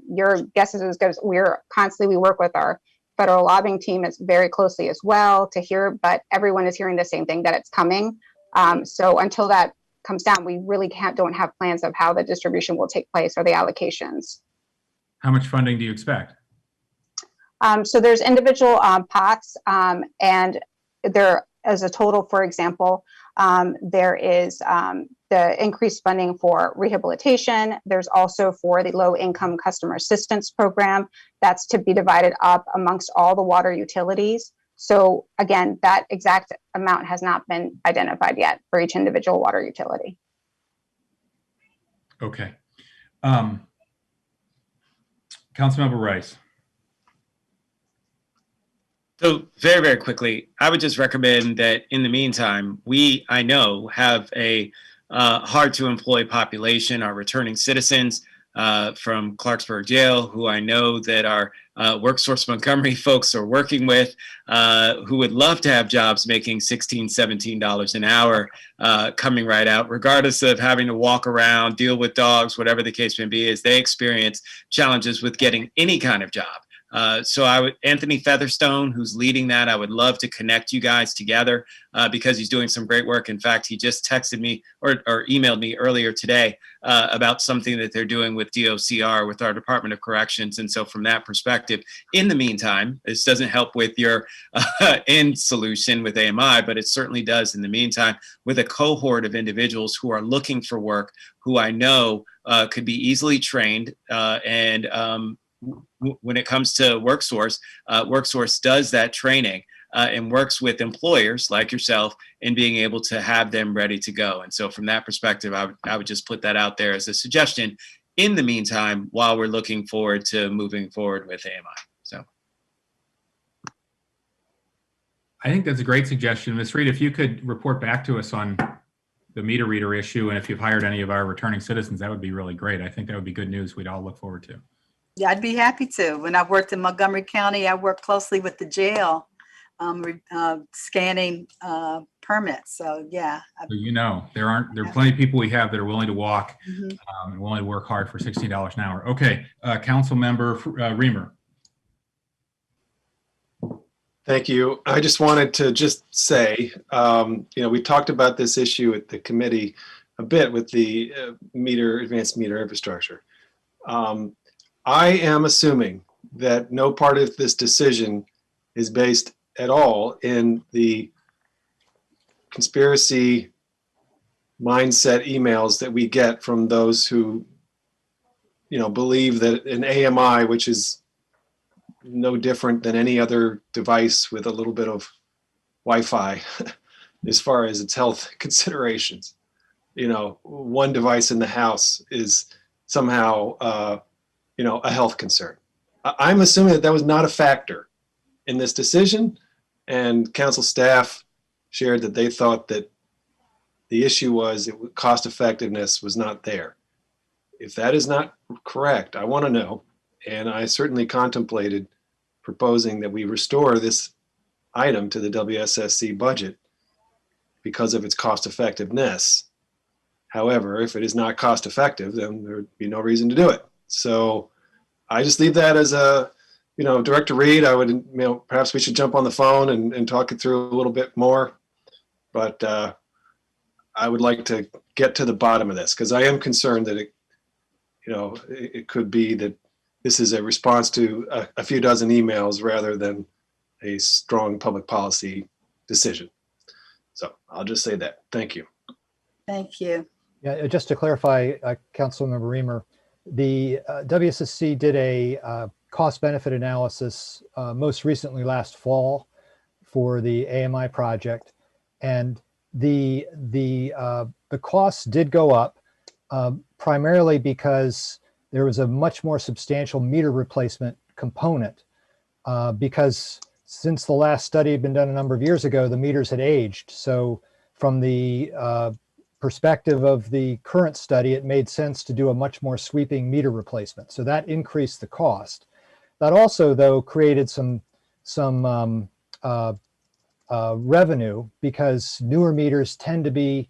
your guess is as good as we work with our federal lobbying team is very closely as well to hear, but everyone is hearing the same thing, that it's coming. So until that comes down, we really don't have plans of how the distribution will take place or the allocations. How much funding do you expect? So there's individual pots, and there as a total, for example, there is the increased funding for rehabilitation. There's also for the low income customer assistance program that's to be divided up amongst all the water utilities. So again, that exact amount has not been identified yet for each individual water utility. Okay. Councilmember Rice. So very, very quickly, I would just recommend that in the meantime, I know, have a hard to employ population, our returning citizens from Clarksburg Jail, who I know that our WorkSource Montgomery folks are working with, who would love to have jobs making $16, $17 an hour coming right out, regardless of having to walk around, deal with dogs, whatever the case may be, as they experience challenges with getting any kind of job. So Anthony Featherstone, who's leading that, I would love to connect you guys together because he's doing some great work. In fact, he just texted me or emailed me earlier today about something that they're doing with DOCR, with our Department of Corrections. And so from that perspective, in the meantime, this doesn't help with your end solution with AMI, but it certainly does in the meantime with a cohort of individuals who are looking for work, who I know could be easily trained when it comes to WorkSource, WorkSource does that training and works with employers like yourself in being able to have them ready to go. And so from that perspective, I would just put that out there as a suggestion in the meantime, while we're looking forward to moving forward with AMI. So I think that's a great suggestion. Ms. Reed, if you could report back to us on the meter reader issue, and if you've hired any of our returning citizens, that would be really great. I think that would be good news we'd all look forward to. Yeah, I'd be happy to. When I worked in Montgomery County, I worked closely with the jail, scanning permits. So yeah. So, there are plenty of people we have that are willing to walk and willing to work hard for $16 an hour. Okay, Council Member Reamer. Thank you. I just wanted to just say, we talked about this issue at the committee a bit with the advanced meter infrastructure. I am assuming that no part of this decision is based at all in the conspiracy mindset emails that we get from those who, believe that an AMI, which is no different than any other device with a little bit of Wi-Fi as far as its health considerations. One device in the house is somehow a health concern. I'm assuming that was not a factor in this decision, and council staff shared that they thought that the issue was cost effectiveness was not there. If that is not correct, I want to know, and I certainly contemplated proposing that we restore this item to the WSSC budget because of its cost effectiveness. However, if it is not cost effective, then there would be no reason to do it. So I just leave that as a, Director Reed, I would, perhaps we should jump on the phone and talk it through a little bit more. But I would like to get to the bottom of this because I am concerned that it could be that this is a response to a few dozen emails rather than a strong public policy decision. So I'll just say that. Thank you. Thank you. Yeah, just to clarify, Councilmember Reamer, the WSSC did a cost-benefit analysis most recently last fall for the AMI project, and the costs did go up primarily because there was a much more substantial meter replacement component because since the last study had been done a number of years ago, the meters had aged. So from the perspective of the current study, it made sense to do a much more sweeping meter replacement. So that increased the cost. That also, though, created some revenue because newer meters tend to be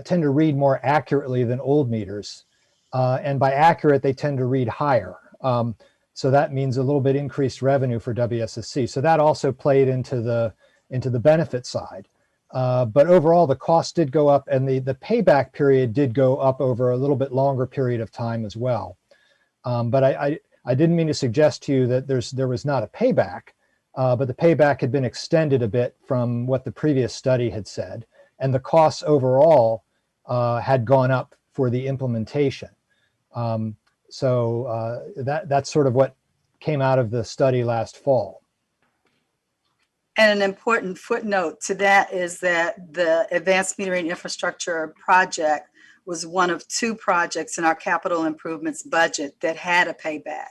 tend to read more accurately than old meters. And by accurate, they tend to read higher. So that means a little bit increased revenue for WSSC. So that also played into the benefit side. But overall, the cost did go up, and the payback period did go up over a little bit longer period of time as well. But I didn't mean to suggest to you that there was not a payback, but the payback had been extended a bit from what the previous study had said, and the costs overall had gone up for the implementation. So that's sort of what came out of the study last fall. And an important footnote to that is that the advanced metering infrastructure project was one of 2 projects in our capital improvements budget that had a payback.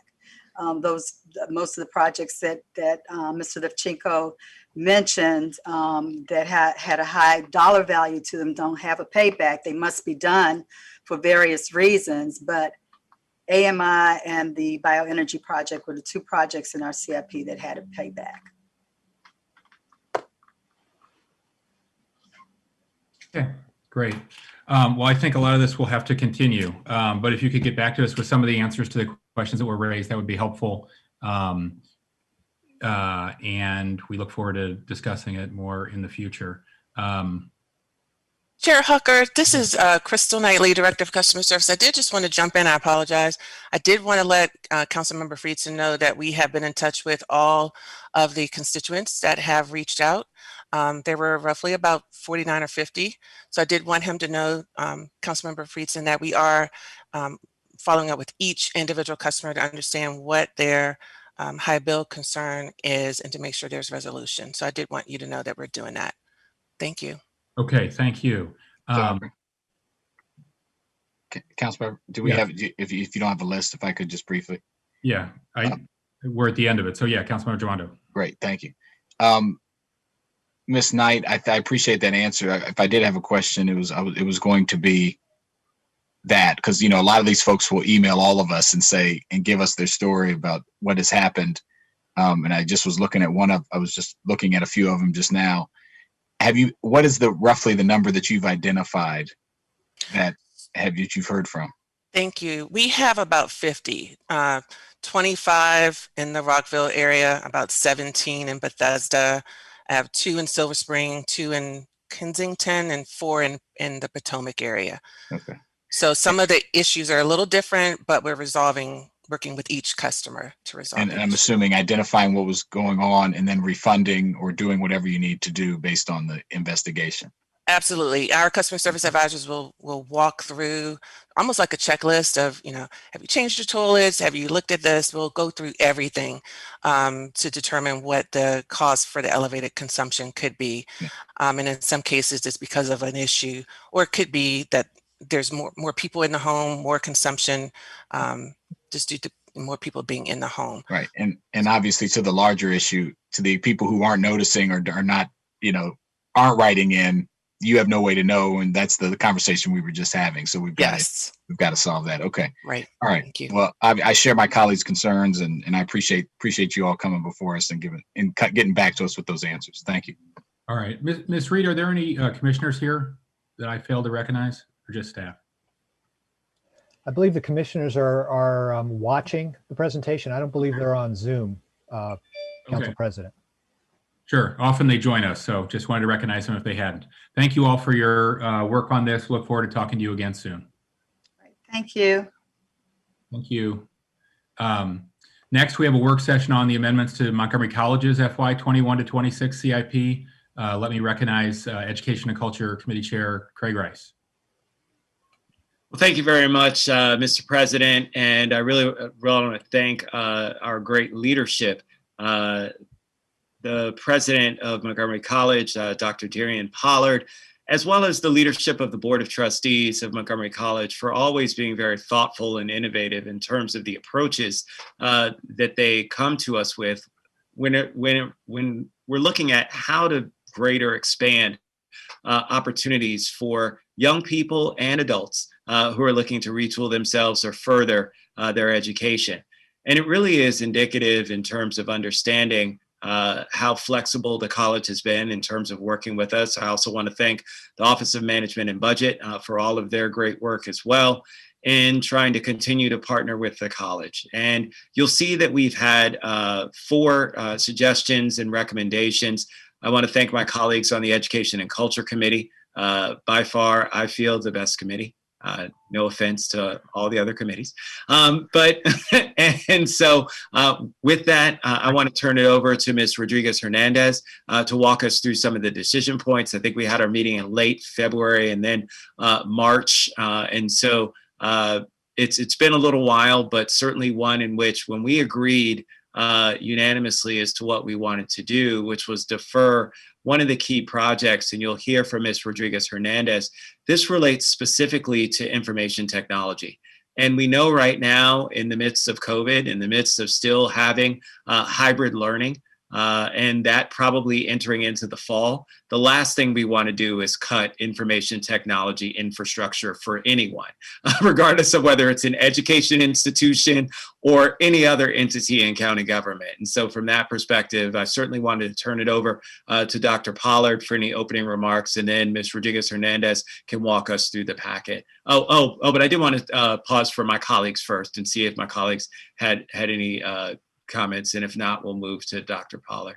Most of the projects that Mr. Levchenko mentioned that had a high dollar value to them don't have a payback. They must be done for various reasons, but AMI and the bioenergy project were the 2 projects in our CIP that had a payback. Okay, great. Well, I think a lot of this will have to continue, but if you could get back to us with some of the answers to the questions that were raised, that would be helpful. And we look forward to discussing it more in the future. Chair Hucker, this is Crystal Knightley, Director of Customer Service. I did just want to jump in. I apologize. I did want to let Councilmember Friedson know that we have been in touch with all of the constituents that have reached out. There were roughly about 49 or 50. So I did want him to know, Councilmember Friedson, that we are following up with each individual customer to understand what their high bill concern is and to make sure there's resolution. So I did want you to know that we're doing that. Thank you. Okay, thank you. Councilmember, do we have, if you don't have a list, if I could just briefly? Yeah, we're at the end of it. So yeah, Councilmember Joando. Great, thank you. Ms. Knight, I appreciate that answer. If I did have a question, it was going to be that, because a lot of these folks will email all of us and give us their story about what has happened. And I just was looking at I was just looking at a few of them just now. What is roughly the number that you've identified that you've heard from? Thank you. We have about 50, 25 in the Rockville area, about 17 in Bethesda. I have 2 in Silver Spring, 2 in Kensington, and 4 in the Potomac area. Okay. So some of the issues are a little different, but we're working with each customer to resolve. And I'm assuming identifying what was going on and then refunding or doing whatever you need to do based on the investigation. Absolutely. Our customer service advisors will walk through almost like a checklist of, have you changed your toilets? Have you looked at this? We'll go through everything to determine what the cause for the elevated consumption could be. Yeah. And in some cases, it's because of an issue, or it could be that there's more people in the home, more consumption, just due to more people being in the home. Right. And obviously to the larger issue, to the people who aren't noticing or are not, aren't writing in, you have no way to know. And that's the conversation we were just having. So we've got to solve that. Okay. Right. All right. Thank you. Well, I share my colleagues' concerns and I appreciate you all coming before us and getting back to us with those answers. Thank you. All right. Ms. Reed, are there any commissioners here that I failed to recognize, or just staff? I believe the commissioners are watching the presentation. I don't believe they're on Zoom, Council President. Sure. Often they join us, so just wanted to recognize them if they hadn't. Thank you all for your work on this. Look forward to talking to you again soon. Thank you. Thank you. Next, we have a work session on the amendments to Montgomery College's FY 21 to 26 CIP. Let me recognize Education and Culture Committee Chair Craig Rice. Well, thank you very much, Mr. President. And I really want to thank our great leadership. The president of Montgomery College, Dr. Darian Pollard, as well as the leadership of the Board of Trustees of Montgomery College for always being very thoughtful and innovative in terms of the approaches that they come to us with when we're looking at how to greater expand opportunities for young people and adults who are looking to retool themselves or further their education. And it really is indicative in terms of understanding how flexible the college has been in terms of working with us. I also want to thank the Office of Management and Budget for all of their great work as well in trying to continue to partner with the college. And you'll see that we've had 4 suggestions and recommendations. I want to thank my colleagues on the Education and Culture Committee. By far, I feel the best committee. No offense to all the other committees. But so with that, I want to turn it over to Ms. Rodriguez Hernandez to walk us through some of the decision points. I think we had our meeting in late February and then March. And so it's been a little while, but certainly one in which when we agreed unanimously as to what we wanted to do, which was defer one of the key projects, and you'll hear from Ms. Rodriguez Hernandez, this relates specifically to information technology. And we know right now, in the midst of COVID, in the midst of still having hybrid learning, and that probably entering into the fall, the last thing we want to do is cut information technology infrastructure for anyone, regardless of whether it's an education institution or any other entity in county government. And so from that perspective, I certainly wanted to turn it over to Dr. Pollard for any opening remarks, and then Ms. Rodriguez Hernandez can walk us through the packet. But I did want to pause for my colleagues first and see if my colleagues had any comments, and if not, we'll move to Dr. Pollard.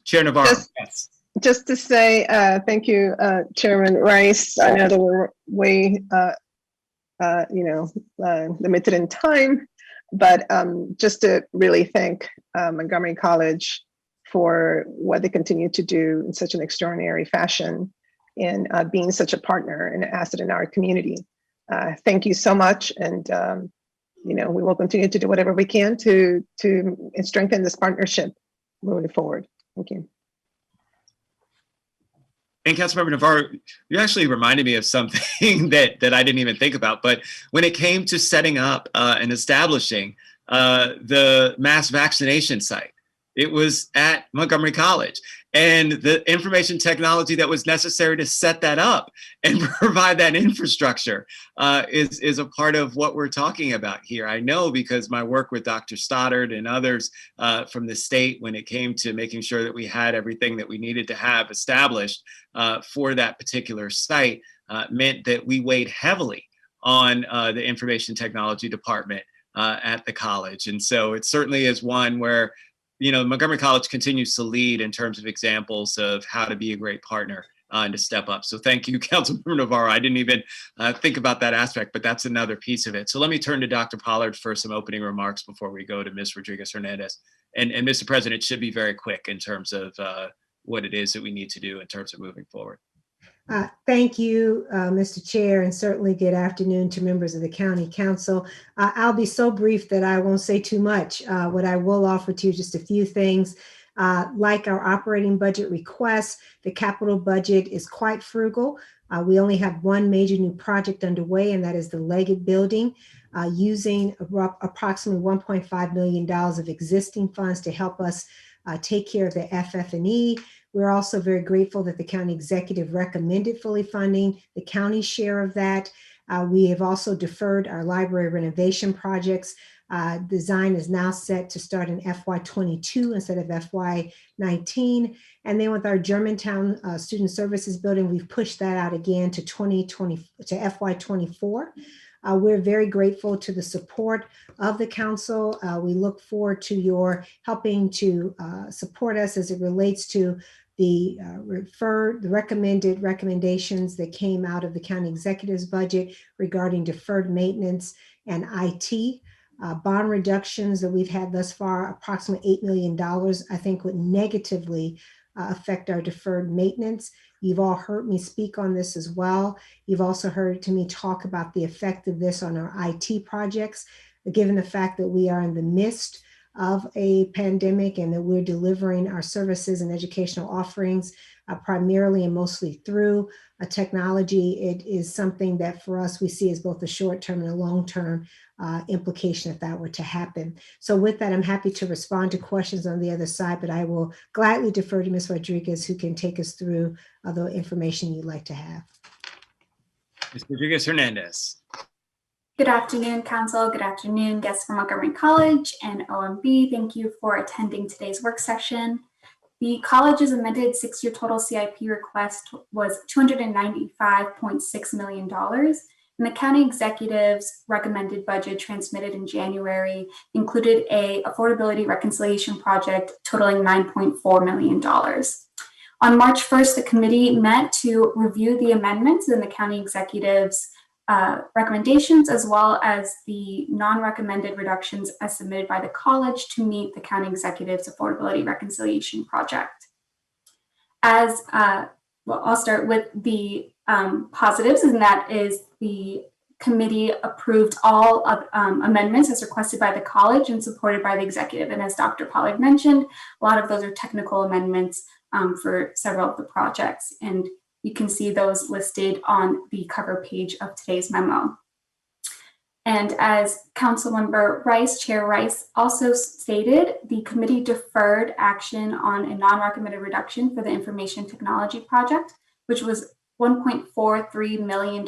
Chair Navarro. Just to say thank you, Chairman Rice. I know that we're way, limited in time, but just to really thank Montgomery College for what they continue to do in such an extraordinary fashion in being such a partner and an asset in our community. Thank you so much, and we will continue to do whatever we can to strengthen this partnership moving forward. Thank you. And Councilmember Navarro, you actually reminded me of something that I didn't even think about. But when it came to setting up and establishing the mass vaccination site, it was at Montgomery College. And the information technology that was necessary to set that up and provide that infrastructure is a part of what we're talking about here. I know because my work with Dr. Stoddard and others from the state when it came to making sure that we had everything that we needed to have established for that particular site meant that we weighed heavily on the information technology department at the college. And so it certainly is one where Montgomery College continues to lead in terms of examples of how to be a great partner and to step up. So thank you, Councilmember Navarro. I didn't even think about that aspect, but that's another piece of it. So let me turn to Dr. Pollard for some opening remarks before we go to Ms. Rodriguez Hernandez. And Mr. President, it should be very quick in terms of what it is that we need to do in terms of moving forward. Thank you, Mr. Chair, and certainly good afternoon to members of the County Council. I'll be so brief that I won't say too much. What I will offer to you just a few things. Like our operating budget requests, the capital budget is quite frugal. We only have one major new project underway, and that is the Leggett Building, using approximately $1.5 million of existing funds to help us take care of the FF&E. We're also very grateful that the county executive recommended fully funding the county share of that. We have also deferred our library renovation projects. Design is now set to start in FY22 instead of FY19. And then with our Germantown Student Services Building, we've pushed that out again to FY24. We're very grateful to the support of the council. We look forward to your helping to support us as it relates to the recommended recommendations that came out of the county executive's budget regarding deferred maintenance and IT. Bond reductions that we've had thus far, approximately $8 million, I think would negatively affect our deferred maintenance. You've all heard me speak on this as well. You've also heard me talk about the effect of this on our IT projects, given the fact that we are in the midst of a pandemic and that we're delivering our services and educational offerings primarily and mostly through technology. It is something that for us, we see as both a short-term and a long-term implication if that were to happen. So with that, I'm happy to respond to questions on the other side, but I will gladly defer to Ms. Rodriguez, who can take us through the information you'd like to have. Ms. Rodriguez Hernandez. Good afternoon, Council. Good afternoon, guests from Montgomery College and OMB. Thank you for attending today's work session. The college's amended 6-year total CIP request was $295.6 million, and the county executive's recommended budget transmitted in January included a affordability reconciliation project totaling $9.4 million. On March 1st, the committee met to review the amendments in the county executive's recommendations, as well as the non-recommended reductions as submitted by the college to meet the county executive's affordability reconciliation project. Well, I'll start with the positives, and that is the committee approved all of amendments as requested by the college and supported by the executive. And as Dr. Pollard mentioned, a lot of those are technical amendments for several of the projects. And you can see those listed on the cover page of today's memo. And as Councilmember Rice, Chair Rice, also stated, the committee deferred action on a non-recommended reduction for the information technology project, which was $1.43 million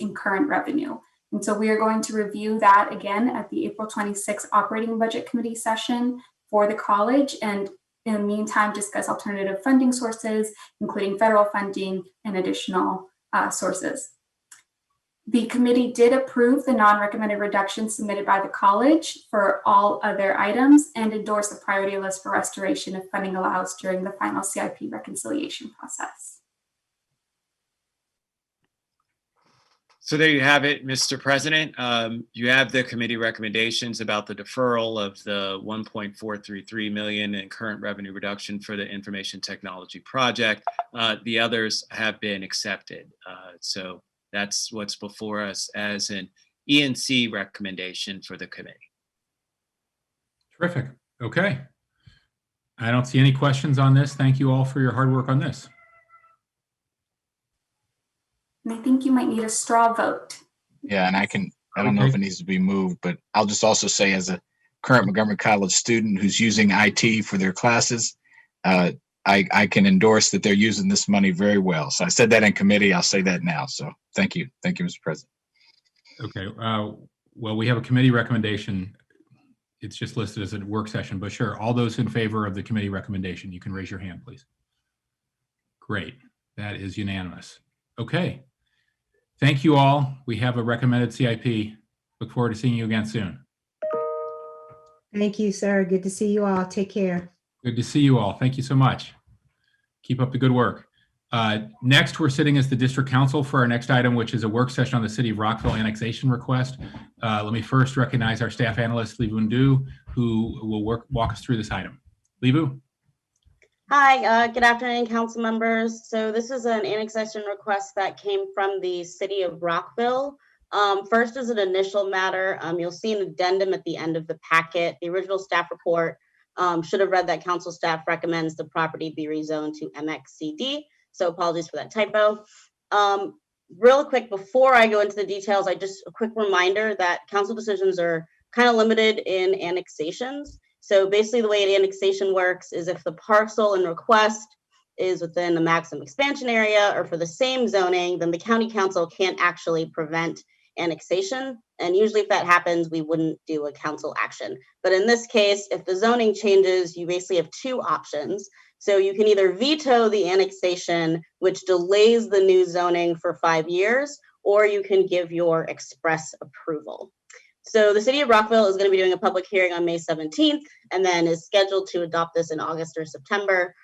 in current revenue. And so we are going to review that again at the April 26th Operating Budget Committee session for the college, and in the meantime, discuss alternative funding sources, including federal funding and additional sources. The committee did approve the non-recommended reductions submitted by the college for all other items and endorse the priority list for restoration if funding allows during the final CIP reconciliation process. So there you have it, Mr. President. You have the committee recommendations about the deferral of the $1.433 million in current revenue reduction for the information technology project. The others have been accepted. So that's what's before us as an E&C recommendation for the committee. Terrific. Okay. I don't see any questions on this. Thank you all for your hard work on this. And I think you might need a straw vote. Yeah, and I don't know if it needs to be moved, but I'll just also say, as a current Montgomery College student who's using IT for their classes, I can endorse that they're using this money very well. So I said that in committee. I'll say that now. So thank you. Thank you, Mr. President. Okay. Well, we have a committee recommendation. It's just listed as a work session, but sure. All those in favor of the committee recommendation, you can raise your hand, please. Great. That is unanimous. Okay. Thank you all. We have a recommended CIP. Look forward to seeing you again soon. Thank you, sir. Good to see you all. Take care. Good to see you all. Thank you so much. Keep up the good work. Next, we're sitting as the district council for our next item, which is a work session on the City of Rockville annexation request. Let me first recognize our staff analyst, Livu Ndu, who will walk us through this item. Livu? Hi, good afternoon, council members. So this is an annexation request that came from the City of Rockville. First is an initial matter. You'll see an addendum at the end of the packet. The original staff report should have read that council staff recommends the property be rezoned to MXCD. So apologies for that typo. Real quick, before I go into the details, a quick reminder that council decisions are kind of limited in annexations. So basically the way an annexation works is if the parcel in request is within the maximum expansion area or for the same zoning, then the county council can't actually prevent annexation. And usually if that happens, we wouldn't do a council action. But in this case, if the zoning changes, you basically have two options. So you can either veto the annexation, which delays the new zoning for 5 years, or you can give your express approval. So the City of Rockville is going to be doing a public hearing on May 17th, and then is scheduled to adopt this in August or September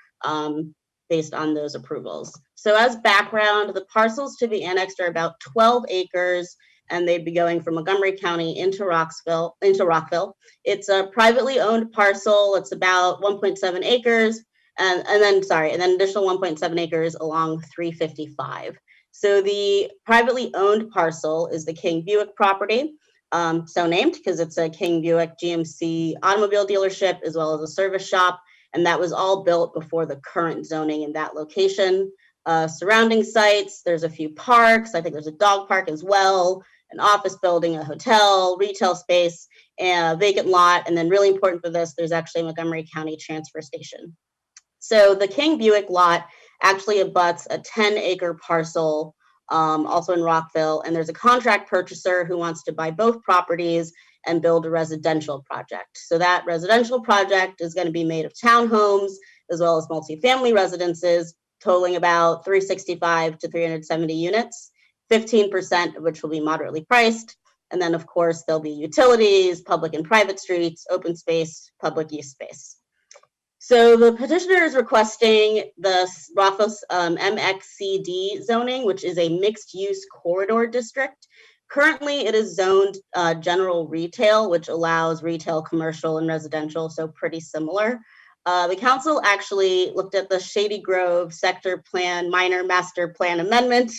based on those approvals. So as background, the parcels to be annexed are about 12 acres, and they'd be going from Montgomery County into Rockville. It's a privately owned parcel. It's about 1.7 acres, and then additional 1.7 acres along 355. So the privately owned parcel is the King Buick property. So named because it's a King Buick GMC automobile dealership as well as a service shop, and that was all built before the current zoning in that location. Surrounding sites, there's a few parks. I think there's a dog park as well, an office building, a hotel, retail space, and a vacant lot. And then really important for this, there's actually a Montgomery County transfer station. So the King Buick lot actually abuts a 10-acre parcel also in Rockville. And there's a contract purchaser who wants to buy both properties and build a residential project. So that residential project is going to be made of townhomes as well as multifamily residences, totaling about 365 to 370 units, 15% of which will be moderately priced. And then, of course, there'll be utilities, public and private streets, open space, public use space. So the petitioner is requesting the Rockville MXCD zoning, which is a mixed-use corridor district. Currently, it is zoned general retail, which allows retail, commercial, and residential, so pretty similar. The council actually looked at the Shady Grove Sector Plan Minor Master Plan Amendment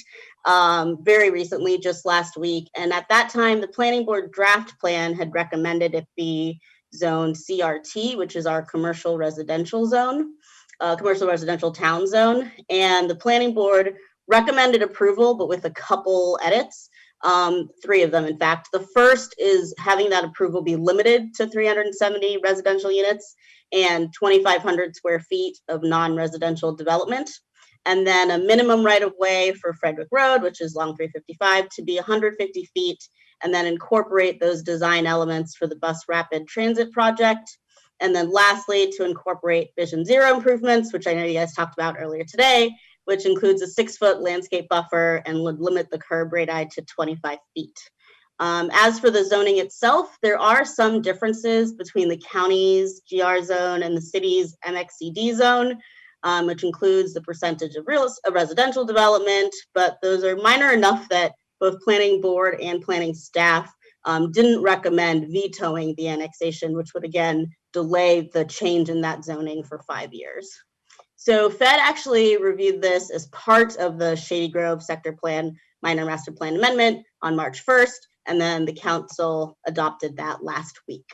very recently, just last week. And at that time, the planning board draft plan had recommended it be zoned CRT, which is our commercial residential zone, commercial residential town zone. And the planning board recommended approval, but with a couple edits, 3 of them, in fact. The first is having that approval be limited to 370 residential units and 2,500 square feet of non-residential development. And then a minimum right-of-way for Frederick Road, which is long 355, to be 150 feet, and then incorporate those design elements for the bus rapid transit project. And then lastly, to incorporate Vision Zero improvements, which I know you guys talked about earlier today, which includes a 6-foot landscape buffer and would limit the curb radii to 25 feet. As for the zoning itself, there are some differences between the county's GR zone and the city's MXCD zone, which includes the percentage of residential development, but those are minor enough that both planning board and planning staff didn't recommend vetoing the annexation, which would again delay the change in that zoning for 5 years. So Fed actually reviewed this as part of the Shady Grove Sector Plan Minor Master Plan Amendment on March 1st, and then the council adopted that last week.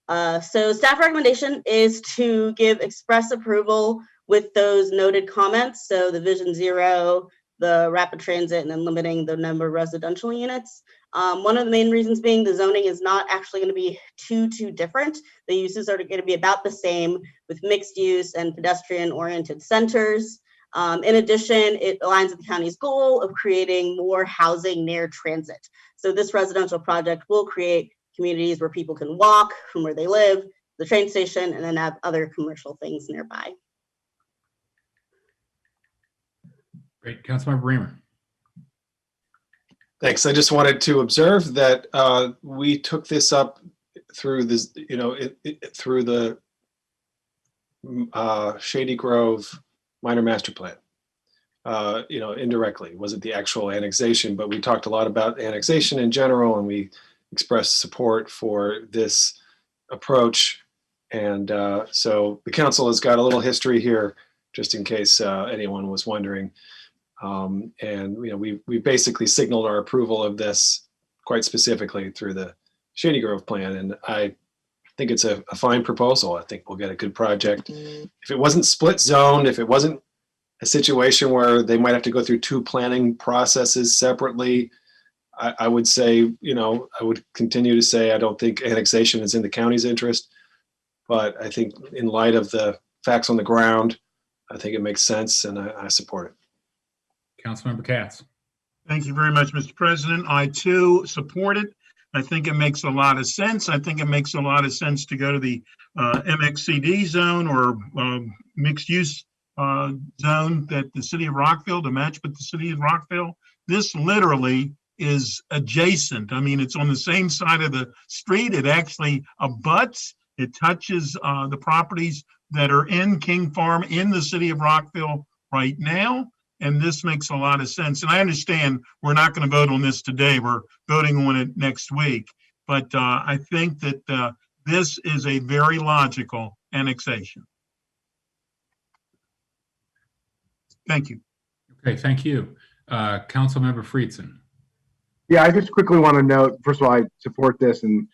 So staff recommendation is to give express approval with those noted comments. So the Vision Zero, the rapid transit, and then limiting the number of residential units. One of the main reasons being the zoning is not actually going to be too different. The uses are going to be about the same with mixed use and pedestrian oriented centers. In addition, it aligns with the county's goal of creating more housing near transit. So this residential project will create communities where people can walk from where they live, the train station, and then have other commercial things nearby. Great. Councilmember Bremer. Thanks. I just wanted to observe that we took this up through this, through the Shady Grove Minor Master Plan. Indirectly, it wasn't the actual annexation, but we talked a lot about annexation in general, and we expressed support for this approach. And so the council has got a little history here, just in case anyone was wondering. We basically signaled our approval of this quite specifically through the Shady Grove plan. And I think it's a fine proposal. I think we'll get a good project. If it wasn't split zoned, if it wasn't a situation where they might have to go through 2 planning processes separately, I would say, I would continue to say, I don't think annexation is in the county's interest. But I think in light of the facts on the ground, I think it makes sense, and I support it. Councilmember Katz. Thank you very much, Mr. President. I too support it. I think it makes a lot of sense. I think it makes a lot of sense to go to the MXCD zone or mixed use zone that the city of Rockville, to match with the city of Rockville. This literally is adjacent. I mean, it's on the same side of the street. It actually abuts. It touches the properties that are in King Farm in the city of Rockville right now. And this makes a lot of sense. And I understand we're not going to vote on this today. We're voting on it next week. But I think that this is a very logical annexation. Thank you. Okay, thank you. Councilmember Friedson. Yeah, I just quickly want to note, first of all, I support this and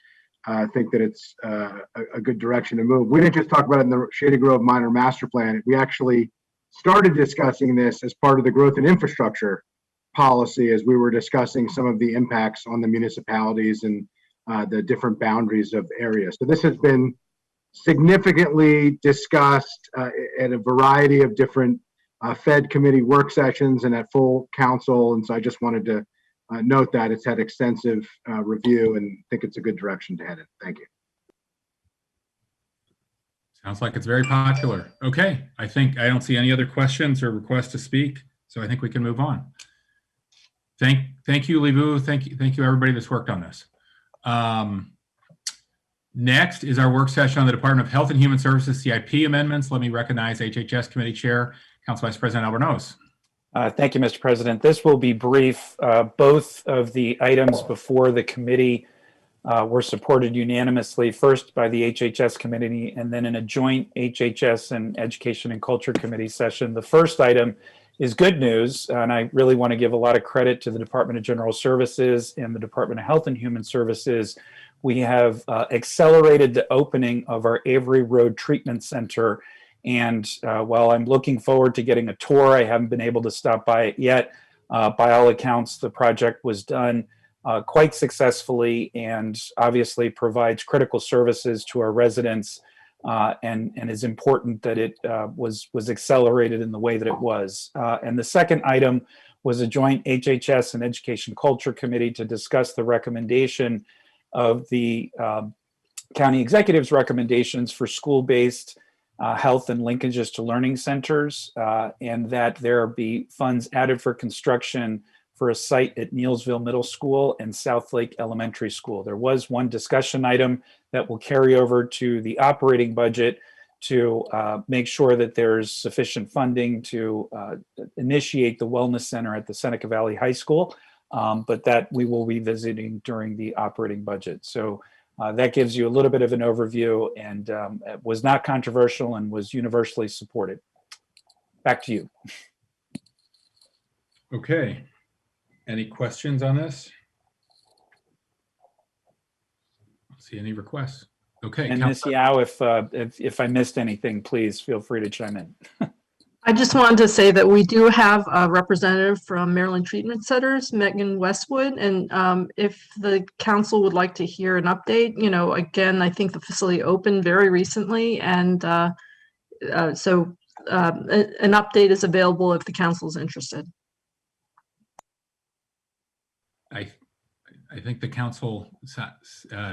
I think that it's a good direction to move. We didn't just talk about it in the Shady Grove Minor Master Plan. We actually started discussing this as part of the growth and infrastructure policy as we were discussing some of the impacts on the municipalities and the different boundaries of areas. So this has been significantly discussed at a variety of different fed committee work sessions and at full council. And so I just wanted to note that it's had extensive review and think it's a good direction to head in. Thank you. Sounds like it's very popular. Okay, I don't see any other questions or requests to speak, so I think we can move on. Thank you, Livu. Thank you, everybody that's worked on this. Next is our work session on the Department of Health and Human Services CIP amendments. Let me recognize HHS Committee Chair, Council Vice President Albornoz. Thank you, Mr. President. This will be brief. Both of the items before the committee were supported unanimously, first by the HHS committee and then in a joint HHS and Education and Culture Committee session. The first item is good news, and I really want to give a lot of credit to the Department of General Services and the Department of Health and Human Services. We have accelerated the opening of our Avery Road Treatment Center. And while I'm looking forward to getting a tour, I haven't been able to stop by it yet. By all accounts, the project was done quite successfully and obviously provides critical services to our residents and is important that it was accelerated in the way that it was. And the second item was a joint HHS and Education Culture Committee to discuss the recommendation of the county executive's recommendations for school-based health and linkages to learning centers, and that there be funds added for construction for a site at Neelsville Middle School and Southlake Elementary School. There was one discussion item that will carry over to the operating budget to make sure that there's sufficient funding to initiate the wellness center at the Seneca Valley High School, but that we will be visiting during the operating budget. So that gives you a little bit of an overview, and it was not controversial and was universally supported. Back to you. Okay. Any questions on this? I don't see any requests. Okay. And Ms. Yao, if I missed anything, please feel free to chime in. I just wanted to say that we do have a representative from Maryland Treatment Centers, Megan Westwood, and if the council would like to hear an update, again, I think the facility opened very recently, and so an update is available if the council is interested. I think the council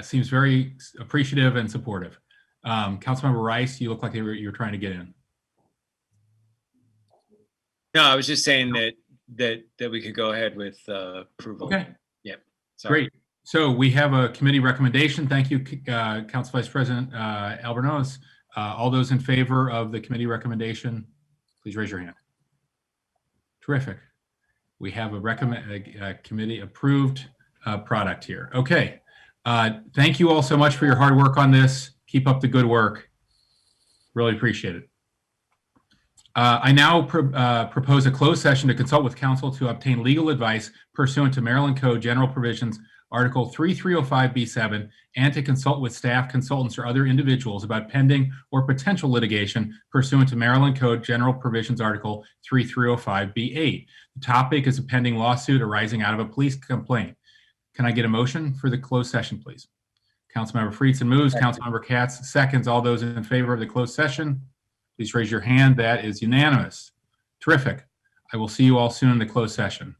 seems very appreciative and supportive. Councilmember Rice, you look like you're trying to get in. No, I was just saying that we could go ahead with approval. Okay. Yep. Sorry. Great. So we have a committee recommendation. Thank you, Council Vice President Albornoz. All those in favor of the committee recommendation, please raise your hand. Terrific. We have a committee approved product here. Okay. Thank you all so much for your hard work on this. Keep up the good work. Really appreciate it. I now propose a closed session to consult with counsel to obtain legal advice pursuant to Maryland Code General Provisions, Article 3305B7, and to consult with staff, consultants, or other individuals about pending or potential litigation pursuant to Maryland Code General Provisions, Article 3305B8. The topic is a pending lawsuit arising out of a police complaint. Can I get a motion for the closed session, please? Councilmember Friedson moves. Councilmember Katz seconds. All those in favor of the closed session, please raise your hand. That is unanimous. Terrific. I will see you all soon in the closed session.